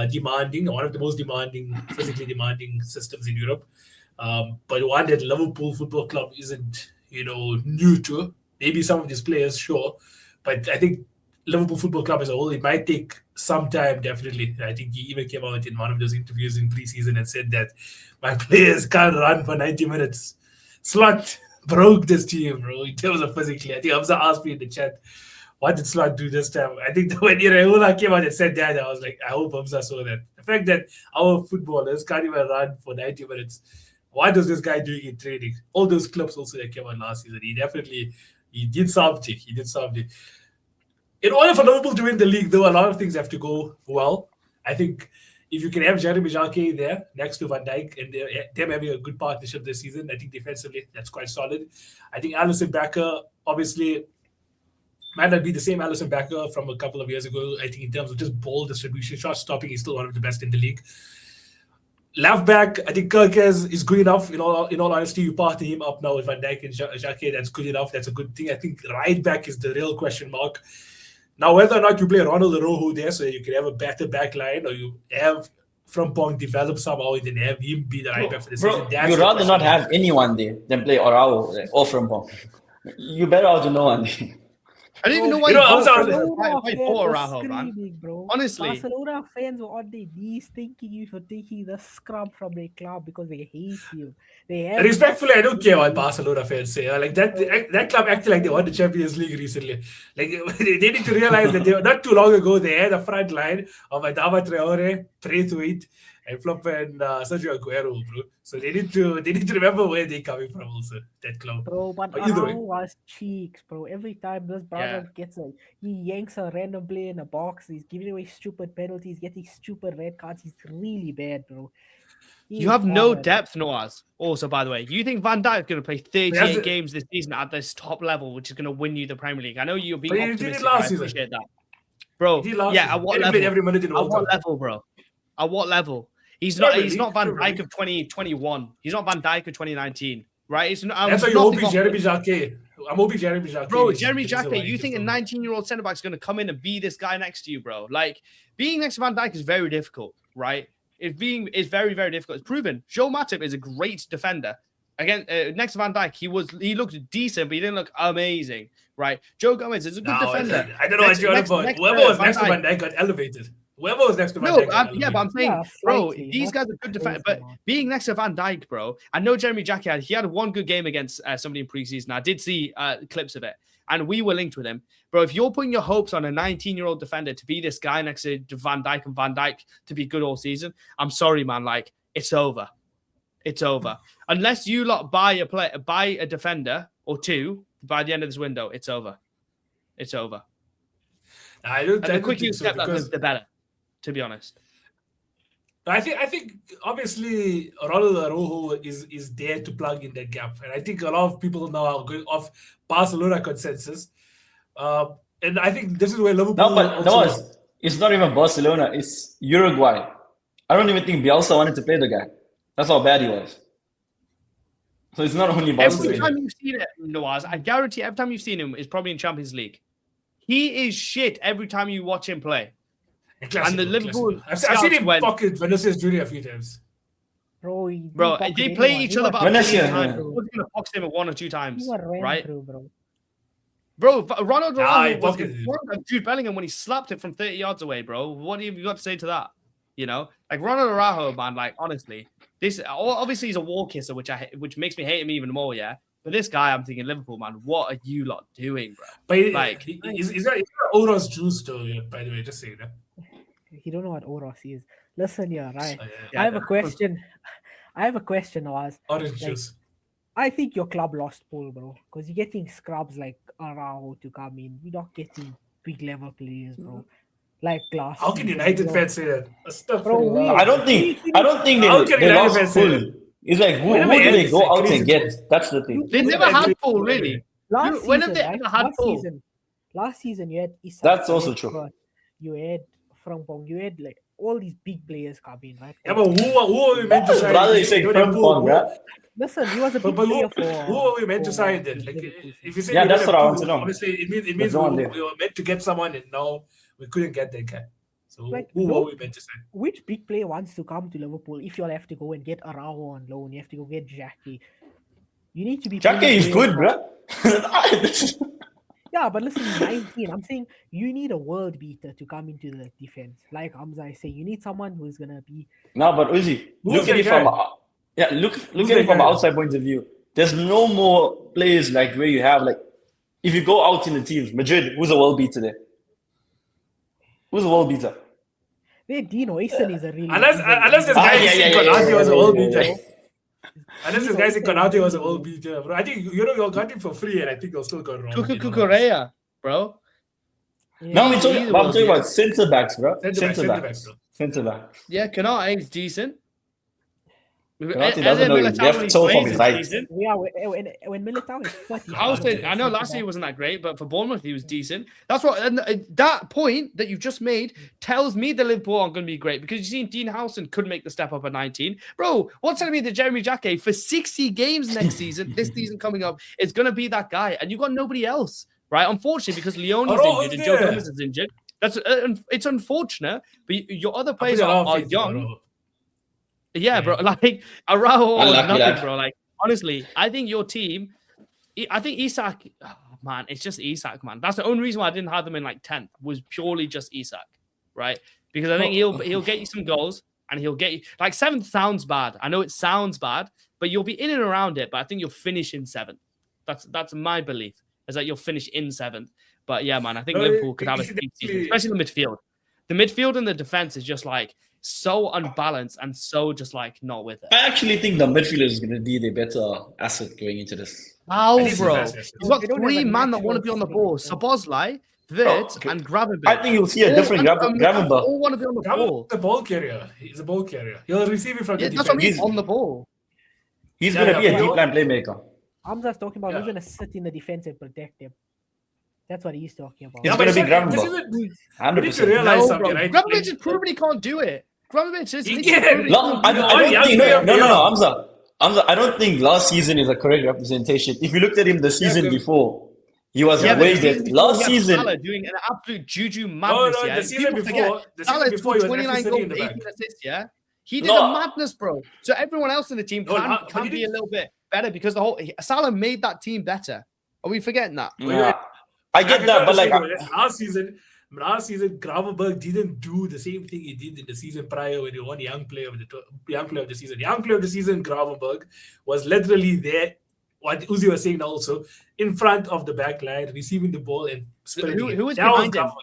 demanding, one of the most demanding, physically demanding systems in Europe. But one that Liverpool Football Club isn't, new to. Maybe some of these players, sure. But I think Liverpool Football Club as a whole, it might take some time, definitely. I think he even came out in one of those interviews in preseason and said that my players can't run for 90 minutes. Slot broke this team, bro, in terms of physically. I think Hamza asked me in the chat, what did Slot do this time? I think when Iraola came out and said that, I was like, I hope Hamza saw that. The fact that our footballers can't even run for 90 minutes, what is this guy doing in training? All those clips also that came out last season, he did something. In order for Liverpool to win the league, though, a lot of things have to go well. I think if you can have Jeremy Jacquet there next to Van Dijk and them having a good partnership this season, I think defensively that's quite solid. I think Alisson Becker obviously might not be the same Alisson Becker from a couple of years ago. I think in terms of just ball distribution, shot stopping, he's still one of the best in the league. Left back, I think Kirkes is good enough. In all honesty, you partner him up now with Van Dijk and Jacquet. That's good enough. That's a good thing. I think right back is the real question mark. Now, whether or not you play Ronald Araujo there so you can have a better back line, or you have Frimpong develop somehow and then have him be the right back for the season. You'd rather not have anyone there than play Araujo or Frimpong. You better out to know one. I don't even know why you bought Araujo, man. Bro. Honestly. Barcelona fans were on their knees thanking you for taking the scrub from their club because they hate you. Respectfully, I don't care what Barcelona fans say. Like that club acted like they won the Champions League recently. Like they need to realize that they were not too long ago. They had a front line of Adama Traore, Braithwaite, and Flop and Sergio Aguero, bro. So they need to remember where they're coming from. Also, that club. Bro, but Araujo was cheeks, bro. Every time this brother he yanks a random play in a box. He's giving away stupid penalties, getting stupid red cards. He's really bad, bro. You have no depth, Noaz. Also, by the way, you think Van Dijk is going to play 38 games this season at this top level, which is going to win you the Premier League? I know you're being optimistic. I appreciate that. Bro, at what level? At what level, bro? At what level? He's not Van Dijk of 2021. He's not Van Dijk of 2019, right? That's why you're hoping Jeremy Jacquet. I'm hoping Jeremy Jacquet. Bro, Jeremy Jacquet, you think a 19-year-old centre-back is going to come in and be this guy next to you, bro? Like, being next to Van Dijk is very difficult, right? It's very, very difficult. It's proven. Joe Matip is a great defender. Again, next to Van Dijk, he looked decent, but he didn't look amazing, right? Joe Gomez is a good defender. I don't know what you're on about. Whoever was next to Van Dijk got elevated. Whoever was next to Van Dijk. But I'm saying, bro, these guys are good defenders. But being next to Van Dijk, bro, I know Jeremy Jacquet he had one good game against somebody in preseason. I did see clips of it, and we were linked with him. Bro, if you're putting your hopes on a 19-year-old defender to be this guy next to Van Dijk and Van Dijk to be good all season, I'm sorry, man. Like, it's over. It's over. Unless you lot buy a defender or two by the end of this window, it's over. It's over. The quicker you accept that, the better. To be honest, I think obviously Ronald Araujo is there to plug in that gap, and I think a lot of people now are going off Barcelona consensus. And I think this is where Liverpool. It's not even Barcelona. It's Uruguay. I don't even think Bielsa wanted to play the guy. That's how bad he was. So it's not only Barcelona. Every time you've seen it, Noaz, I guarantee every time you've seen him is probably in Champions League. He is shit every time you watch him play. And the Liverpool, I've seen him pocket Vinicius Junior a few times. Bro, they play each other about 15 times. We're going to box him 1 or 2 times, right? Bro, Ronald was in front of Jude Bellingham when he slapped it from 30 yards away, bro. What have you got to say to that? You know, like Ronald Araujo, man. Like honestly, this obviously he's a wall kisser, which makes me hate him even more. Yeah. But this guy, I'm thinking Liverpool, man. What are you lot doing, bro? But like, he's got Oros juice, though. By the way, just saying that. You don't know what Oros is. Listen here, right? I have a question. Oz. Orange juice. I think your club lost Paul, bro, because you're getting scrubs like Araujo to come in. We're not getting big level players, bro. Like Glass. How can United fans say that? Bro, I don't think they lost Paul. It's like who do they go out and get? That's the thing. They never had Paul, really. When have they ever had Paul? Last season, you had Isak. That's also true. You had Frimpong. You had like all these big players come in, right? Yeah, but who are we meant to sign? Rather We you say don't have Prem who- Pong, who- right? Listen, he was a big But player who are we meant to sign then? Like, Liverpool. if you say Yeah, we that's don't what I have want to two, know. obviously it means There's no one we there. were meant to get someone, and now we couldn't get that guy. So Like, who no- are we meant to sign? Which big player wants to come to Liverpool if you'll have to go and get Araujo on loan? You have to go get Jackie. You need to be. Jackie pulling is players good, from- bro. Yeah, but listen, he's 19. I'm saying you need a world beater to come into the defense. Like Hamza is saying, you need someone who's gonna be. No, but Uzi, Who's look at that it from guy? look Who's at it that from an guy? outside point of view. There's no more players like where you have like if you go out in the teams, Madrid, who's a world beater there? Who's a world beater? Hey, Dean Oyson is a really. Unless this Ah, guy yeah, is yeah, saying yeah, Konate yeah, was a yeah, world yeah, beater. yeah. Unless this guy saying Konate was a world beater, bro. I think you got him for free, and I think they'll still go wrong. Kukurea, bro. No, I'm He's talking the world about beater. centre backs, bro. Centre backs, bro. Centre back. Yeah, Konate's decent. Konate doesn't know his left toe from his right. Yeah, when Militao is 30. I know last year wasn't that great, but for Bournemouth he was decent. That's what and that point that you just made tells me the Liverpool aren't going to be great because you've seen Dean Howson could make the step up at 19. Bro, what's telling me that Jeremy Jacquet for 60 games next season, this season coming up, is going to be that guy, and you've got nobody else, right? Unfortunately, because Leone's injured and Joe Gomez is injured. It's unfortunate, but your other players are young. Yeah, bro. Like Araujo or Unlucky nothing, lad. bro. Like honestly, I think your team. I think Isak. Oh, man, it's just Isak, man. That's the only reason why I didn't have them in like 10th was purely just Isak, right? Because I think he'll get you some goals and he'll get you like 7th sounds bad. I know it sounds bad, but you'll be in and around it. But I think you'll finish in 7th. That's my belief is that you'll finish in 7th. But yeah, man, I think Liverpool could have a big season, especially the midfield. The midfield and the defense is just like so unbalanced and so just like not with it. I actually think the midfielder is going to be the better asset going into this. How, I think bro? yes, yes, yes. He's got They don't have 3 a man that want to natural be on the speed, ball. yeah. Sabozlai, Virt, okay. and Gravenberch. I think you'll see a different Gravenberch. All want to be on the ball. The ball carrier. He's a ball carrier. He'll receive it from Yeah, the that's what I defense. mean. On the ball. He's Yeah, going to be yeah, a deep line playmaker. Hamza's talking about Yeah. who's gonna sit in the defense and protect him. That's what he's talking about. He's Yeah, gonna but be this Gravenberch. isn't- We need to 100%. realize No, something, bro. right? Gravenberch has proven he can't do it. Gravenberch is He literally can. proven he No, can't I do it. don't think. young player. Hamza. I don't think last season is a correct representation. If you looked at him the season before, he was Yeah, but way the there. season before, Last you had season, Salah doing an absolute juju madness. No, yeah? the season People forget, before, Salah he was actually 29 sitting goals, in the back. 18 assists. Yeah, he did No. a madness, bro. So everyone else in the team No, can but he be did- a little bit better because the whole Salah made that team better. Are we forgetting that? nah, I get that, but like, last season, Gravenberch didn't do the same thing he did in the season prior when he won young player of the season. Young player of the season, Gravenberch was literally there. What Uzi was saying also in front of the back line, receiving the ball and sprinting. Who was That was behind him? Gravenberch.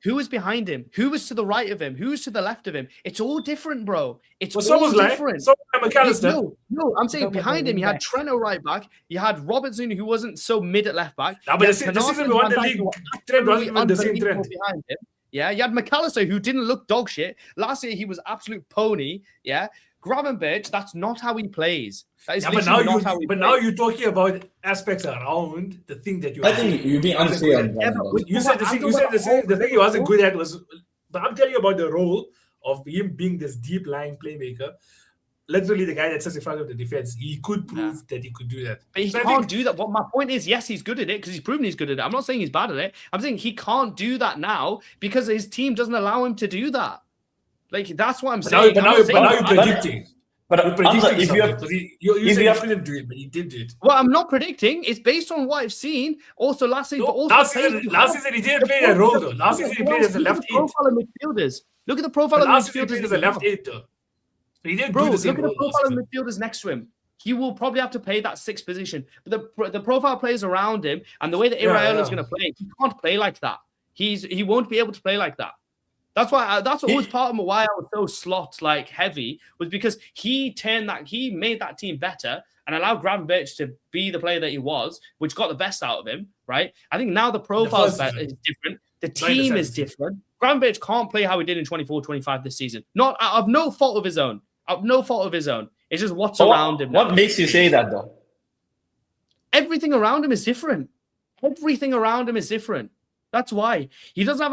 Who was behind him? Who was to the right of him? Who was to the left of him? It's all different, bro. It's Well, so all was like different. so was McAllister. No, I'm saying Talking about behind him, you had wing-backs. Trent right back, you had Robertson, who wasn't so mid at left back. Nah, You but had the Canate season and we won the Van Dijk league, who were Trent wasn't absolutely even the same unbelievable Trent. behind him. Yeah, you had McAllister, who didn't look dog shit. Last year, he was absolute pony. Yeah, Gravenberch, that's not how he plays. That is Yeah, but literally not how he now plays. you're talking about aspects around the thing that you. I think you're being unfair on Yeah, but Gravenberch. You said the thing he wasn't good at was, but I'm telling you about the role of him being this deep lying playmaker. Literally, the guy that sits in front of the defense, he could prove that he could do that. But he So I can't think- do that. What my point is, yes, he's good at it because he's proven he's good at it. I'm not saying he's bad at it. I'm saying he can't do that now because his team doesn't allow him to do that. Like that's what I'm But saying. now I'm not you're saying- predicting. But You're predicting Hamza, if you something. have, So you if said you he have- couldn't do it, but he did do it. Well, I'm not predicting. It's based on what I've seen. Also, last season, No, but also last season he didn't play that role though. Last season he played as a left Look at eight. the profile of midfielders. Look at the profile But of last season he midfielders. played as that a you left have. eight though. But he didn't Bro, do the look same at the role last profile of season. midfielders next to him. He will probably have to play that 6th position. But the profile players around him and the way that Iraola is going to play, he can't play like that. He won't be able to play like that. That's why. That's always part of why I was so slot like heavy was because he made that team better and allowed Gravenberch to be the player that he was, which got the best out of him. Right. I think now the profile is season. different. The Not in the team is second different. Gravenberch can't play how he did in 24-25 this season. Not of no fault of his own. Of no fault of his own. It's just what's around him. what now. makes you say that though? Everything around him is different. Everything around him is different. That's why he doesn't have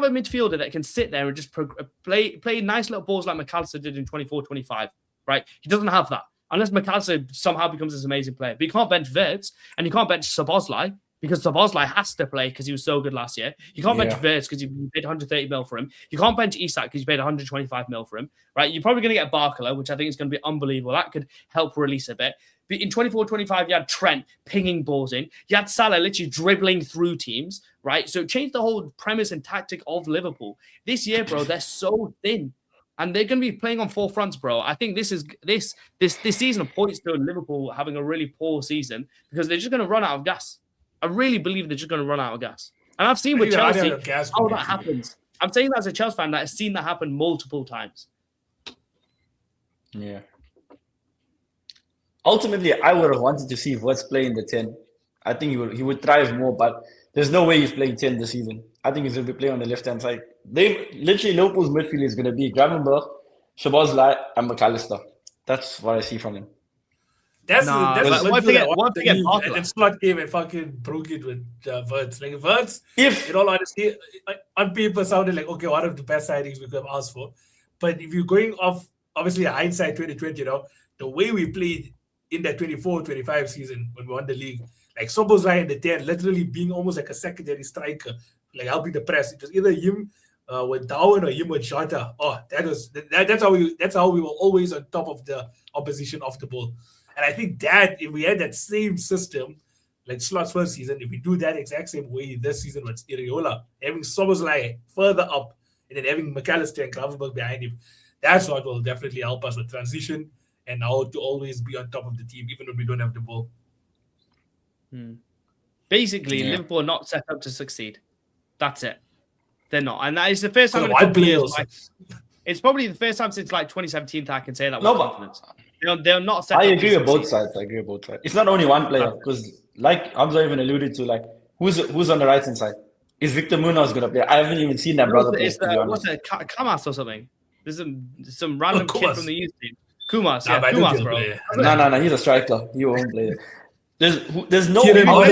a midfielder that can sit there and just play nice little balls like McAllister did in 24-25, right? He doesn't have that unless McAllister somehow becomes this amazing player. But you can't bench Wirtz and you can't bench Szoboszlai because Szoboszlai has to play because he was so good last year. You can't bench Wirtz because you paid 130 mil for him. You can't bench Isak because you paid 125 mil for him, right? You're probably going to get Barcola, which I think is going to be unbelievable. That could help release a bit. But in 24-25, you had Trent pinging balls in. You had Salah literally dribbling through teams, right? So it changed the whole premise and tactic of Liverpool. This year, bro, they're so thin. And they're going to be playing on four fronts, bro. I think this season points to Liverpool having a really poor season because they're just going to run out of gas. I really believe they're just going to run out of gas. And I've seen with Chelsea how that happens. I'm saying that as a Chelsea fan that has seen that happen multiple times. Yeah. Ultimately, I would have wanted to see Wirtz play in the 10. I think he would thrive more, but there's no way he's playing 10 this season. I think he's going to be playing on the left-hand side. Liverpool's midfield is going to be Gravenberch, Szoboszlai, and McAllister. That's what I see from him. That's one thing. And Slot came and fucking broke it with Wirtz. Like Wirtz, in all honesty, on paper sounded like okay, one of the best signings we could have asked for. But if you're going off, obviously hindsight 2020, the way we played in that 24-25 season when we won the league, like Szoboszlai in the 10, literally being almost like a secondary striker, like helping the press. It was either him with Darwin or him with Jota. Oh, that's how we were always on top of the opposition off the ball. And I think that if we had that same system, like Slot's first season, if we do that exact same way this season with Iriola, having Szoboszlai further up and then having McAllister and Gravenberch behind him, that's what will definitely help us with transition and how to always be on top of the team, even when we don't have the ball. Basically, Liverpool are not set up to succeed. That's it. They're not. And that is the first time it's probably the first time since like 2017 that I can say that with confidence. They're not set up to succeed. I agree with both sides. It's not only one player, because like Hamza even alluded to, like who's on the right hand side? Is Victor Munoz going to play? I haven't even seen that brother play. What's it? Kamas or something? There's some random kid from the youth team. Kumas, Kumas, bro. No, he's a striker. He won't play. There's no bro.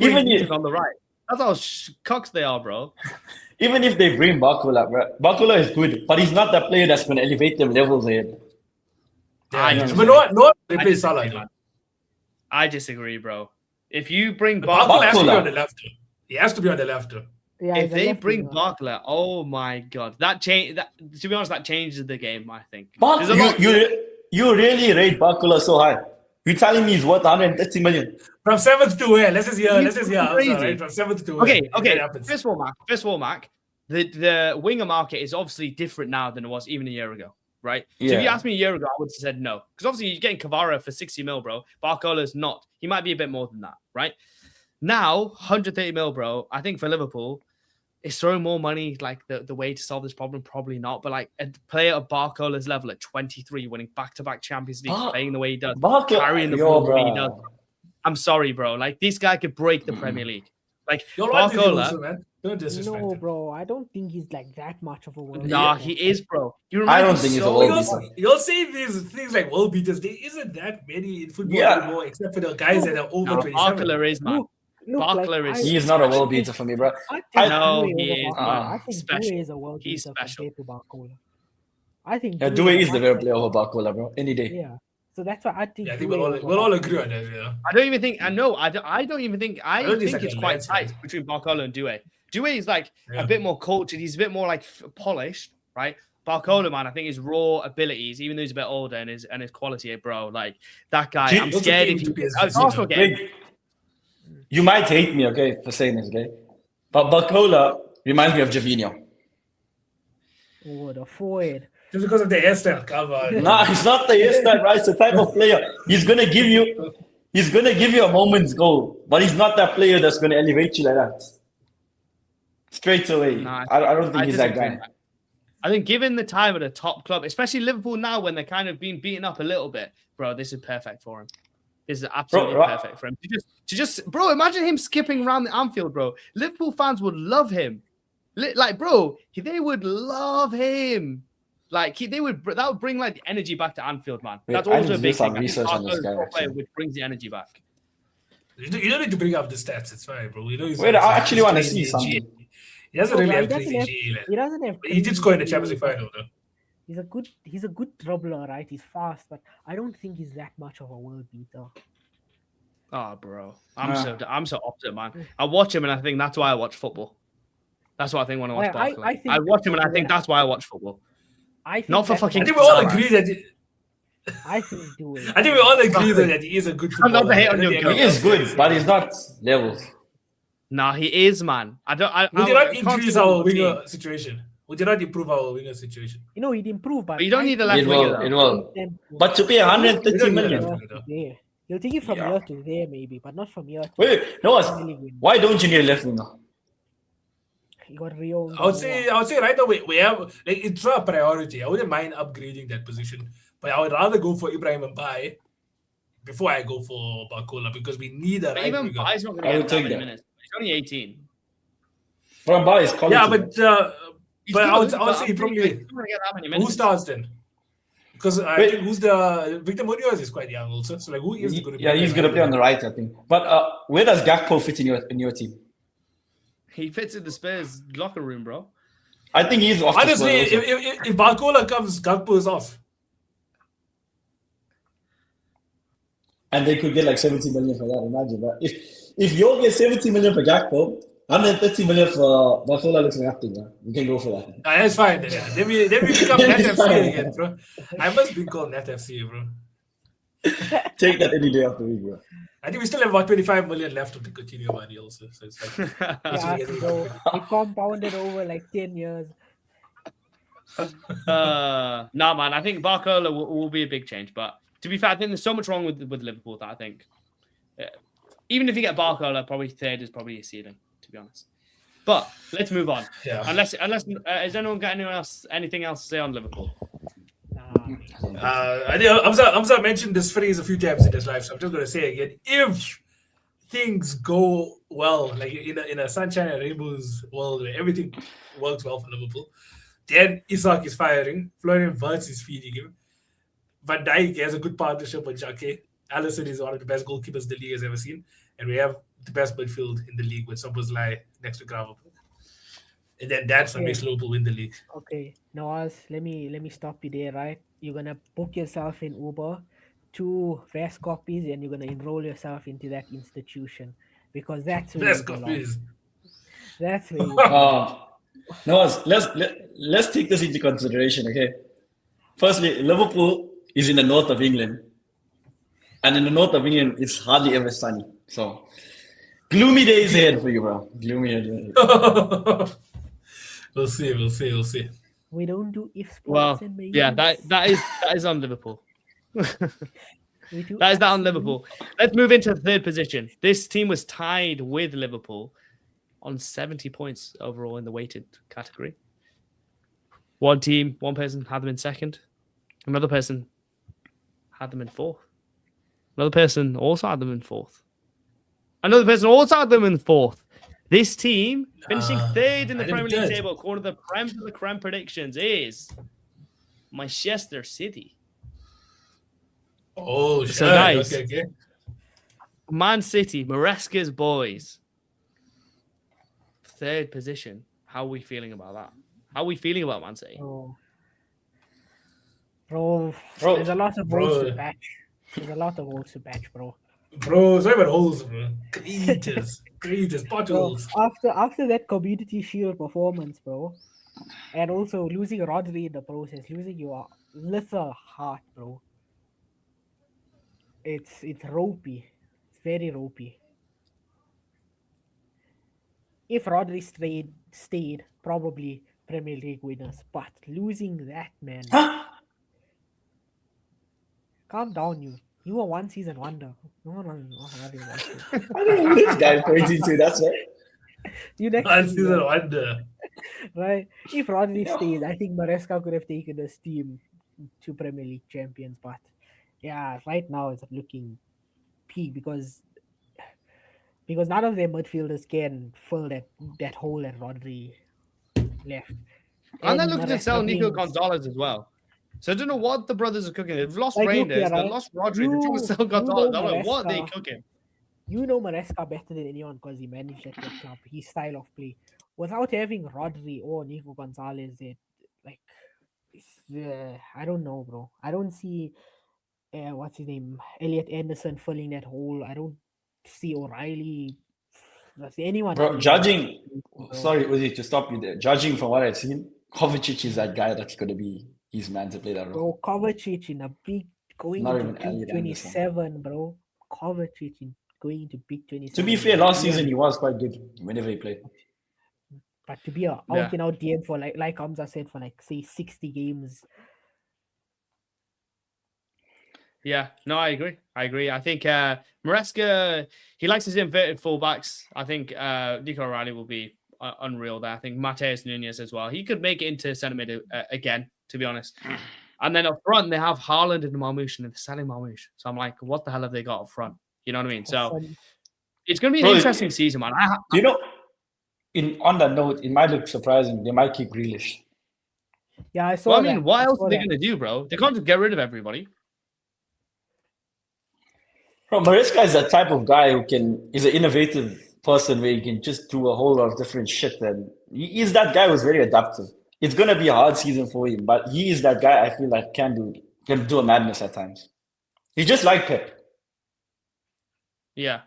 Even on the right. That's how cocks they are, bro. Even if they bring Barcola, bro, Barcola is good, but he's not that player that's going to elevate them levels ahead. But no, they play Salah. I disagree, bro. If you bring Barcola has to be on the left. He has to be on the left. Yeah, if they bring Barcola, oh my god, to be honest, that changes the game. I think. You really rate Barcola so high. You're telling me he's worth 130 million. From 7th to where? Let's just hear. Right? From 7th to where? Okay. First of all, Mac, the winger market is obviously different now than it was even a year ago, right? Yeah. So if you asked me a year ago, I would have said no. Because obviously you're getting Kvara for 60 mil, bro. Barcola's not. He might be a bit more than that, right? Now, 130 mil, bro, I think for Liverpool, is throwing more money like the way to solve this problem? Probably not. But like a player of Barcola's level at 23, winning back-to-back Champions League, playing the way he does, carrying the ball the way he does. I'm sorry, bro. Like this guy could break the Premier League. Like Barcola. Don't disrespect him. No, bro. I don't think he's like that much of a world. Nah, he is, bro. I don't think he's a world beater. You'll see these things like world beaters. There isn't that many in football anymore, except for the guys that are over 27. Barcola is, man. He is not a world beater for me, bro. He is. I think special. Due is a world beater compared to Barcola. I think Due is the better player over Barcola, bro. Any day. Yeah. So that's why I think. Yeah, I think we'll all agree on that. Yeah. I don't even think. I think it's quite tight between Barcola and Due. Due is like a bit more cultured. He's a bit more like polished, right? Barcola, man, I think his raw abilities, even though he's a bit older and his quality, bro, like that guy. I'm scared if he. You might hate me, okay, for saying this, okay? But Barcola reminds me of Javinho. Oh, the forward. Just because of the hairstyle, cover. Nah, it's not the hairstyle, right? It's the type of player. He's gonna give you a moment's goal, but he's not that player that's gonna elevate you like that. Straight away. Nah, I don't think he's that guy. I think given the time at a top club, especially Liverpool now when they're kind of being beaten up a little bit, bro, this is perfect for him. This is absolutely perfect for him. Bro, imagine him skipping around the Anfield, bro. Liverpool fans would love him. Like, bro, they would love him. Like, that would bring like the energy back to Anfield, man. That's also a big thing. Research on this guy, which brings the energy back. You don't need to bring up the stats. It's fine, bro. You know he's Wait, I actually want to crazy see in GA. something. He doesn't No, really but have crazy GA. he doesn't have. But he did score in the crazy Champions League GA, final, though. He's a good dribbler, right? He's fast, but I don't think he's that much of a world beater. Oh, bro, I'm so opposite, man. I watch him and I think that's why I watch football. That's what I think when I watch Barkley. I watch him and I think that's why I watch football. I think Not for that's fucking. I think we all agree that. I think do it. I think we all agree that he is a good I'm not footballer. hate on your He is good, but he's not level. Nah, he is, man. Would you not increase our winger situation? Would you not improve our winger situation? You know, he'd improve, but you don't need a left It winger. will. though. But to pay 130 We million. don't There. He'll take it from here to there, maybe, but not from here to Wait, no, Premier League. why don't you need a left winger? He got Rio. I would say right now we have like it's not a priority. I wouldn't mind upgrading that position, but I would rather go for Ibrahim and Bai before I go for Barcola because we need a But right even winger. Bai's not going I to would get that take many that. minutes. He's only 18. From Bala is quality. Yeah, but He's I would good, say I'm he pretty probably sure he's not going to get that many who minutes. starts then? Because I Wait. think who's the Victor Munoz is quite young also. So like who is going to be? Yeah, he's gonna play on the right, I think. But where does Gakpo fit in your team? He fits in the Spurs locker room, bro. I think he's off. Honestly, the squad also. if Barcola comes, Gakpo is off. And they could get like 70 million for that. Imagine that. If you get 70 million for Gakpo, 130 million for Barcola looks like nothing, man. We can go for that. That's fine. Then, yeah. Then we become Then Net it's FC fine. again, bro. I must be called Net FC, bro. Take that any day of the week, bro. I think we still have about 25 million left of the Coutinho money also. So it's like Yeah, so it compounded over like 10 years. Nah, man. I think Barcola will be a big change. But to be fair, I think there's so much wrong with Liverpool that I think even if you get Barcola, probably third is probably a ceiling, to be honest. But let's move on. Yeah. Unless has anyone got anything else to say on Liverpool? I think Hamza mentioned this phrase a few times in his life, so I'm just going to say again: if things go well, like in a sunshine and rainbows world where everything works well for Liverpool, then Isak is firing, Florian Wirtz is feeding him, Van Dijk has a good partnership with Xhaka, Alisson is one of the best goalkeepers the league has ever seen, and we have the best midfield in the league with Szoboszlai next to Gravenberch. And then that's what makes Liverpool win the league. Okay, Nawaz, let me stop you there, right? You're gonna book yourself in Uber, 2 vest copies, and you're gonna enroll yourself into that institution because that's where Best you belong. copies. That's where you belong. No, let's take this into consideration, okay? Firstly, Liverpool is in the north of England. And in the north of England, it's hardly ever sunny. So, gloomy days ahead for you, bro. Gloomy days ahead. We'll see. We don't do if sports Well, and maybe. yeah, that is on Liverpool. We do That is that on absolute- Liverpool. Let's move into the third position. This team was tied with Liverpool on 70 points overall in the weighted category. One person had them in second. Another person had them in fourth. Another person also had them in fourth. Another person also had them in fourth. This team finishing third in the I Premier didn't League judge. table, according to the Prem to the Creme predictions, is Manchester City. Oh, So, sure. guys, Okay. Man City, Maresca's boys. Third position. How are we feeling about that? How are we feeling about Man City? Bro, Bro, there's a lot of votes bro. to patch. There's a lot of votes to patch, bro. Bro, it's not even holes, bro. Creators, Bro, bottles. after that Community Shield performance, bro, and also losing Rodri in the process, losing your little heart, bro. It's ropey. It's very ropey. If Rodri stayed, probably Premier League winners. But losing that, man. Calm down, you. You were one season wonder. No. I don't know who this guy pointing to, that's right. You next One season, season wonder. right? If Rodri stays, I think Maresca could have taken this team to Premier League champions. But yeah, right now it's looking peak because none of their midfielders can fill that hole that Rodri left. And they're looking to sell Maresca Nico being- Gonzalez as well. So I don't know what the brothers are cooking. They've lost Like, look Reinders, here, they've right? lost Rodri, they're trying to sell You Gonzalez. I know don't know what they're Maresca. cooking. you know Maresca better than anyone because he managed at the club. His style of play, without having Rodri or Nico Gonzalez, like I don't know, bro. I don't see what's his name, Elliot Anderson filling that hole. I don't see O'Reilly. Does anyone Bro, filling that judging, hole, bro? sorry, Uzi, to stop you there. Judging from what I've seen, Kovacic is that guy that's going to be his man to play that role. Bro, Kovacic in a big going Not into even big Elliot Anderson. 27, bro. Kovacic in going into big 27. To be fair, last Yeah. season he was quite good whenever he played. But to be a Yeah. out and out DM for like Hamza said, for like say 60 games. Yeah, no, I agree. I think Maresca, he likes his inverted fullbacks. I think Nico O'Reilly will be unreal there. I think Mateus Nunes as well. He could make it into centre mid again, to be honest. And then up front, they have Haaland and Marmoush, and they're selling Marmoush. So I'm like, what the hell have they got up front? You know what I mean? So it's going to be an Bro, interesting season, man. You know, on that note, it might look surprising. They might keep Grealish. Yeah, I saw Well, I that. mean, what else saw are they that. going to do, bro? They can't just get rid of everybody. Bro, Maresca is that type of guy who is an innovative person where he can just do a whole lot of different shit. And he's that guy who's very adaptive. It's going to be a hard season for him, but he is that guy I feel like can do a madness at times. He's just like Pep. Yeah.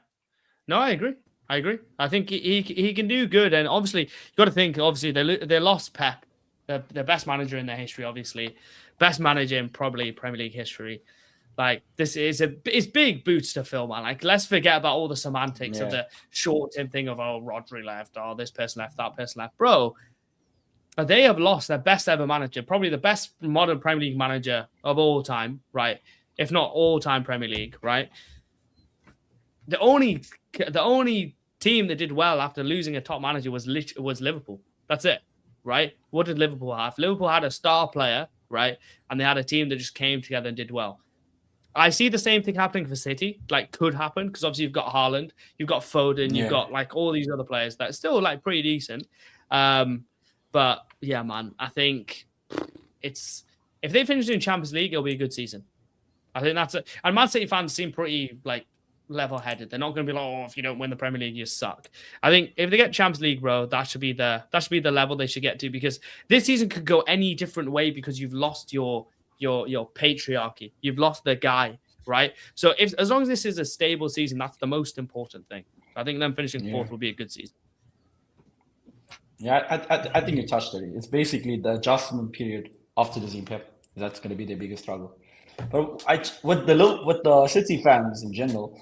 No, I agree. I think he can do good. And obviously, you got to think, obviously, they lost Pep, the best manager in their history, obviously. Best manager in probably Premier League history. Like, this is it's big boots to fill, man. Like, let's forget about all the semantics of the short-term thing of, oh, Rodri left, oh, this person left, that person left. Bro, they have lost their best ever manager, probably the best modern Premier League manager of all time, right? If not all-time Premier League, right? The only team that did well after losing a top manager was Liverpool. That's it, right? What did Liverpool have? Liverpool had a star player, right? And they had a team that just came together and did well. I see the same thing happening for City, like could happen, because obviously you've got Haaland, you've got Foden, you've got like all these other players that are still like pretty decent. But yeah, man, I think if they finish in Champions League, it'll be a good season. I think that's it. And Man City fans seem pretty like level-headed. They're not going to be like, oh, if you don't win the Premier League, you suck. I think if they get Champions League, bro, that should be the level they should get to, because this season could go any different way because you've lost your patriarchy. You've lost the guy, right? So as long as this is a stable season, that's the most important thing. I think them finishing fourth will be a good season. Yeah, I think you touched on it. It's basically the adjustment period after losing Pep. That's going to be their biggest struggle. But with the City fans in general,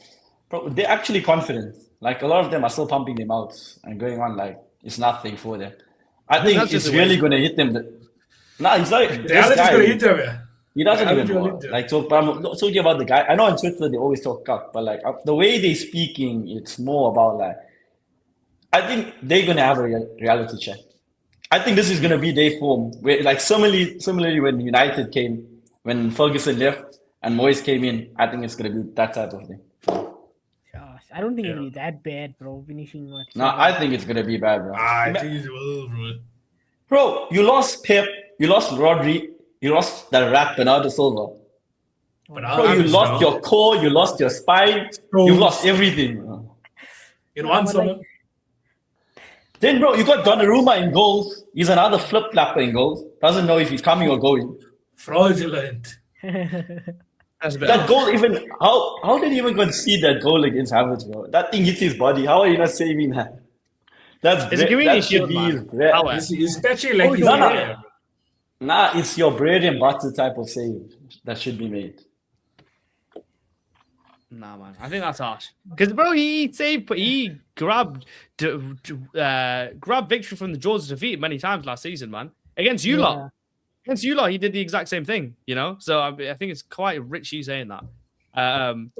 bro, they're actually confident. Like, a lot of them are still pumping them out and going on like it's nothing for them. I think it's really going to hit them. Nah, he's like, this guy, he doesn't even know. Like, I'm not talking about the guy. I know on Twitter they always talk cock, but like the way they're speaking, it's more about like, I think they're going to have a reality check. I think this is going to be their form. Where, like, similarly when United came, when Ferguson left and Moyes came in, I think it's going to be that type of thing. Gosh, I don't think it'll be that bad, bro. Finishing what? No, I think it's going to be bad, bro. I think it will, bro. Bro, you lost Pep, you lost Rodri, you lost the rat Bernardo Silva. Bro, you lost your core, you lost your spine, you lost everything. In one summer. Then, bro, you got Donnarumma in goals. He's another flip-flapper in goals. Doesn't know if he's coming or going. Fraudulent. That goal, even how did he even concede that goal against Havertz, bro? That thing hits his body. How are you not saving that? It's a community shield, man. Especially like his hair. Nah, it's your bread and butter type of save that should be made. Nah, man. I think that's harsh. Because, bro, he grabbed victory from the jaws of defeat many times last season, man. Against you lot. Against you lot, he did the exact same thing, you know? So I think it's quite rich you saying that.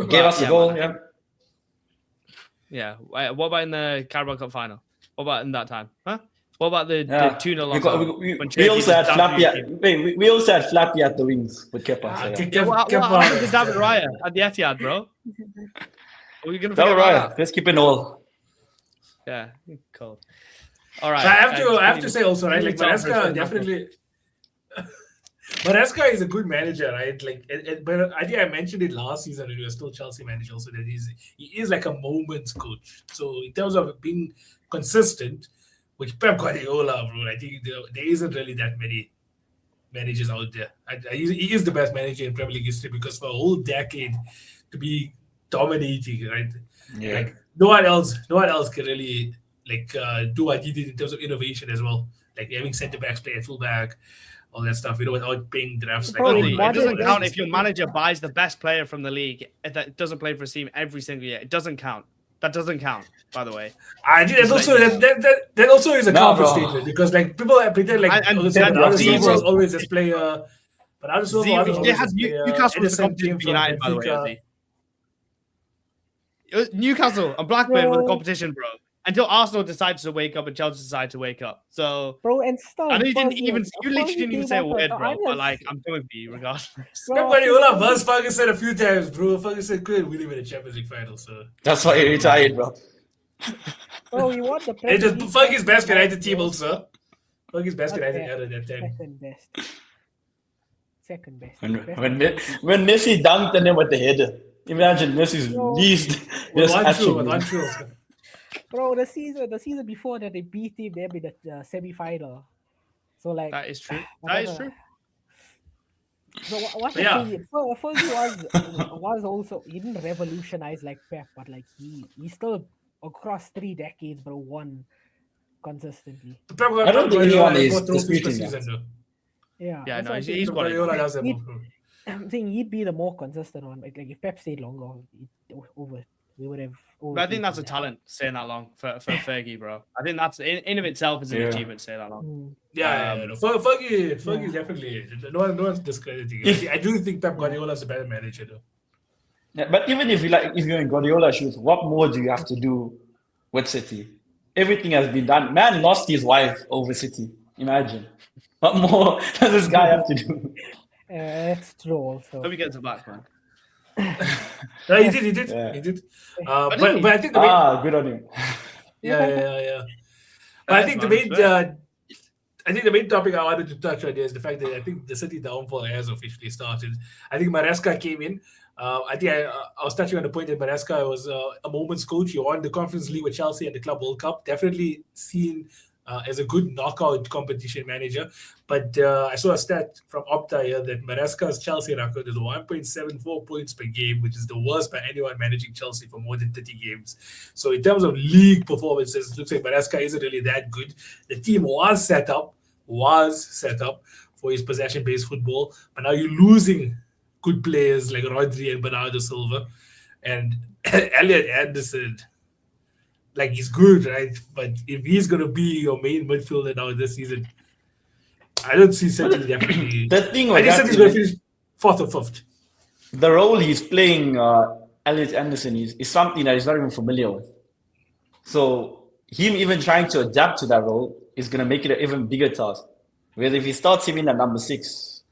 Gave us the goal, man, yeah. What about in the Carabao Cup final? What about in that time? Huh? What about the 2-0 loss? We also had Flappy at the wings with Kepa. What happened to David Raya at the Etihad, bro? Are we gonna David Raya, let's keep it all. Yeah, cool. All right. I have to say also, right? Like, Maresca definitely. Maresca is a good manager, right? Like, but I think I mentioned it last season when he was still Chelsea manager. Also, that he is like a moments coach. So in terms of being consistent, which Pep Guardiola, bro, I think there isn't really that many managers out there. He is the best manager in Premier League history because for a whole decade to be dominating, right? Yeah. Like no one else can really do what he did in terms of innovation as well. Like having centre backs play at fullback, all that stuff, without paying drafts. Bro, But in it modern doesn't count days- if your manager buys the best player from the league that doesn't play for his team every single year. It doesn't count. That doesn't count, by the way. I think that's Just also like that also is a No, counter bro. statement because like people pretend like And Bernardo Zero- Silva is always this player, but Bernardo Silva Zero- was they always had this player. Newcastle was the Edison competition came for from United, by the way, Benfica. Ozzy. It was Newcastle and Blackburn were the Bro. competition, bro. Until Arsenal decided to wake up and Chelsea decided to wake up. So Bro, and stuff. I know you literally didn't even say a word, bro. But like, I'm coming for you regardless. Pep Guardiola versus Ferguson a few times, bro. Ferguson couldn't win him in the Champions League final, so That's why he retired, bro. Bro, he won the it Premier was League Fergie's best twice, United team bro. also. Fergie's best Okay. United era that time. Second best. Second best. When Messi dunked on him with the header, imagine Messi's Bro. least With best one attribute. true. Bro, the season before that they beat him, they in the semi-final. So like That is true. That whatever. is true. So what the Yeah. thing is, Fergie was also, he didn't revolutionize like Pep, but like he still across 3 decades, bro, won consistently. I don't think anyone is disputing that. Yeah. Yeah, that's no, what I he's think. got it. Guardiola does that. I'm saying he'd be the more consistent one. Like if Pep stayed longer, we would have. But I think that's a talent staying that long for Fergie, bro. I think that's in of itself is an Yeah. achievement staying that long. Yeah. Fergie's definitely no one's discrediting him. I do think Pep Guardiola is a better manager though. Yeah, but even if you're in Guardiola's shoes, what more do you have to do with City? Everything has been done. Man lost his wife over City. Imagine. What more does this guy have to do? That's true also. Let me get to Black, man. No, he did. Yeah. He did. But But I think the main, Good on him. yeah. But I think the main topic I wanted to touch on is the fact that I think the City downfall has officially started. I think Maresca came in. I think I was touching on the point that Maresca was a moments coach. He won the Conference League with Chelsea and the Club World Cup. Definitely seen as a good knockout competition manager. But I saw a stat from Opta here that Maresca's Chelsea record is 1.74 points per game, which is the worst by anyone managing Chelsea for more than 30 games. So in terms of league performances, it looks like Maresca isn't really that good. The team was set up for his possession-based football, but now you're losing good players like Rodri and Bernardo Silva and Elliot Anderson. Like, he's good, right? But if he's going to be your main midfielder now this season, I don't see City definitely. The thing I with think that City's going to is, finish 4th or 5th. the role he's playing, Elliot Anderson, is something that he's not even familiar with. So him even trying to adapt to that role is going to make it an even bigger task. Whereas if he starts him in at number 6,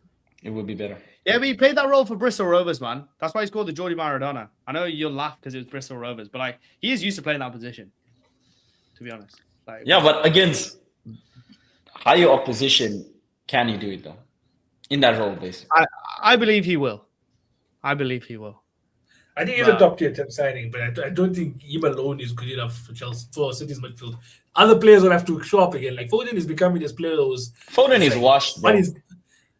it will be better. Yeah, but he played that role for Bristol Rovers, man. That's why he's called the Geordie Maradona. I know you'll laugh because it was Bristol Rovers, but like he is used to playing that position. To be honest, like Yeah, but against higher opposition, can he do it though? In that role, basically. I believe he will. I believe he will. I think he's a top tier signing, but I don't think him alone is good enough for Chelsea, for City's midfield. Other players will have to show up again. Like Foden is becoming this player who's Foden is washed, bro.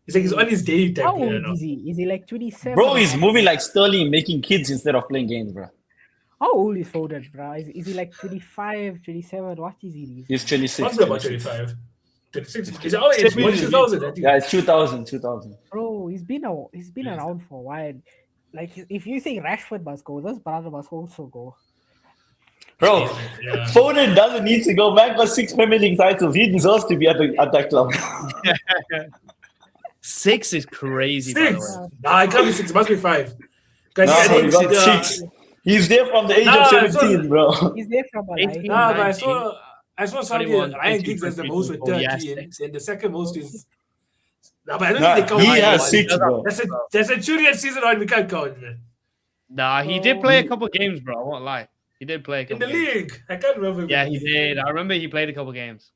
he's on his day type How player old now. is he? Is he like 27? Bro, he's moving like Sterling, making kids instead of playing games, bro. How old is Foden, bro? Is he like 25, 27? What is he? He's 26. Must be about 26. 25. 26. It's 2000, I think. Yeah, it's 2000. Bro, he's been around for a while. Like if you say Rashford must go, this brother must also go. Bro, Yeah. Foden doesn't need to go. Man got 6 Premier League titles. He deserves to be at that club. 6 is crazy. By the 6. way. Nah, it can't be 6. It must be 5. Because No, I bro, he think got 6. He's there from the age Nah, of I saw- 17, bro. He's there from a 18. life. Nah, but I saw something. 21, Ryan 22, Giggs has the 23, most with 24, 13, yes. and the second most is. Nah, but I don't Nah, think they count. he Ryan has one. 6, bro. That's a Centurion season on. We can't count, man. Nah, he did play a couple games, bro. I won't lie. He did play a In couple the games. league, I can't remember. Yeah, he did. I remember he played a couple games.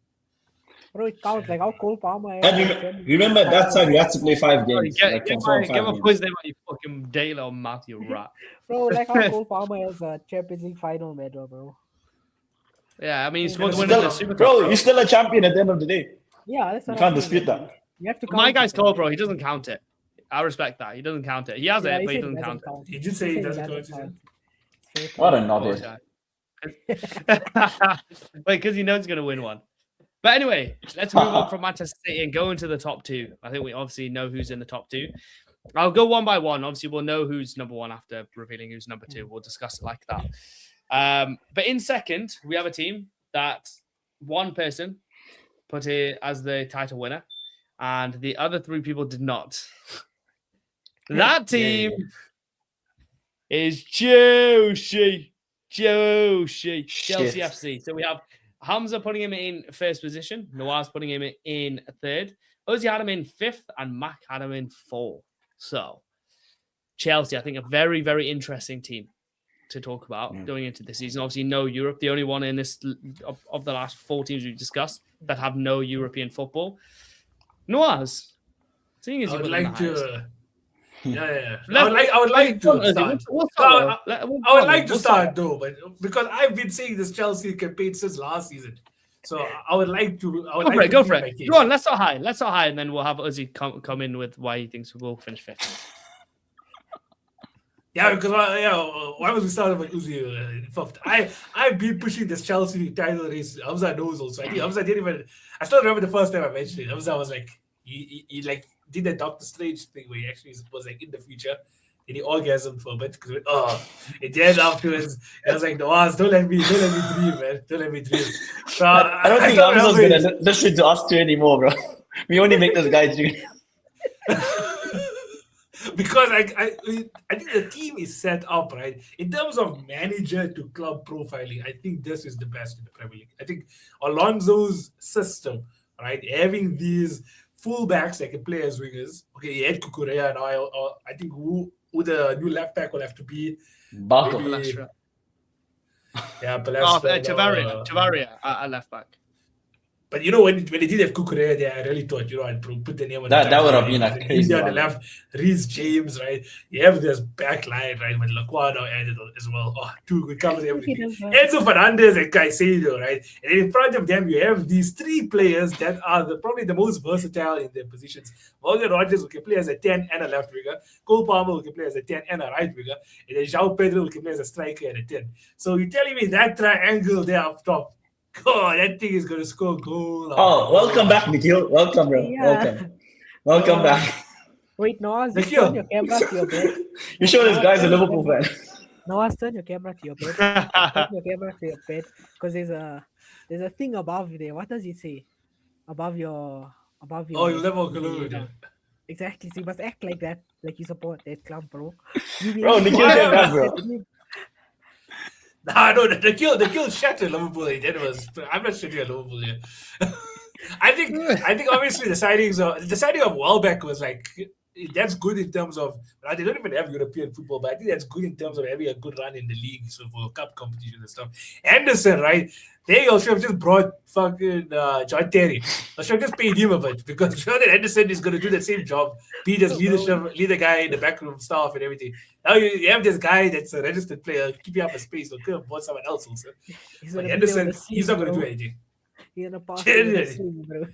Bro, it counts like how Cole Palmer. And remember that time you had to play 5 games, Get, like get confirm my, 5 get my games. quiz name on you fucking Dale or Matthew rat. Bro, like how Cole Palmer has a Champions League final medal, bro. Yeah, I mean, he's Yeah, scored the but winner of the Still, Super Cup. bro, you're still a champion at the end of the day. Yeah, that's You what can't I'm saying, dispute like, that. You have to My count guy's it, Cole, bro. He doesn't count it. I respect that. He doesn't count it. He has Yeah, it, but he said doesn't count it. He did say he doesn't count. Fair What a play. Poor knobhead. guy. Wait, because he knows he's going to win one. But anyway, let's move on from Manchester City and go into the top two. I think we obviously know who's in the top two. I'll go one by one. Obviously, we'll know who's number one after revealing who's number two. We'll discuss it like that. But in second, we have a team that one person put it as the title winner, and the other three people did not. That team is Chelsea. Chelsea FC. So we have Hamza putting him in first position. Noah's putting him in third. Ozzy had him in fifth, and Mac had him in fourth. So Chelsea, I think, a very, very interesting team to talk about going into this season. Obviously, no Europe. The only one in this of the last 4 teams we've discussed that have no European football. Noah's. Seeing as I you would put them like the highest. to. I would like to start. I would like to start though, but because I've been saying this Chelsea campaign since last season, so I would like to. Go for it. Go on. Let's start high, and then we'll have Ozzy come in with why he thinks we'll finish fifth. Yeah, because why was we starting with Uzi fifth? I've been pushing this Chelsea title race. Hamza knows also. I think Hamza didn't even. I still remember the first time I mentioned it. Hamza was like, he like did that Doctor Strange thing where he actually was like in the future. And he orgasmed for a bit because it did afterwards. I was like, no, don't let me dream, man. Don't let me dream. So I don't think Hamza's gonna listen to us two anymore, bro. We only make this guy dream. Because I think the team is set up right in terms of manager to club profiling. I think this is the best in the Premier League. I think Alonso's system, right, having these fullbacks that can play as wingers. Okay, he had Kukurea now. I think who the new left back will have to be Barco. Yeah, Palestra. Chavaria at left back. But you know when they did have Kukurea there, I really thought I'd put the name on that would have been a crazy on the left. Reece James, right? You have this back line, right? With Laquano added as well. Oh, two good covers everything. Enzo Fernandez and Caicedo, right? And then in front of them, you have these 3 players that are probably the most versatile in their positions. Morgan Rogers, who can play as a 10 and a left winger. Cole Palmer, who can play as a 10 and a right winger. And then João Pedro, who can play as a striker and a 10. So you're telling me that triangle there up top, God, that thing is going to score goal. Oh, welcome back, Nikhil. Welcome, bro. Yeah. Welcome back. Wait, Noah, just turn your camera to your bed. You sure this guy's a Liverpool fan? Noah, turn your camera to your bed. Turn your camera to your bed, because there's a thing above there. What does it say? Above your. Oh, you'll never collude. Yeah. Exactly. So you must act like that, like you support that club, bro. Bro, Nikhil came back, bro. No, the kill shattered Liverpool. I'm not shitting at Liverpool here. I think obviously the signing of Welbeck was like, that's good in terms of, they don't even have European football, but I think that's good in terms of having a good run in the league, so for cup competition and stuff. Anderson, right? They should have just brought fucking John Terry. I should have just paid him a bit, because Jordan Anderson is going to do the same job. Be just lead the guy in the backroom staff and everything. Now you have this guy that's a registered player, keeping up a space, so could have bought someone else also. But Anderson, he's not going to do anything. He's gonna pass bro.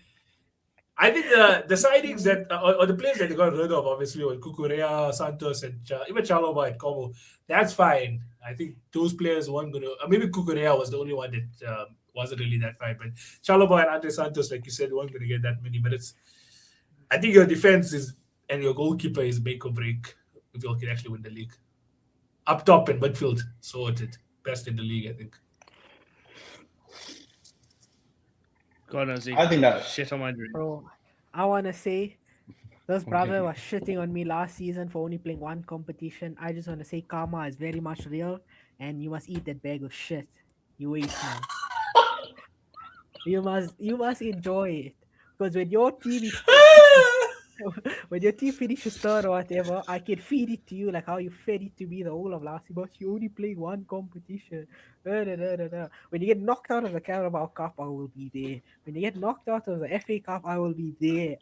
I think the signings that or the players that they got rid of, obviously, with Kukurea, Santos, and even Chalobah and Como, that's fine. I think those players weren't going to. Maybe Kukurea was the only one that wasn't really that fine, but Chalobah and Andre Santos, like you said, weren't going to get that many minutes. I think your defense is and your goalkeeper is make or break if you can actually win the league. Up top and midfield, sorted. Best in the league, I think. God knows I think that shit on my dream. Bro, I wanna say this brother was shitting on me last season for only playing one competition. I just wanna say karma is very much real, and you must eat that bag of shit. You waste man. You must enjoy it. Because when your team is when your team finishes third or whatever, I can feed it to you like how you fed it to me the whole of last year. But you only played one competition. When you get knocked out of the Carabao Cup, I will be there. When you get knocked out of the FA Cup, I will be there.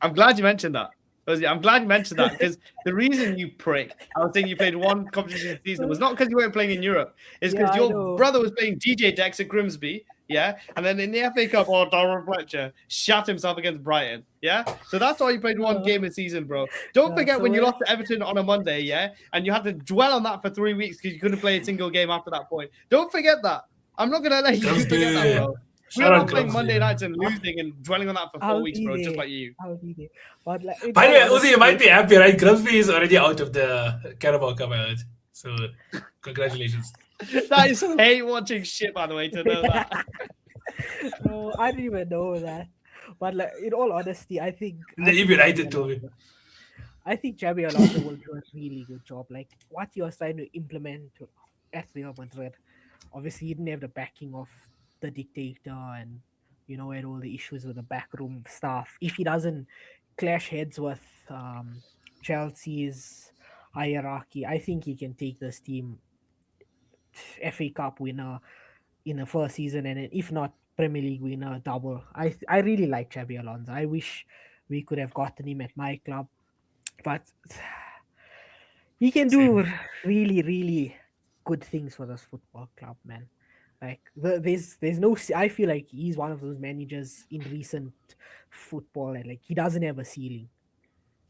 I'm glad you mentioned that. I'm glad you mentioned that because the reason you prick, I was saying you played one competition this season, was not because you weren't playing in Europe. It's because Yeah, I your know. brother was playing DJ Dex at Grimsby, yeah? And then in the FA Cup, Darren Fletcher shot himself against Brighton, yeah? So that's why you played one game a season, bro. Don't Yeah, forget so when you when- lost to Everton on a Monday, yeah? And you had to dwell on that for 3 weeks because you couldn't play a single game after that point. Don't forget that. I'm not going to let you forget that, bro. We're Shout out not playing Grimsby. Monday nights and losing and dwelling on that for 4 I'll weeks, be bro, just there. like you. I'll be there. But like, in By the way, all Uzi, you might honesty- be happy, right? Grimsby is already out of the Carabao Cup, I heard. So, congratulations. That is hate watching shit, by the way, to know that. No, I didn't even know that. But like, in all honesty, I think You'd be right, it told me. I think Xabi Alonso will do a really good job. Like what he was trying to implement at Real Madrid. Obviously, he didn't have the backing of the dictator, and had all the issues with the backroom staff. If he doesn't clash heads with Chelsea's hierarchy, I think he can take this team FA Cup winner in the first season, and then if not Premier League winner double. I really like Xabi Alonso. I wish we could have gotten him at my club, but he can do really, really good things for this football club, man. Like there's no. I feel like he's one of those managers in recent football, and like he doesn't have a ceiling.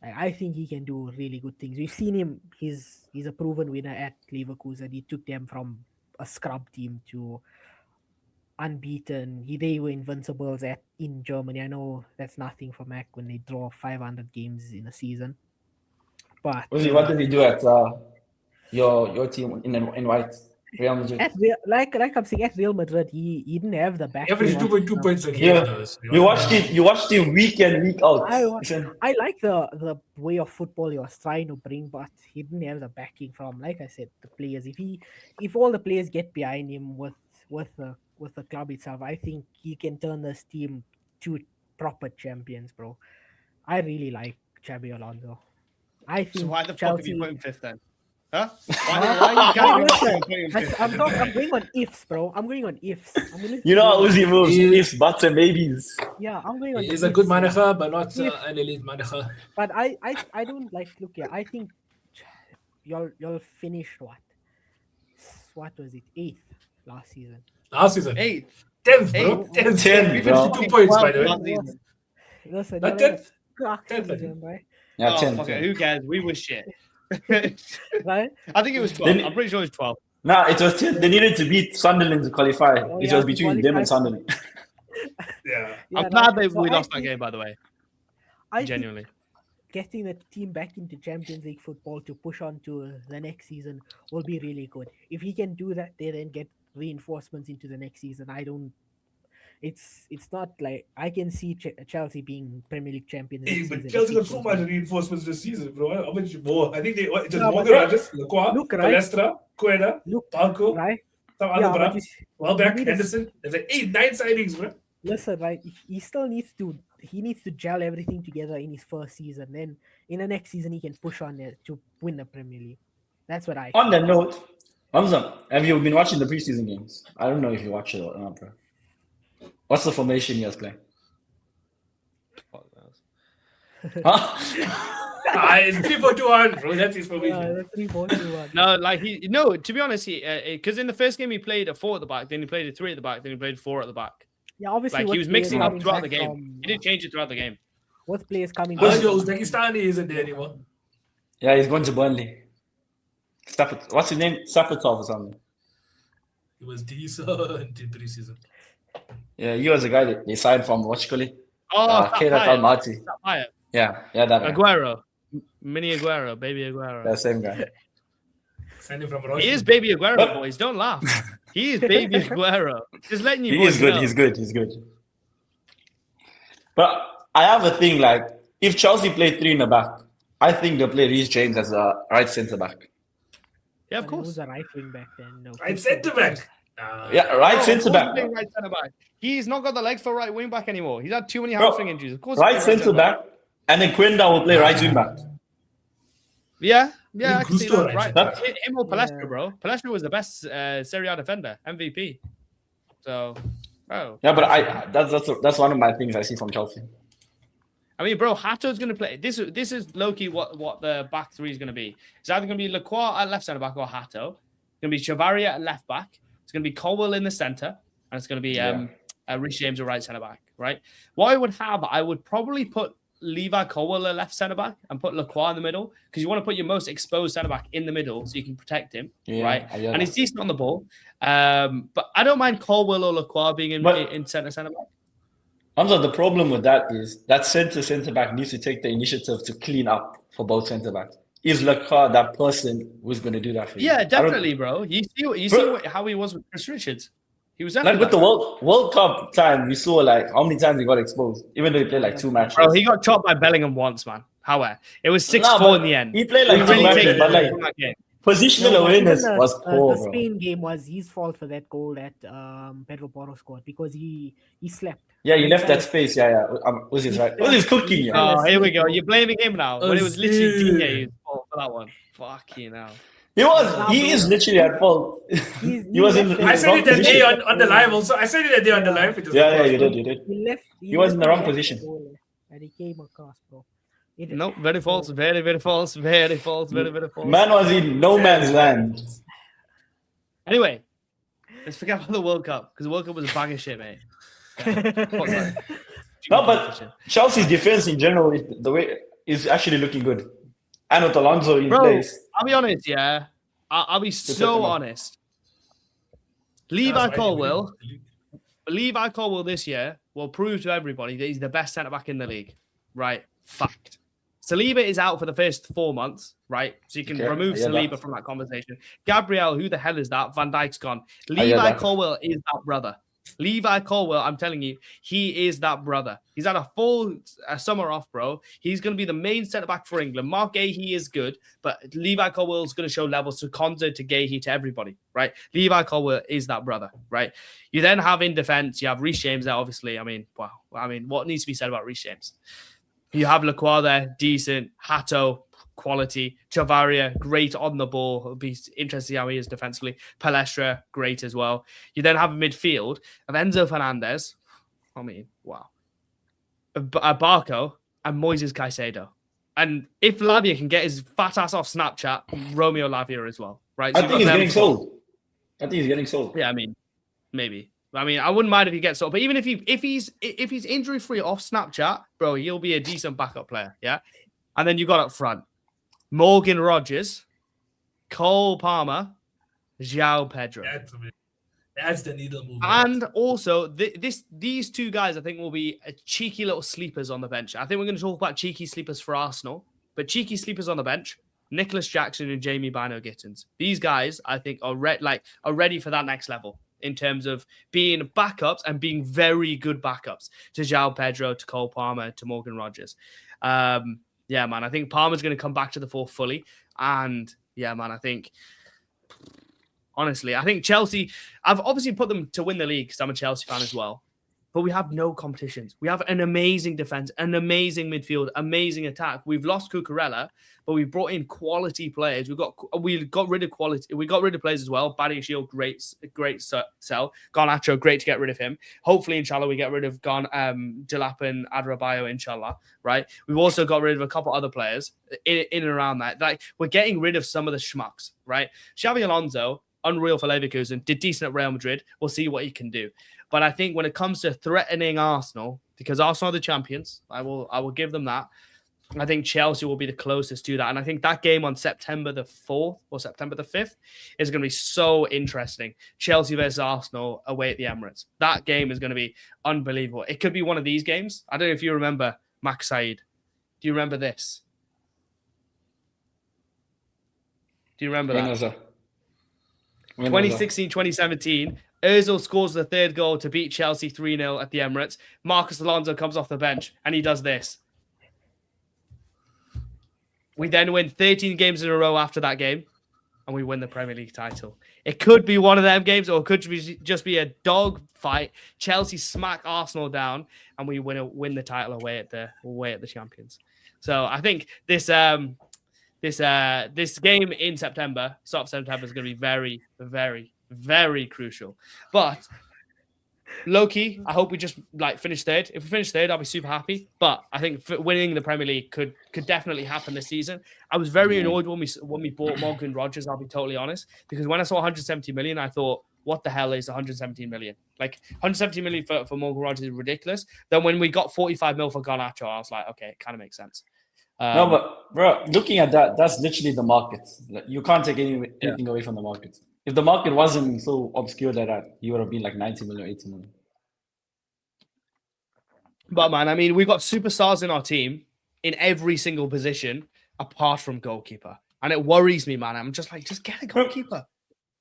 Like, I think he can do really good things. We've seen him. He's a proven winner at Leverkusen. He took them from a scrub team to unbeaten. They were invincibles in Germany. I know that's nothing for Mac when they draw 500 games in a season. But Uzi, what did he do at your team in white? Real Madrid. like I'm saying, at Real Madrid, he didn't have the back. Average 2.2 points a game. Yeah. though, so You watched him week in, week out. I like the way of football he was trying to bring, but he didn't have the backing from, like I said, the players. If all the players get behind him with the club itself, I think he can turn this team to proper champions, bro. I really like Xabi Alonso. I think So why the fuck have you Chelsea. put him fifth then? Huh? Why are you counting Listen, him putting him fifth? I'm going on ifs, bro. I'm going on ifs. You know how Uzi moves. He- Ifs, buts, and babies. Yeah, I'm going on. He's a ifs, good yeah. manager, but not an elite manager. But I don't like. Look here, I think y'all finished what was it, 8th last season. Last season. 8th. 10th, bro. 10th. 10th, We bro. finished with 2 points, by the way. Last season. Listen, Not y'all had a 10th. crack 10th, I season, right? Yeah, Oh, 10. fuck it. Who cares? We were shit. Right? I think it was 12. Then- I'm pretty sure it was 12. Nah, it was 10. They needed to beat Sunderland to qualify. Oh, It yeah, was to between them qualify. and Sunderland. Yeah. Yeah, I'm glad so we I lost that think- game, by the way. I think Genuinely. getting the team back into Champions League football to push on to the next season will be really good. If he can do that, they then get reinforcements into the next season. It's not like I can see Chelsea being Premier League champions. Hey, next but season. Chelsea got so much reinforcements this season, bro. How much more? I think they just Yeah, Morgan but- Rogers, Lacroix, Look, right? Palestra, Queda, Look, Palco, right? some Yeah, other but bra. Welbeck, you need to- Henderson. There's like 8-9 signings, bro. listen, right? He still needs to gel everything together in his first season. Then in the next season, he can push on it to win the Premier League. That's what I. On that note, Hamza, have you been watching the preseason games? I don't know if you watch it or not, bro. What's the formation you guys playing? Huh? It's 3-4-2-1, bro. That's his formation. Yeah, that's 3-4-2-1. No, like to be honest, because in the first game he played a 4 at the back, then he played a 3 at the back, then he played 4 at the back. Yeah, obviously, Like he with was mixing players up coming throughout the back game. from- He didn't change it throughout the game. with players coming But back. your Uzbekistani isn't there anymore. Yeah, he's going to Burnley. What's his name? Sapatov or something. He was decent in preseason. Yeah, he was the guy that they signed from Watchkuli. Oh, Kerat Almaty. Payet. Yeah, that guy. Aguero. Mini Aguero, baby Aguero. That same guy. Signing from He Russia. is baby Aguero, boys. Don't laugh. He is baby Aguero. Just letting you He boys is good. know. He's good. He's good. But I have a thing like if Chelsea play 3 in the back, I think they'll play Reece James as a right centre back. Yeah, of And course. Who's a right wing back then? No. Right centre back. Yeah, right Oh, centre of course back. he's playing right centre back. He's not got the legs for right wing back anymore. He's had too many Bro, hamstring injuries. Of course, Right he's playing centre back. And then Quinda will play right wing back. Yeah, I can see Gusto that. Right, That- him or Palestra, Yeah. bro. Palestra was the best Serie A defender, MVP. So, oh. Yeah, but that's one of my things I see from Chelsea. I mean, bro, Hato's going to play. This is low-key what the back three is going to be. It's either going to be Lacroix at left centre back or Hato. It's going to be Chavaria at left back. It's going to be Colwell in the centre, and it's going to be Reece James at right centre back. Right. What I would probably put Levi Colwell at left centre back and put Lacroix in the middle because you want to put your most exposed centre back in the middle so you can protect him. Right. And he's decent on the ball. But I don't mind Colwell or Lacroix being in centre back. Hamza, the problem with that is that centre back needs to take the initiative to clean up for both centre backs. Is Lacroix that person who's going to do that for you? Yeah, definitely, bro. You see how he was with Chris Richards. He was like with the World Cup time. We saw like how many times he got exposed, even though he played like 2 matches. Bro, he got chopped by Bellingham once, man. However, it was 6-4 in the end. He played like 2 matches, but like positional awareness was poor, the bro. Spain game was his fault for that goal that Pedro Porro scored because he slept. Yeah, he left that space. Yeah. Uzil's right. Uzil's cooking. Yeah. Oh, here we go. You're blaming him now. But it was literally DJ's fault for that one. Fucking hell. He is literally at fault. He was in the I said wrong it that day position. on the live also. I said it that day on the live. Yeah, you did. He was in the wrong left position. goal, and he came across, bro. No, very false. Very, very false. Very false. Very, very false. Man was in no man's land. Anyway, let's forget about the World Cup because the World Cup was a bag of shit, mate. No, but Chelsea's defense in general, the way is actually looking good. And with Alonso in place. I'll be honest, yeah. I'll be so honest. Levi Colwell this year will prove to everybody that he's the best centre back in the league. Right? Fact. Saliba is out for the first 4 months, right? So you can remove Saliba from that conversation. Gabriel, who the hell is that? Van Dijk's gone. Levi Colwell is that brother. Levi Colwell, I'm telling you, he is that brother. He's had a full summer off, bro. He's going to be the main centre-back for England. Mark Gahey is good, but Levi Colwell is going to show levels to Konza, to Gahey, to everybody, right? Levi Colwell is that brother, right? You then have in defence, you have Reece James there, obviously. I mean, wow. I mean, what needs to be said about Reece James? You have Lacroix there, decent. Hato, quality. Chavaria, great on the ball. It'll be interesting to see how he is defensively. Palestra, great as well. You then have a midfield of Enzo Fernandez. I mean, wow. Barco and Moises Caicedo. And if Lavia can get his fat ass off Snapchat, Romeo Lavia as well, right? So I think he's getting sold. Yeah, I mean, maybe. I mean, I wouldn't mind if he gets sold, but even if he's injury free off Snapchat, bro, he'll be a decent backup player, yeah. And then you got up front Morgan Rogers, Cole Palmer, João Pedro. That's the needle mover. And also, these two guys, I think, will be cheeky little sleepers on the bench. I think we're going to talk about cheeky sleepers for Arsenal, but cheeky sleepers on the bench. Nicholas Jackson and Jamie Bino Gittins. These guys, I think, are ready for that next level in terms of being backups and being very good backups to João Pedro, to Cole Palmer, to Morgan Rogers. Yeah, man, I think Palmer's going to come back to the fore fully. And yeah, man, I think, honestly, I think Chelsea, I've obviously put them to win the league because I'm a Chelsea fan as well. But we have no competitions. We have an amazing defense, an amazing midfield, amazing attack. We've lost Cucurella, but we brought in quality players. We got rid of quality. We got rid of players as well. Baddy Shield, great sell. Garnacho, great to get rid of him. Hopefully, inshallah, we get rid of Dilap and Adrabayo, inshallah. Right. We've also got rid of a couple other players in and around that. Like, we're getting rid of some of the schmucks. Right. Xabi Alonso, unreal for Leverkusen, did decent at Real Madrid. We'll see what he can do. But I think when it comes to threatening Arsenal, because Arsenal are the champions, I will give them that. I think Chelsea will be the closest to that. And I think that game on September the 4th or September the 5th is going to be so interesting. Chelsea versus Arsenal away at the Emirates. That game is going to be unbelievable. It could be one of these games. I don't know if you remember Max Said. Do you remember this? Do you remember that? 2016, 2017. Ozil scores the third goal to beat Chelsea 3-0 at the Emirates. Marcus Alonso comes off the bench and he does this. We then win 13 games in a row after that game and we win the Premier League title. It could be one of them games or it could just be a dog fight. Chelsea smack Arsenal down and we win the title away at the champions. So I think this game in September, start of September, is going to be very, very, very crucial. But low-key, I hope we just finish third. If we finish third, I'll be super happy. But I think winning the Premier League could definitely happen this season. I was very annoyed when we bought Morgan Rogers, I'll be totally honest, because when I saw 170 million, I thought, what the hell is 117 million? Like 170 million for Morgan Rogers is ridiculous. Then when we got 45 mil for Garnacho, I was like, okay, it kind of makes sense. No, but bro, looking at that, that's literally the market. Like, you can't take anything away from the market. If the market wasn't so obscure like that, you would have been like 90 million, 80 million. But man, I mean, we've got superstars in our team in every single position apart from goalkeeper. And it worries me, man. I'm just like, just get a goalkeeper.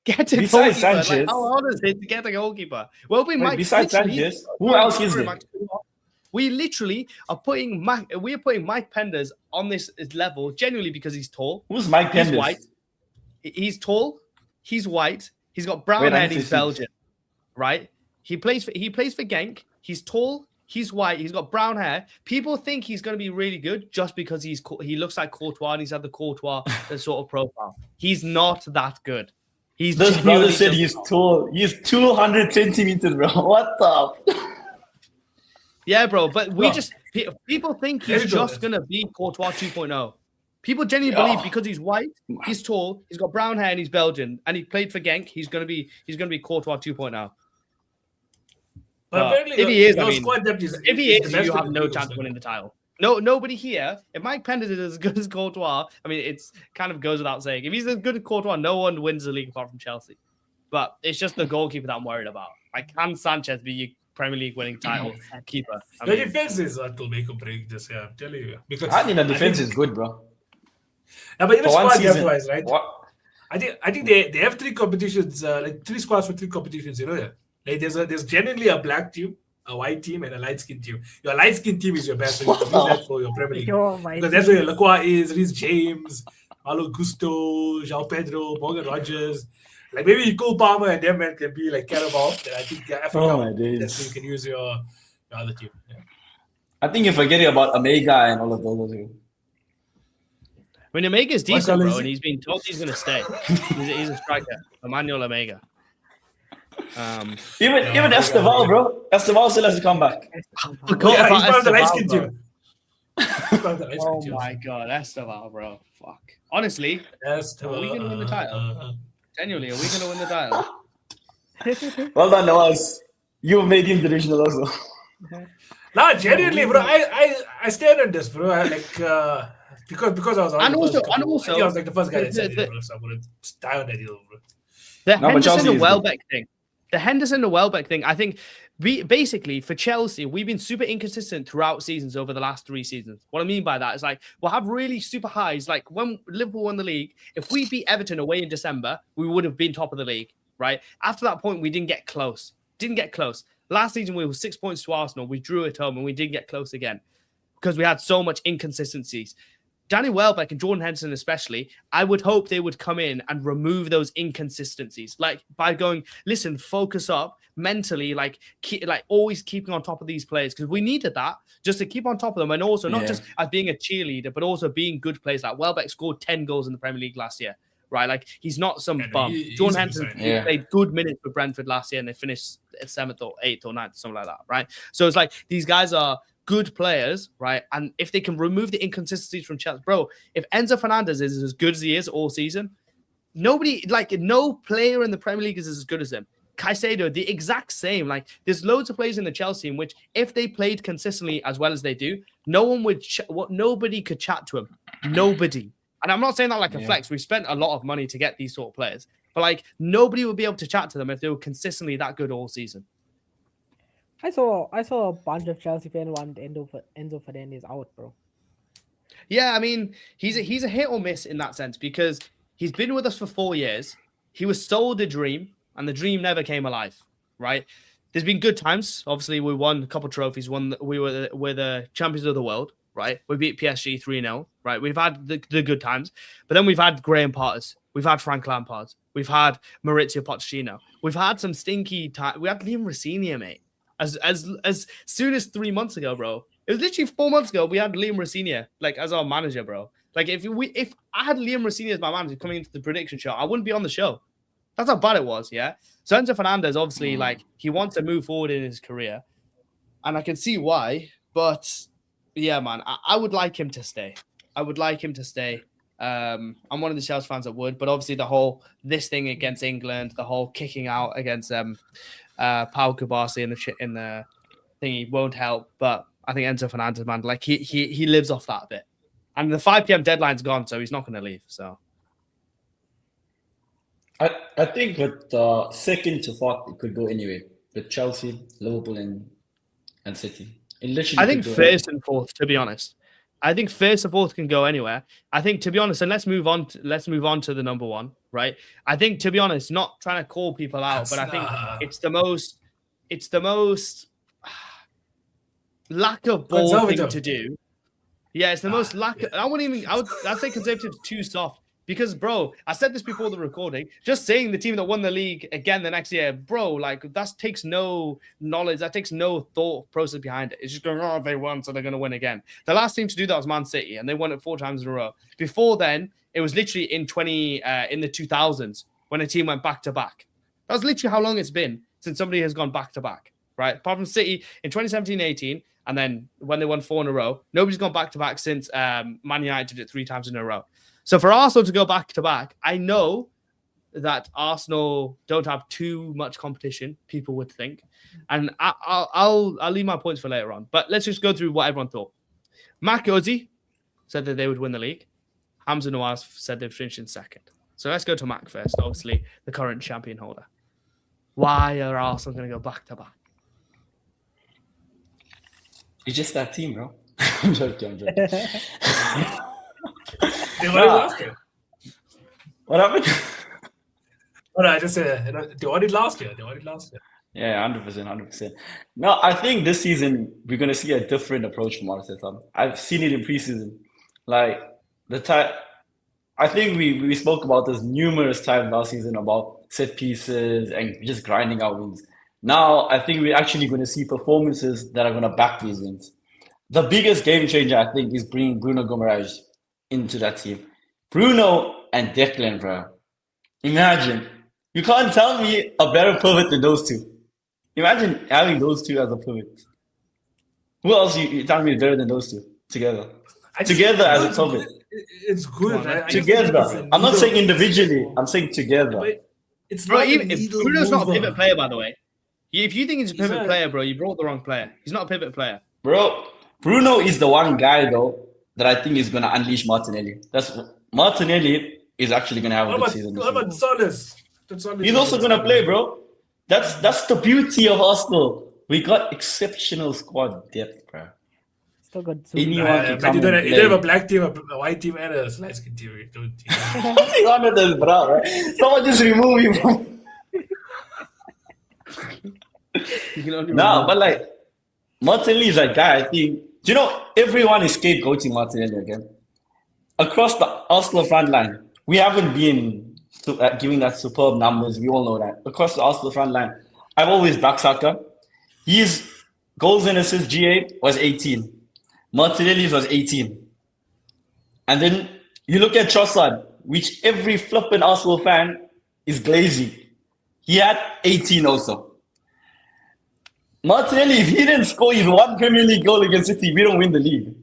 Get a Besides goalkeeper. Sanchez, like, how hard is it to get a goalkeeper? Well, besides Sanchez, who else is there? We literally are putting Mike Penders on this level genuinely because he's tall. Who's Mike Penders? He's white. He's tall. He's white. He's got brown hair. He's Belgian, right? He plays for Genk. He's tall. He's white. He's got brown hair. People think he's going to be really good just because he looks like Courtois and he's had the Courtois sort of profile. He's not that good. This brother said he's tall. He's 200 centimeters, bro. What the? Yeah, bro. But people think he's just going to be Courtois 2.0. People genuinely believe because he's white, he's tall, he's got brown hair, and he's Belgian, and he played for Genk, he's going to be Courtois 2.0 But apparently, if he is, you have no chance of winning the title. No, nobody here. If Mike Penders is as good as Courtois, I mean, it's kind of goes without saying. If he's as good as Courtois, no one wins the league apart from Chelsea. But it's just the goalkeeper that I'm worried about. Like, can Sanchez be your Premier League winning title keeper? The defense is to make or break this. Yeah, I'm telling you. Because I think the defense is good, bro. Yeah, but even For one squad season, depth-wise, right? I think they have three competitions, like 3 squads for 3 competitions. You know that. Like there's generally a black team, a white team, and a light skin team. Your light skin team is your best. So you use that for your Premier League because that's where Lacroix is, Reece James, Malo Gusto, João Pedro, Morgan Rogers. Like maybe Cole Palmer and them men can be like Carabao. Then I think Africa that's where you can use your other team. Yeah. I think you're forgetting about Omega and all of those. I mean, Omega's decent, bro, and he's been told he's going to stay. He's a striker, Emmanuel Omega. Even Esteval, bro. Esteval still has to come back. He's part of the light skin team. Oh my god, Esteval, bro. Fuck. Honestly, are we going to win the title? Genuinely, are we going to win the title? Well done, Nawaz. You made him delusional also. No, genuinely, bro. I stand on this, bro. Because I was and also I was like the first guy that said it, bro, so I wouldn't die on that deal, bro. The Henderson and Welbeck thing. The Henderson and Welbeck thing, I think, basically for Chelsea, we've been super inconsistent throughout seasons over the last 3 seasons. What I mean by that is like we'll have really super highs. Like when Liverpool won the league, if we beat Everton away in December, we would have been top of the league, right? After that point, we didn't get close. Last season, we were 6 points to Arsenal. We drew at home and we didn't get close again because we had so much inconsistencies. Danny Welbeck and Jordan Henderson especially, I would hope they would come in and remove those inconsistencies. Like by going, listen, focus up mentally, always keeping on top of these players because we needed that just to keep on top of them and also not just as being a cheerleader, but also being good players. Like Welbeck scored 10 goals in the Premier League last year, right? Like he's not some bum. Jordan Henderson played good minutes for Brentford last year and they finished 7th or 8th or 9th, something like that, right? So it's like these guys are good players, right? And if they can remove the inconsistencies from Chelsea, bro, if Enzo Fernandez is as good as he is all season, no player in the Premier League is as good as him. Caicedo, the exact same. Like, there's loads of players in the Chelsea in which, if they played consistently as well as they do, nobody could chat to him. Nobody. And I'm not saying that like a flex. We spent a lot of money to get these sort of players, but like nobody would be able to chat to them if they were consistently that good all season. I saw a bunch of Chelsea fans want Enzo Fernandez out, bro. Yeah, I mean, he's a hit or miss in that sense because he's been with us for 4 years. He was sold a dream, and the dream never came alive, right? There's been good times. Obviously, we won a couple of trophies. We were the champions of the world, right? We beat PSG 3-0, right? We've had the good times, but then we've had Graham Potters. We've had Frank Lampard. We've had Maurizio Pochettino. We've had some stinky time. We had Liam Rossini, mate. As soon as 3 months ago, bro, It was literally 4 months ago. We had Liam Rossini like as our manager, bro. Like if I had Liam Rossini as my manager coming into the prediction show, I wouldn't be on the show. That's how bad it was, yeah. So Enzo Fernandez, obviously, like he wants to move forward in his career, and I can see why. But yeah, man, I would like him to stay. I would like him to stay. I'm one of the Chelsea fans that would, but obviously this thing against England, the whole kicking out against Pau Kubasi in the thingy won't help. But I think Enzo Fernandez, man, like he lives off that a bit. And the 5 p.m. deadline's gone, so he's not going to leave. So I think with second to fourth, it could go anyway. With Chelsea, Liverpool, and City. It literally. I think first and fourth, to be honest. I think first and fourth can go anywhere. I think, to be honest, and let's move on to the number one, right? I think, to be honest, not trying to call people out, but I think it's the most lack of ball thing to do. Yeah, it's the most lack. I'd say conservative is too soft because, bro, I said this before the recording. Just saying the team that won the league again the next year, bro, like that takes no knowledge, that takes no thought process behind it. It's just going, oh, they won, so they're going to win again. The last team to do that was Man City, and they won it 4 times in a row. Before then, it was literally in the 2000s when a team went back to back. That's literally how long it's been since somebody has gone back to back, right? Apart from City in 2017-18. And then when they won 4 in a row, nobody's gone back-to-back since Man United did it 3 times in a row. So for Arsenal to go back-to-back, I know that Arsenal don't have too much competition, people would think. And I'll leave my points for later on. But let's just go through what everyone thought. Matt Ozzy said that they would win the league. Hamza Nawaz said they'd finish in second. So let's go to Mac first, obviously the current champion holder. Why are Arsenal going to go back-to-back? It's just that team, bro. I'm joking. They won it last year. What happened? Oh, no, I just said they won it last year. Yeah, 100%. No, I think this season we're gonna see a different approach from Arteta. I've seen it in preseason. Like I think we spoke about this numerous times last season about set pieces and just grinding out wins. Now, I think we're actually going to see performances that are going to back these wins. The biggest game changer, I think, is bringing Bruno Guimaraes into that team. Bruno and Declan, bro. Imagine. You can't tell me a better pivot than those two. Imagine having those two as a pivot. Who else you tell me is better than those two together? Together as a pivot. It's good. Together. I'm not saying individually. I'm saying together. It's bro, not even if Bruno's not a pivot player, by the way. If you think he's a pivot player, bro, you brought the wrong player. He's not a pivot player. Bro, Bruno is the one guy, though, that I think is going to unleash Martinelli. Martinelli is actually going to have a good season. What about Solis? He's also going to play, bro. That's the beauty of Arsenal. We got exceptional squad depth, bro. Still got Anyone can come you don't and play. have a black team, a white team, and a light skin team. What's wrong with this, bro? Right? Someone just remove him from... No, but like Martinelli is that guy. I think everyone is scapegoating Martinelli again. Across the Arsenal front line, we haven't been giving that superb numbers. We all know that. Across the Arsenal front line, I've always backed Saka. His goals and assists GA was 18. Martinelli's was 18. And then you look at Trossard, which every flippin' Arsenal fan is glazing. He had 18 also. Martinelli, if he didn't score his 1 Premier League goal against City, we don't win the league.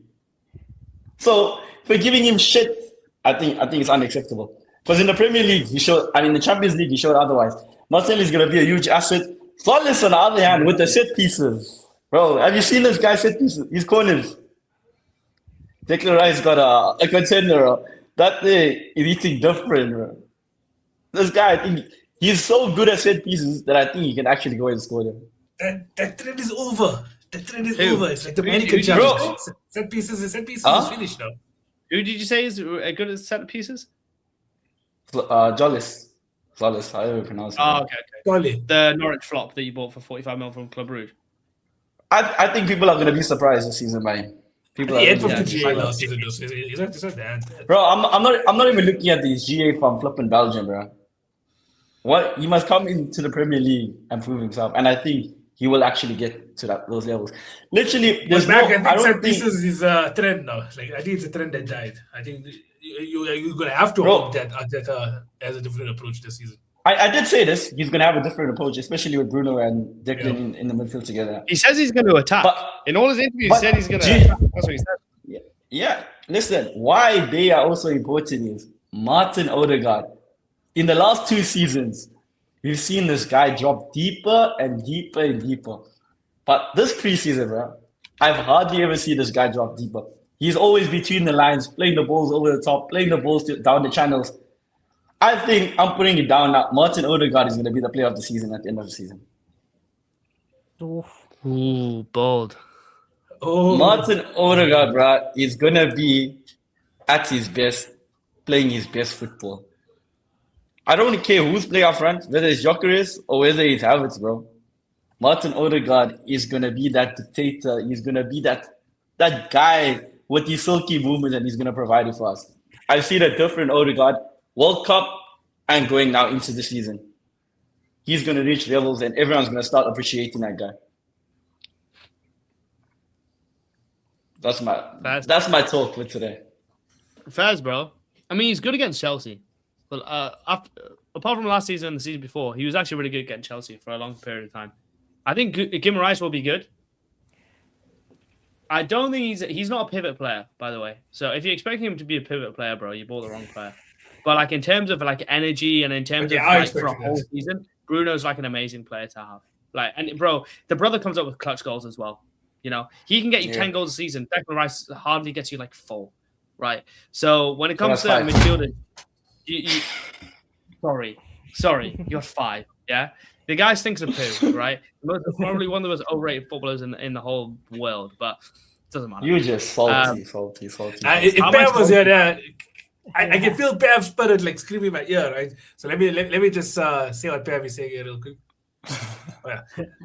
So for giving him shit, I think it's unacceptable. Because in the Premier League, in the Champions League, he showed otherwise. Martinelli is going to be a huge asset. Flawless on the other hand with the set pieces. Bro, have you seen this guy's set pieces? His corners. Declan Rice got a contender. That day is eating different, bro. This guy, I think he's so good at set pieces that I think he can actually go and score them. That trend is over. Over. It's like the American challenge. Set pieces is finished now. Who did you say is good at set pieces? Jollis. Flawless, however you pronounce it. Oh, okay. Jolly. The Norwich flop that you bought for 45 mil from Club Brugge. I think people are going to be surprised this season by him. People He are had gonna be 50 GA surprised. last season. He's not that. Bro, I'm not even looking at these GA from flipping Belgium, bro. What he must come into the Premier League and prove himself, and I think he will actually get to those levels. Literally, there's But back, no. I think I set don't think. pieces is a trend now. Like I think it's a trend that died. I think you're gonna have to Bro. hope that Arteta has a different approach this season. I did say this. He's gonna have a different approach, especially with Bruno and Declan in the midfield together. He says he's going to attack. But In all his interviews, he said he's going to Gee. attack. That's what he said. yeah, listen. Why they are also important is Martin Odegaard. In the last 2 seasons, we've seen this guy drop deeper and deeper and deeper. But this preseason, bro, I've hardly ever seen this guy drop deeper. He's always between the lines, playing the balls over the top, playing the balls down the channels. I think I'm putting it down now. Martin Odegaard is going to be the player of the season at the end of the season. Oof. Ooh, bold. Oh, Martin Odegaard, bro, is going to be at his best, playing his best football. I don't care who's playing up front, whether it's Gyökeres or whether it's Havertz, bro. Martin Odegaard is going to be that dictator. He's going to be that guy with his silky movement, and he's going to provide it for us. I've seen a different Odegaard, World Cup, and going now into the season. He's going to reach levels, and everyone's going to start appreciating that guy. That's my talk for today. Fairs, bro. I mean, he's good against Chelsea. But apart from last season and the season before, he was actually really good against Chelsea for a long period of time. I think Guimaraes will be good. I don't think he's not a pivot player, by the way. So if you're expecting him to be a pivot player, bro, you bought the wrong player. But like in terms of like energy and in terms of like for a whole season, Bruno's like an amazing player to have. Like, and bro, the brother comes up with clutch goals as well. You know, he can get you 10 goals a season. Declan Rice hardly gets you like 4, right? So when it comes to midfielders, you sorry, you're 5. Yeah, the guy stinks of poo, right? Probably one of the most overrated footballers in the whole world, but it doesn't matter. You just salty. If Prem was here, I can feel Prem's spirit like screaming in my ear, right? So let me just say what Prem is saying here real quick.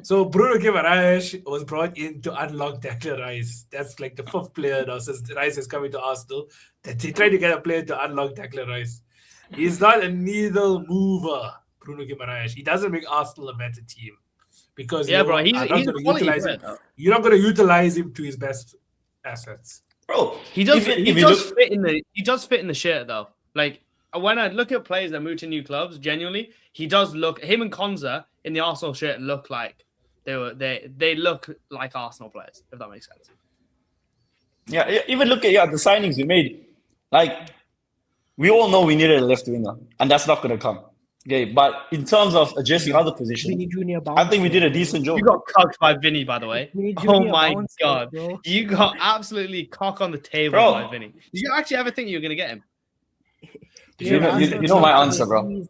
So Bruno Guimaraes was brought in to unlock Declan Rice. That's like the 5th player now since Rice is coming to Arsenal. That they tried to get a player to unlock Declan Rice. He's not a needle mover, Bruno Guimaraes. He doesn't make Arsenal a better team because yeah, bro, he's a quality player. You're not going to utilize him to his best assets, bro. He does fit in the shirt though. Like when I look at players that move to new clubs, genuinely, he does look. Him and Konza in the Arsenal shirt look like they look like Arsenal players, if that makes sense. Yeah, even look at the signings we made. Like, we all know we needed a left winger, and that's not going to come. Okay, but in terms of addressing other positions, I think we did a decent job. You got cocked by Vinny, by the way. Oh my god, you got absolutely cock on the table by Vinny. Did you actually ever think you were going to get him? You know my answer, bro.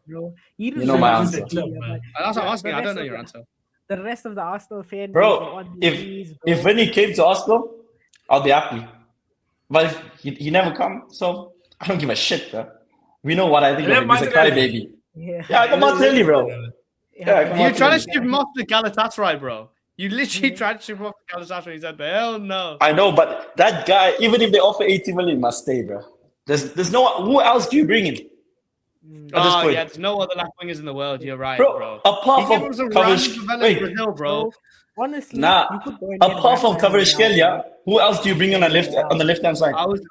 You know my answer. That's what I'm asking. I don't know your answer. The rest of the Arsenal fan, bro. If Vinny came to Arsenal, I'll be happy. But he never come, so I don't give a shit, bro. We know what I think of him. He's a crybaby. Yeah, I got Martinelli, bro. Yeah, you're trying to ship him off to Galatasaray, bro. You literally tried to ship him off to Galatasaray. He said, "Hell no." I know, but that guy, even if they offer 80 million, must stay, bro. There's no. Who else do you bring in? Oh yeah, there's no other left wingers in the world. You're right, bro. Apart from Brazil, bro. Honestly, apart from Kvaratskhelia, who else do you bring on the left hand side? I was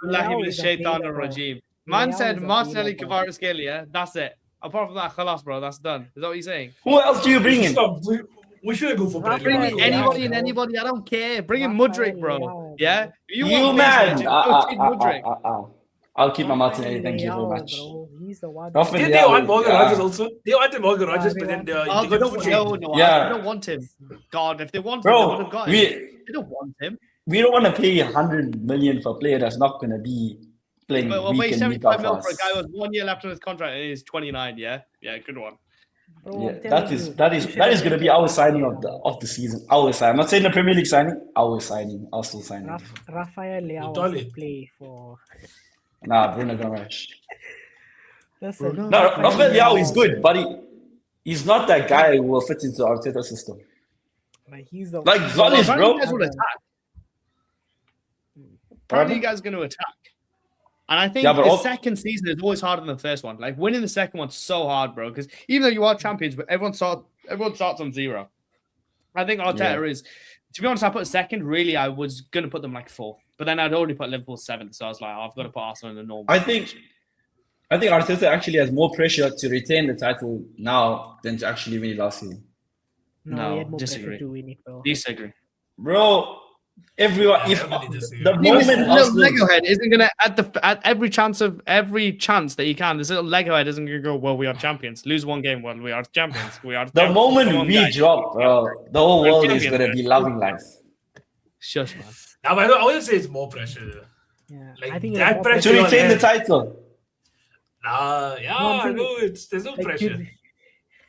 Shaitan Rajim. Man said Martinelli, Kvaratskhelia. That's it. Apart from that, khalas, bro. That's done. Is that what you're saying? Who else do you bring in? We should go for bring in anybody. I don't care. Bring in Mudryk, bro. Yeah, you man. I'll keep my Martinelli. Thank you very much. He's the one. Did they want Morgan Rogers also? They wanted Morgan Rogers, but then they don't want him. God, if they want him, they would have got him. They don't want him. We don't want to pay 100 million for a player that's not going to be playing week in, week out for us. For a guy with 1 year left on his contract and he's 29. Yeah, good one. Bro, that is going to be our signing of the season. Our signing. I'm not saying the Premier League signing. Our signing. Our still signing. Rafael Leao will play for. Nah, Bruno Guimaraes. No, Rafael Leao is good, but he's not that guy who will fit into the Arteta system. He's the like Zolish, bro. Apparently, you guys are going to attack. And I think the second season is always harder than the first one. Like winning the second one's so hard, bro. Because even though you are champions, but everyone starts on 0. I think Arteta is, to be honest, I put second. Really, I was going to put them like fourth. But then I'd already put Liverpool seventh. So I was like, I've got to put Arsenal in the normal. I think Arteta actually has more pressure to retain the title now than to actually win it last season. No, he had more disagree. pressure to win it, bro. Disagree. Bro, everyone, Yeah, if everybody disagree. the moment Arsenal, Lego head isn't gonna at every chance that he can. This little Lego head isn't gonna go. Well, we are champions. Lose one game. Well, we are champions. We are. the champions. moment Come on, we guys. drop, bro, the whole We're world is champions, gonna man. be loving life. Shush, man. Now, but I wouldn't say it's more pressure. Yeah, Like, I think that it's more pressure To on retain the him. title. Yeah, I'm I saying know there's no Like, pressure.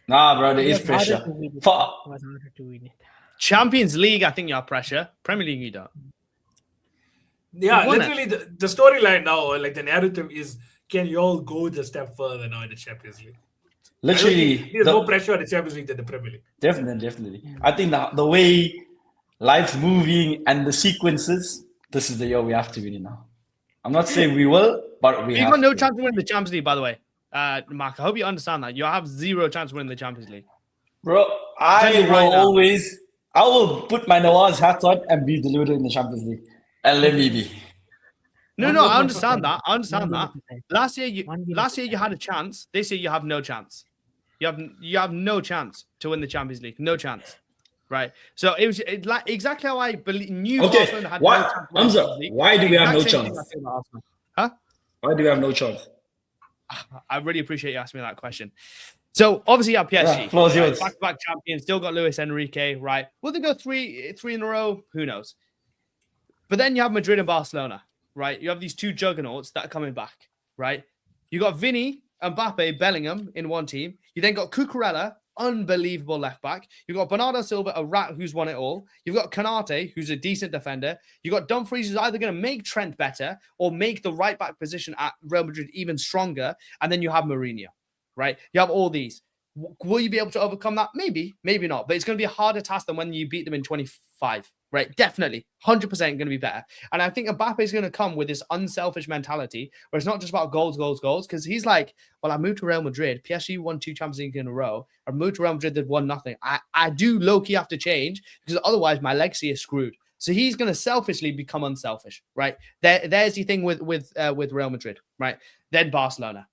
Nah, bro, there it is was harder pressure. to win it. It For, was harder to win it. Champions League, I think you have pressure. Premier League, you don't. Yeah, You won literally, the storyline now, like the narrative is, can you all go the step further now in the Champions League? I don't literally, think there's more pressure on the Champions League than the Premier League. definitely. I think the way life's moving and the sequences, this is the year we have to win it now. I'm not saying we will, but we You've have got no to. chance of winning the Champions League, by the way. Mark, I hope you understand that. You have zero chance of winning the Champions League. Bro, I Tell you will right now. I will put my Nawaz hat on and be delivered in the Champions League. And let me be. No, 100%. I understand that. I understand that. 100%. Last year, 100%. you had a chance. This year, you have no chance. You have no chance to win the Champions League. No chance. Right. So it was like exactly how I knew Okay, Barcelona had no why, chance to win the Hamza, Champions League. why do we have no Exact same thing chance? I feel about Arsenal. Huh? Why do we have no chance? I really appreciate you asking me that question. So obviously, you have PSG, Yeah, floor's yours. back-to-back champions, still got Luis Enrique, right? Will they go three in a row? Who knows? But then you have Madrid and Barcelona, right? You have these two juggernauts that are coming back, right? You got Vinny, Mbappe, Bellingham in one team. You then got Cucurella, unbelievable left back. You've got Bernardo Silva, a rat who's won it all. You've got Canate, who's a decent defender. You've got Dumfries, who's either going to make Trent better or make the right back position at Real Madrid even stronger. And then you have Mourinho, right? You have all these. Will you be able to overcome that? Maybe, maybe not. But it's going to be a harder task than when you beat them in 25, right? Definitely. 100% going to be better. And I think Mbappe is going to come with this unselfish mentality where it's not just about goals, because he's like, well, I moved to Real Madrid. PSG won 2 Champions League in a row. I moved to Real Madrid, they've won nothing. I do low-key have to change because otherwise my legacy is screwed. So he's going to selfishly become unselfish, right? There's the thing with Real Madrid, right? Then Barcelona.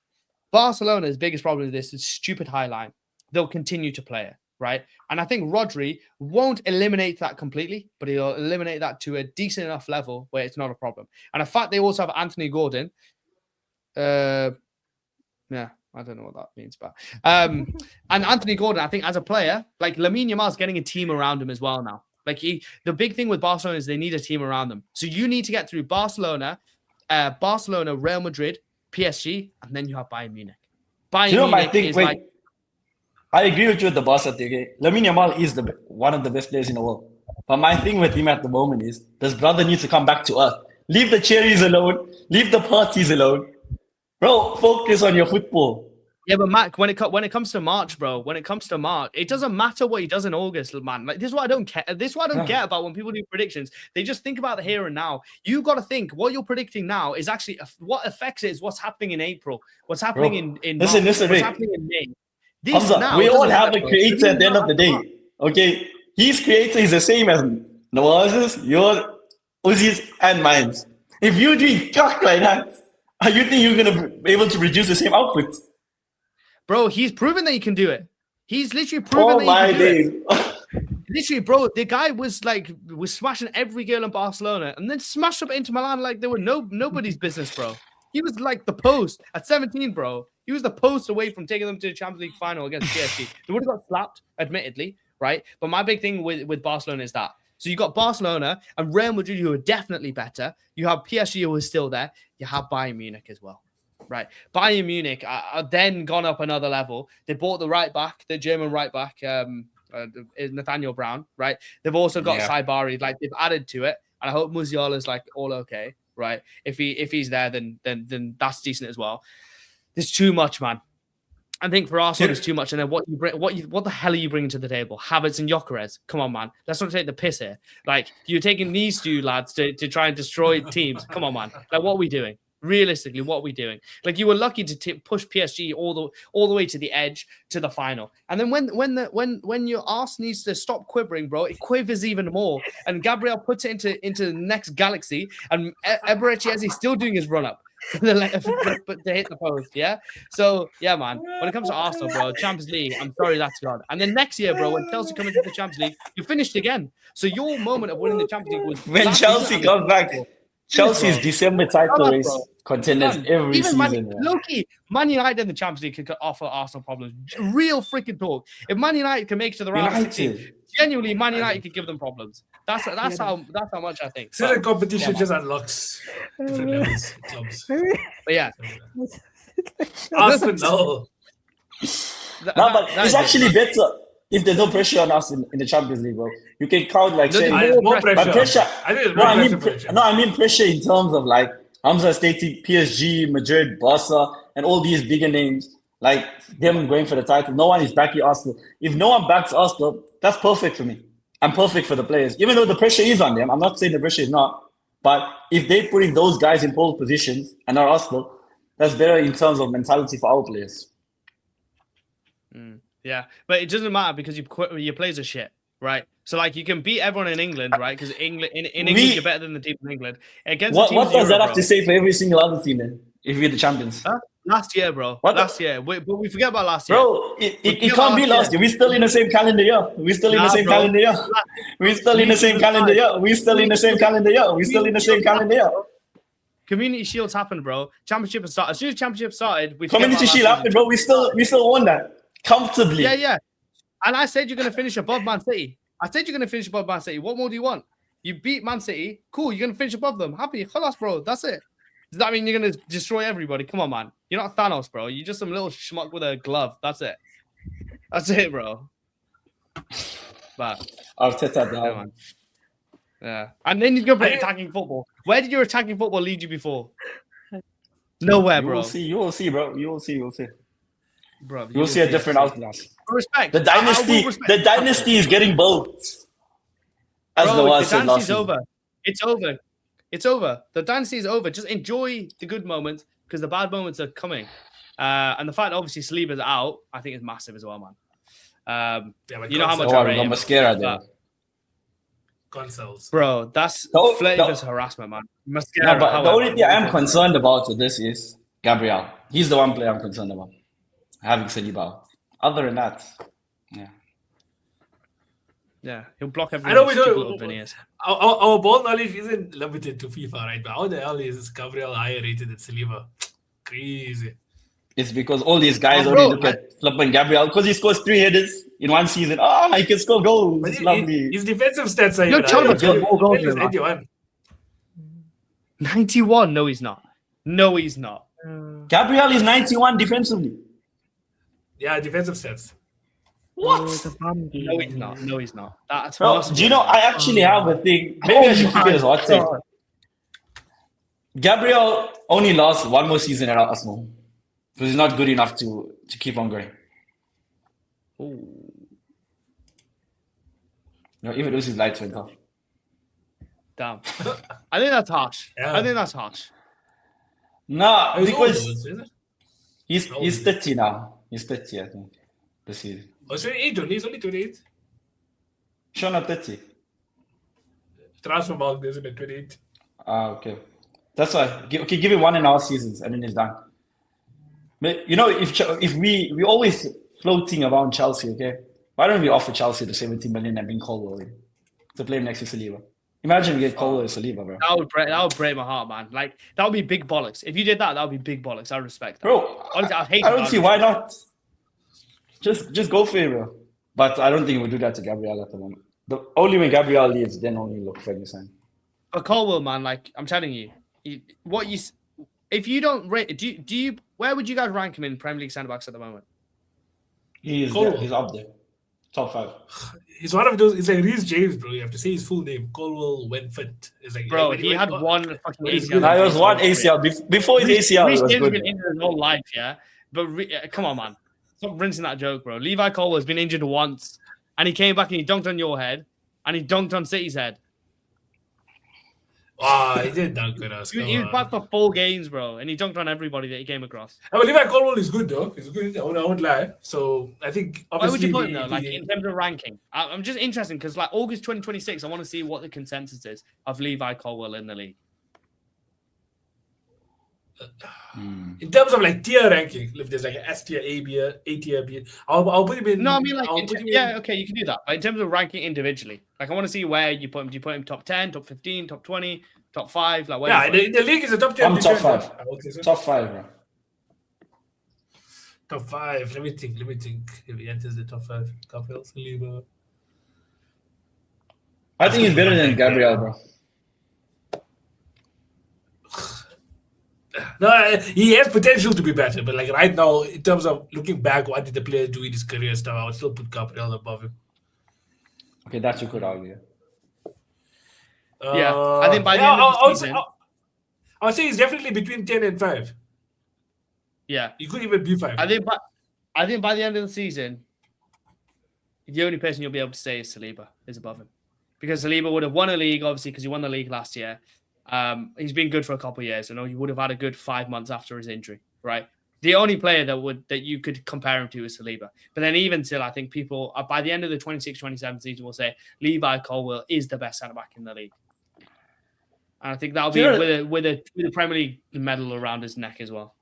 Barcelona's biggest problem with this is stupid high line. They'll continue to play it, right? And I think Rodri won't eliminate that completely, but he'll eliminate that to a decent enough level where it's not a problem. And in fact, they also have Anthony Gordon. Yeah, I don't know what that means, but and Anthony Gordon, I think as a player, like Lamine Yamal's getting a team around him as well now. Like the big thing with Barcelona is they need a team around them. So you need to get through Barcelona, Real Madrid, PSG, and then you have Bayern Munich. Bayern You know, Munich I think, is wait, like, I agree with you with the Barca thing. Okay? Lamine Yamal is one of the best players in the world. But my thing with him at the moment is, this brother needs to come back to earth. Leave the cherries alone. Leave the parties alone. Bro, focus on your football. yeah, but Mac, when it comes to March, bro, it doesn't matter what he does in August, man. Like this is what I don't care. This is what I don't get about when people do predictions. They just think about the here and now. You got to think what you're predicting now is actually what affects it is what's happening in April, what's happening in March, listen, what's Rick. happening in May. This Hamza, now we all doesn't have a matter. creator at the end of the day. Okay? His creator is the same as Nawaz's, yours, Uzi's, and mine. If you do cock like that, how you think you're going to be able to produce the same output? Bro, he's proven that he can do it. He's literally proven Oh that my he can do days. it. Literally, bro, the guy was smashing every girl in Barcelona and then smashed up Inter Milan like they were nobody's business, bro. He was like the post at 17, bro. He was the post away from taking them to the Champions League final against PSG. They would have got slapped, admittedly, right? But my big thing with Barcelona is that. So you got Barcelona and Real Madrid who are definitely better. You have PSG who is still there. You have Bayern Munich as well. Right, Bayern Munich are then gone up another level. They bought the right back, the German right back, Nathaniel Brown. Right, they've also got Saibari. Like they've added to it, and I hope Musiala's like all okay. Right, if he's there, then that's decent as well. There's too much, man. I think for Arsenal, there's too much. And then what the hell are you bringing to the table? Havertz and Gyökeres. Come on, man. Let's not take the piss here. Like you're taking these two lads to try and destroy teams. Come on, man. Like what are we doing? Realistically, what are we doing? Like, you were lucky to push PSG all the way to the edge to the final, and then when your arse needs to stop quivering, bro, it quivers even more. And Gabriel puts it into the next galaxy, and Eberechi is still doing his run up but to hit the post. Yeah. So yeah, man. When it comes to Arsenal, bro, Champions League, I'm sorry, that's gone. And then next year, bro, when Chelsea come into the Champions League, you finished again. So your moment of winning the Champions League was when Chelsea comes back. Chelsea's December title race contenders every season. Loki, Man United in the Champions League could offer Arsenal problems. Real freaking talk. If Man United can make it to the round of 16, genuinely, Man United could give them problems. That's how much I think. So the competition just unlocks different levels of clubs. But yeah, Arsenal. But it's actually better if there's no pressure on us in the Champions League, bro. You can count like saying more pressure. I think it's pressure. I mean pressure in terms of like Hamza stating PSG, Madrid, Barca, and all these bigger names, like them going for the title. No one is backing Arsenal. If no one backs Arsenal, that's perfect for me. I'm perfect for the players. Even though the pressure is on them, I'm not saying the pressure is not. But if they're putting those guys in pole positions and not Arsenal, that's better in terms of mentality for our players. Yeah, but it doesn't matter because your players are shit, right? So like you can beat everyone in England, right? Because England you're better than the team in England. What does that have to say for every single other team then? If we're the champions, last year, bro. Last year, but we forget about last year, bro. It can't be last year. We're still in the same calendar year. We're still in the same calendar year. We're still in the same calendar year. We're still in the same calendar year. We're still in the same calendar year. Community Shields happened, bro. Championship has started. As soon as Championship started, Community Shield happened, bro. We still won that comfortably. Yeah. And I said you're going to finish above Man City. What more do you want? You beat Man City. Cool. You're going to finish above them. Happy. Khalas, bro. That's it. Does that mean you're going to destroy everybody? Come on, man. You're not Thanos, bro. You're just some little schmuck with a glove. That's it, bro. But Arteta down. Yeah. And then you go play attacking football. Where did your attacking football lead you before? Nowhere, bro. You will see, bro. You will see. Bro, you'll see a different outclass. Respect. The dynasty is getting built. As the dynasty's over. It's over. The dynasty is over. Just enjoy the good moments because the bad moments are coming. And the fact that obviously Saliba's out, I think is massive as well, man. You know how much I rate him. Mascara there. Consoles. Bro, that's flavorless harassment, man. Mascara, no, but the only thing I am concerned about with this is Gabriel. He's the one player I'm concerned about. Having Saliba. Other than that, yeah, he'll block everything. I know we don't. Our ball knowledge isn't limited to FIFA, right? But how the hell is Gabriel higher rated than Saliba? Crazy. It's because all these guys only look at flipping Gabriel because he scores 3 headers in one season. He can score goals. It's lovely. His defensive stats are more goals than 91. 91? No, he's not. Gabriel is 91 defensively. Yeah, defensive stats. What? No, he's not. That's do you know, I actually have a thing. Maybe I should keep it as hot take. Gabriel only lasts one more season at Arsenal because he's not good enough to keep on going. Ooh. Even though his lights went off. Damn. I think that's harsh. No, because he's 30 now. He's 30, I think, this season. Oh, 28, he's only 28. Sure, not 30. Transfer mark, isn't it, 28? Okay. That's why. Give him 1.5 seasons and then he's done. But, if we always floating around Chelsea, okay? Why don't we offer Chelsea the 70 million and bring Colwell to play him next to Saliba? Imagine we get Colwell and Saliba, bro. That would break my heart, man. Like, that would be big bollocks. If you did that, that would be big bollocks. I respect that. Bro, honestly, I don't see why not. Just go for it, bro. But I don't think we'll do that to Gabriel at the moment. Only when Gabriel leaves, then only look for any sign. But Colwell, man, like, I'm telling you, if you don't rate, do you where would you guys rank him in Premier League centre backs at the moment? He's up there. Top 5. He's one of those. It's like Reece James, bro. You have to say his full name. Colwell when fit. It's like, bro, he had one fucking ACL. There was one ACL before his ACL. Reece James has been injured his whole life, yeah. But come on, man, stop rinsing that joke, bro. Levi Colwell has been injured once, and he came back and he dunked on your head, and he dunked on City's head. He did dunk on us. He was back for 4 games, bro, and he dunked on everybody that he came across. I believe Caldwell is good though. He's good. I won't lie. So I think Why would you obviously put him though? Like in terms of ranking, I'm just interested because like August 2026, I want to see what the consensus is of Levi Colwell in the league. in terms of like tier ranking, if there's like an S tier, A tier, B, I'll put him in. No, I mean like I'll put him yeah, okay, you can do that. But in terms of ranking individually, like I want to see where you put him. Do you put him top 10, top 15, top 20, top 5? Like where? Yeah, the league is a top 10. I'm top 5. I would say so. Top 5, bro. Top 5. Let me think. If he enters the top 5, Gabriel Saliba. I think he's better than Gabriel, bro. No, he has potential to be better, but like right now, in terms of looking back, what did the player do in his career stuff? I would still put Gabriel above him. Okay, that you could argue. Yeah, I think by the end of the season, I would say he's definitely between 10 and 5. yeah, He could even be 5. I think by the end of the season, the only person you'll be able to say is Saliba is above him, because Saliba would have won a league, obviously, because he won the league last year. He's been good for a couple of years. I know he would have had a good 5 months after his injury, right? The only player that you could compare him to is Saliba. But then even still, I think people by the end of the 26-27 season will say Levi Colwell is the best centre back in the league. And I think that'll be with a Premier League medal around his neck as well.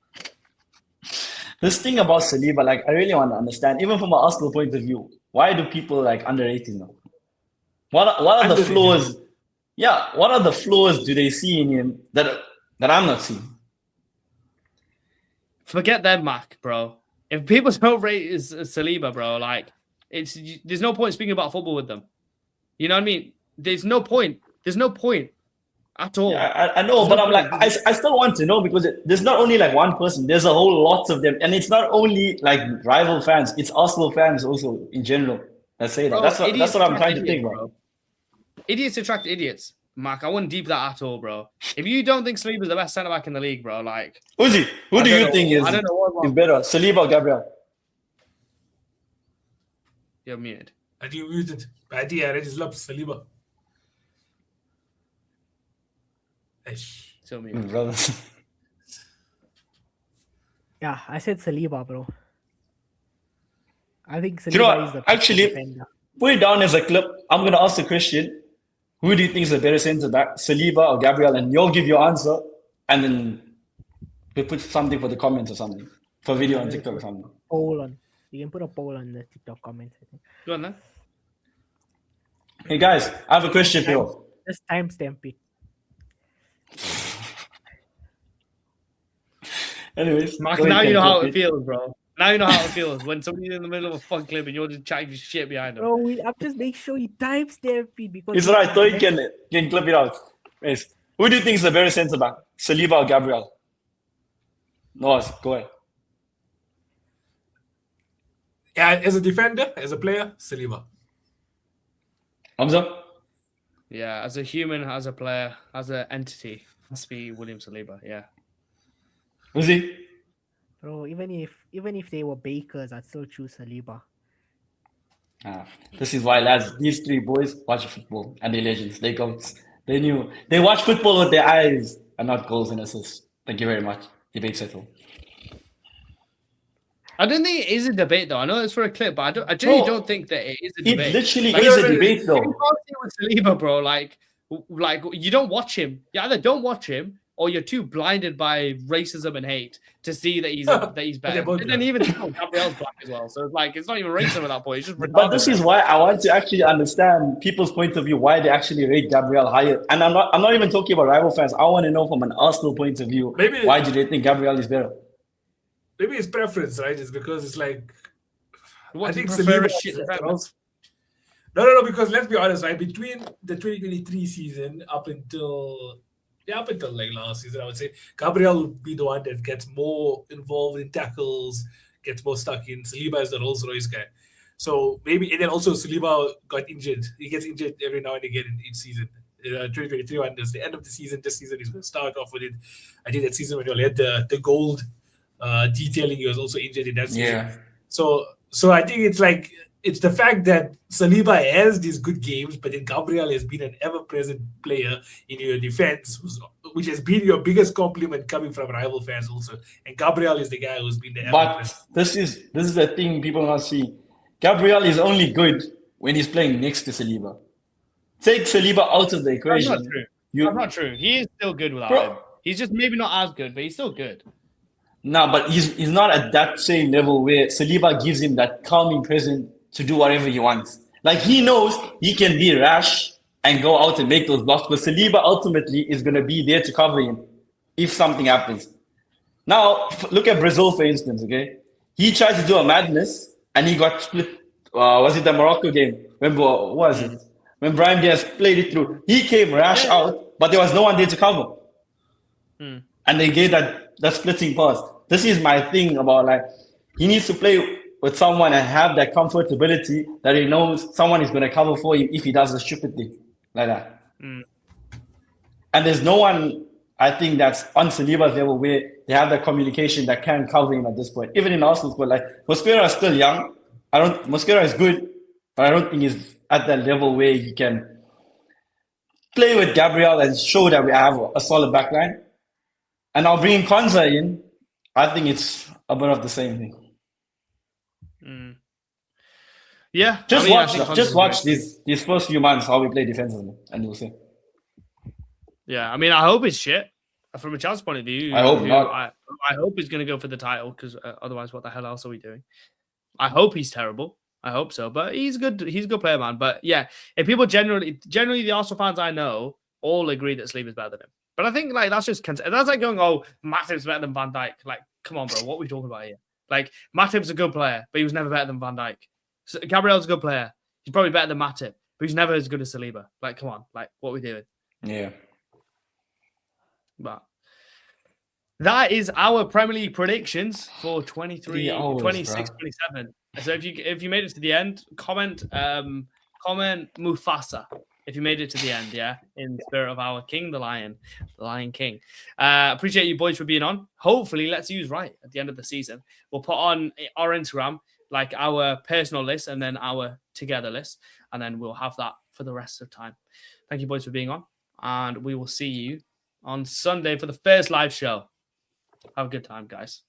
This thing about Saliba, like I really want to understand, even from an Arsenal point of view, why do people like underrate him now? What are the flaws? Yeah, what are the flaws do they see in him that I'm not seeing? Forget them, Mac, bro. If people don't rate Saliba, bro, like there's no point speaking about football with them. You know what I mean? There's no point. There's no point at all. Yeah, I know, but I'm like, I still want to know because there's not only like one person. There's a whole lot of them, and it's not only like rival fans. It's Arsenal fans also in general that say that. Bro, that's what I'm trying to think, bro. Idiots attract idiots, Mark. I wouldn't deep that at all, bro. If you don't think Saliba's the best centre back in the league, bro, like Uzi, who do you think is better, Saliba or Gabriel? You're muted. I think you muted. I think I just love Saliba. So muted. Brother. Yeah, I said Saliba, bro. I think Saliba You know is the what? Actually, defender. put it down as a clip. I'm gonna ask the question. Who do you think is the better centre back, Saliba or Gabriel? And you'll give your answer, and then we put something for the comments or something for video on TikTok or something. Poll on. You can put a poll on the TikTok comments, I think. Go on then. Hey guys, I have a question for you. Just timestamp it. Anyways, Mark, go now ahead, you know how clip it feels, bro. Now you know how it feels when somebody's in the middle of a fun clip and you're just chatting shit behind them. Bro, I'm just make sure you timestamp it because It's right. So you can clip it out. Yes. Who do you think is the better centre back, Saliba or Gabriel? Noaz, go ahead. Yeah, as a defender, as a player, Saliba. Hamza? Yeah, as a human, as a player, as an entity, must be William Saliba. Yeah. Uzi? Bro, even if they were bakers, I'd still choose Saliba. This is why, lads, these three boys watch football and they're legends. They goats. They knew. They watch football with their eyes and not goals and assists. Thank you very much. Debate settled. I don't think it is a debate, though. I know it's for a clip, but I genuinely don't think that it is a debate. It literally Like, is a debate, though. If you can't see with Saliba, bro, like you don't watch him. You either don't watch him or you're too blinded by racism and hate to see that he's better. And then even Gabriel's black as well, so it's not even racism at that point. It's just But this is why I want to actually understand people's point of view, why they actually rate Gabriel higher. And I'm not even talking about rival fans. I want to know from an Arsenal point of view, why do they think Gabriel is better? Maybe it's preference, right? It's because it's like what I think Saliba Saliba. No, because let's be honest, right? Between the 2023 season up until like last season, I would say Gabriel would be the one that gets more involved in tackles, gets more stuck in. Saliba is the Rolls Royce guy. So maybe, and then also Saliba got injured. He gets injured every now and again in each season. 2023 one is the end of the season. This season he's going to start off with it. I think that season when he had the gold detailing, he was also injured in that season. Yeah. So I think it's like it's the fact that Saliba has these good games, but then Gabriel has been an ever-present player in your defense, which has been your biggest compliment coming from rival fans also. And Gabriel is the guy who's been the ever-present. But this is the thing people not see. Gabriel is only good when he's playing next to Saliba. Take Saliba out of the That's equation. not true. That's not true. He is still good without Bro. him. He's just maybe not as good, but he's still good. No, but he's not at that same level where Saliba gives him that calming presence to do whatever he wants. Like he knows he can be rash and go out and make those blocks, but Saliba ultimately is going to be there to cover him if something happens. Now, look at Brazil, for instance, okay? He tried to do a madness and he got split. Was it the Morocco game? Remember, what was it? When Brahim Diaz played it through, he came rash out, but there was no one there to cover. And they gave that splitting pass. This is my thing about like, he needs to play with someone and have that comfortability that he knows someone is going to cover for him if he does a stupid thing like that. And there's no one, I think, that's on Saliba's level where they have that communication that can cover him at this point. Even in Arsenal, but like Mosquera is still young. Mosquera is good, but I don't think he's at that level where he can play with Gabriel and show that we have a solid backline. And I'll bring Konza in. I think it's a bit of the same thing. Yeah. Just watch these first few months how we play defensively, and you'll see. Yeah, I mean, I hope it's shit. From a Chelsea point of view, I hope not. I hope he's going to go for the title because otherwise, what the hell else are we doing? I hope he's terrible. I hope so, but he's good. He's a good player, man. But yeah, if people generally the Arsenal fans I know all agree that Saliba's better than him. But I think like that's like going, oh, Matip's better than Van Dijk. Like, come on, bro, what are we talking about here? Like, Matip's a good player, but he was never better than Van Dijk. So, Gabriel's a good player. He's probably better than Matip, but he's never as good as Saliba. Like, come on, like, what are we doing? Yeah. But that is our Premier League predictions for 23, 26, 27. So if you made it to the end, comment Mufasa. If you made it to the end, yeah, in the spirit of our king, the Lion King. Appreciate you boys for being on. Hopefully, let's use right at the end of the season. We'll put on our Instagram, like our personal list and then our together list, and then we'll have that for the rest of time. Thank you, boys, for being on, and we will see you on Sunday for the first live show. Have a good time, guys.